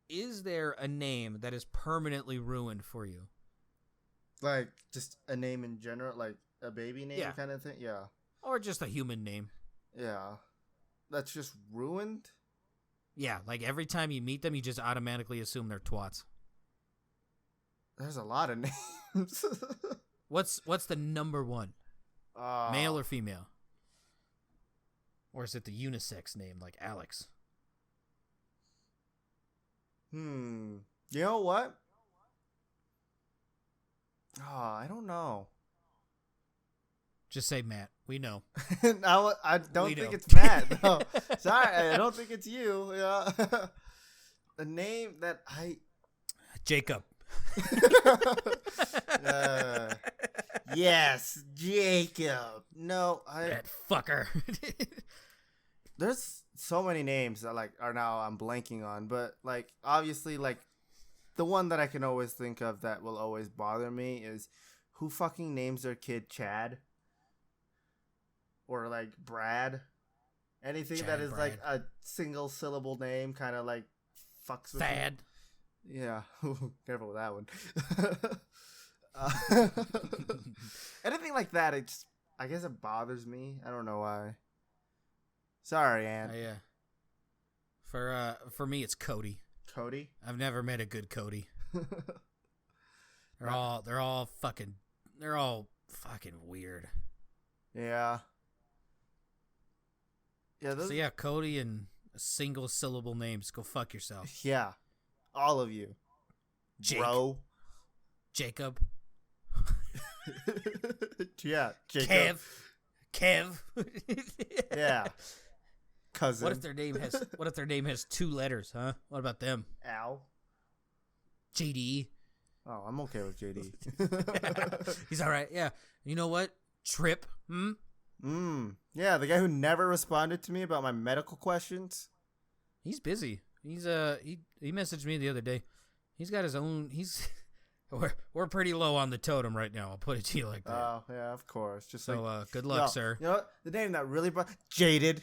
is there a name that is permanently ruined for you? Like, just a name in general? Like, a baby name kind of thing? Yeah. Or just a human name? Yeah. That's just ruined? Yeah, like every time you meet them, you just automatically assume they're twats. There's a lot of names. What's the number one? Male or female? Or is it the unisex name, like Alex? You know what? I don't know. Just say Matt. We know. No, I don't think it's Matt. No. Sorry, I don't think it's you. Yeah. The name that Jacob. Yes, Jacob. No, that fucker. There's so many names that I'm blanking on, but like obviously like the one that I can always think of that will always bother me is who fucking names their kid Chad or like Brad. Anything that is Brad. Like a single syllable name kind of like fucks with Thad. Me. Yeah, careful with that one. Anything like that, I guess it bothers me. I don't know why. Sorry, Ann. Yeah. For me, it's Cody. Cody? I've never met a good Cody. They're all fucking weird. Yeah. Yeah. So yeah, Cody and single syllable names. Go fuck yourself. Yeah. All of you. Bro. Jacob. Yeah, Jacob. Kev. Yeah. Cousin. What if their name has 2 letters, huh? What about them? Al. JD. Oh, I'm okay with JD. He's all right. Yeah. You know what? Trip. Yeah, the guy who never responded to me about my medical questions. He's busy. He messaged me the other day. He's got his own. We're pretty low on the totem right now. I'll put it to you like that. Oh yeah, of course. Just so like, good luck, sir. You know what? The name that really Jaded.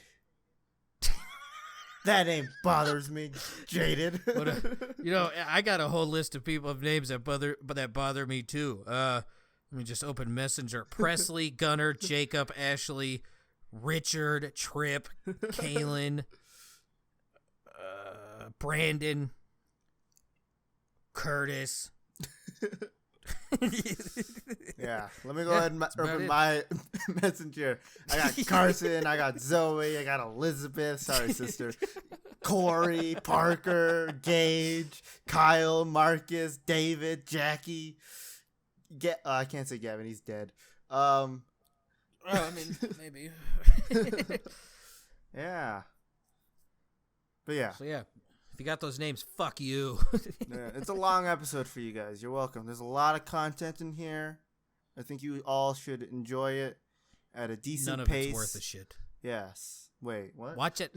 That name bothers me. Jaded. I got a whole list of people of names that bother me too. Let me just open Messenger. Presley, Gunnar, Jacob, Ashley, Richard, Tripp, Kaylin, Brandon, Curtis. Yeah, let me go ahead and open my Messenger. I got Carson, I got Zoe, I got Elizabeth, sorry sister, Corey, Parker, Gage, Kyle, Marcus, David, Jackie. I can't say Gavin, he's dead. I mean, maybe. Yeah. But yeah. So yeah, if you got those names, fuck you. Yeah, it's a long episode for you guys. You're welcome. There's a lot of content in here. I think you all should enjoy it at a decent None of pace. it's worth a shit. Yes. Wait, what? Watch it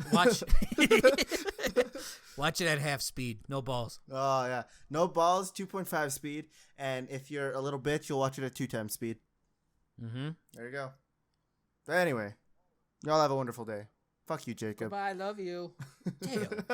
at half speed. No balls. Oh, yeah. No balls, 2.5 speed. And if you're a little bitch, you'll watch it at 2 times speed. Mm-hmm. There you go. But anyway, y'all have a wonderful day. Fuck you, Jacob. Bye. Love you. Damn.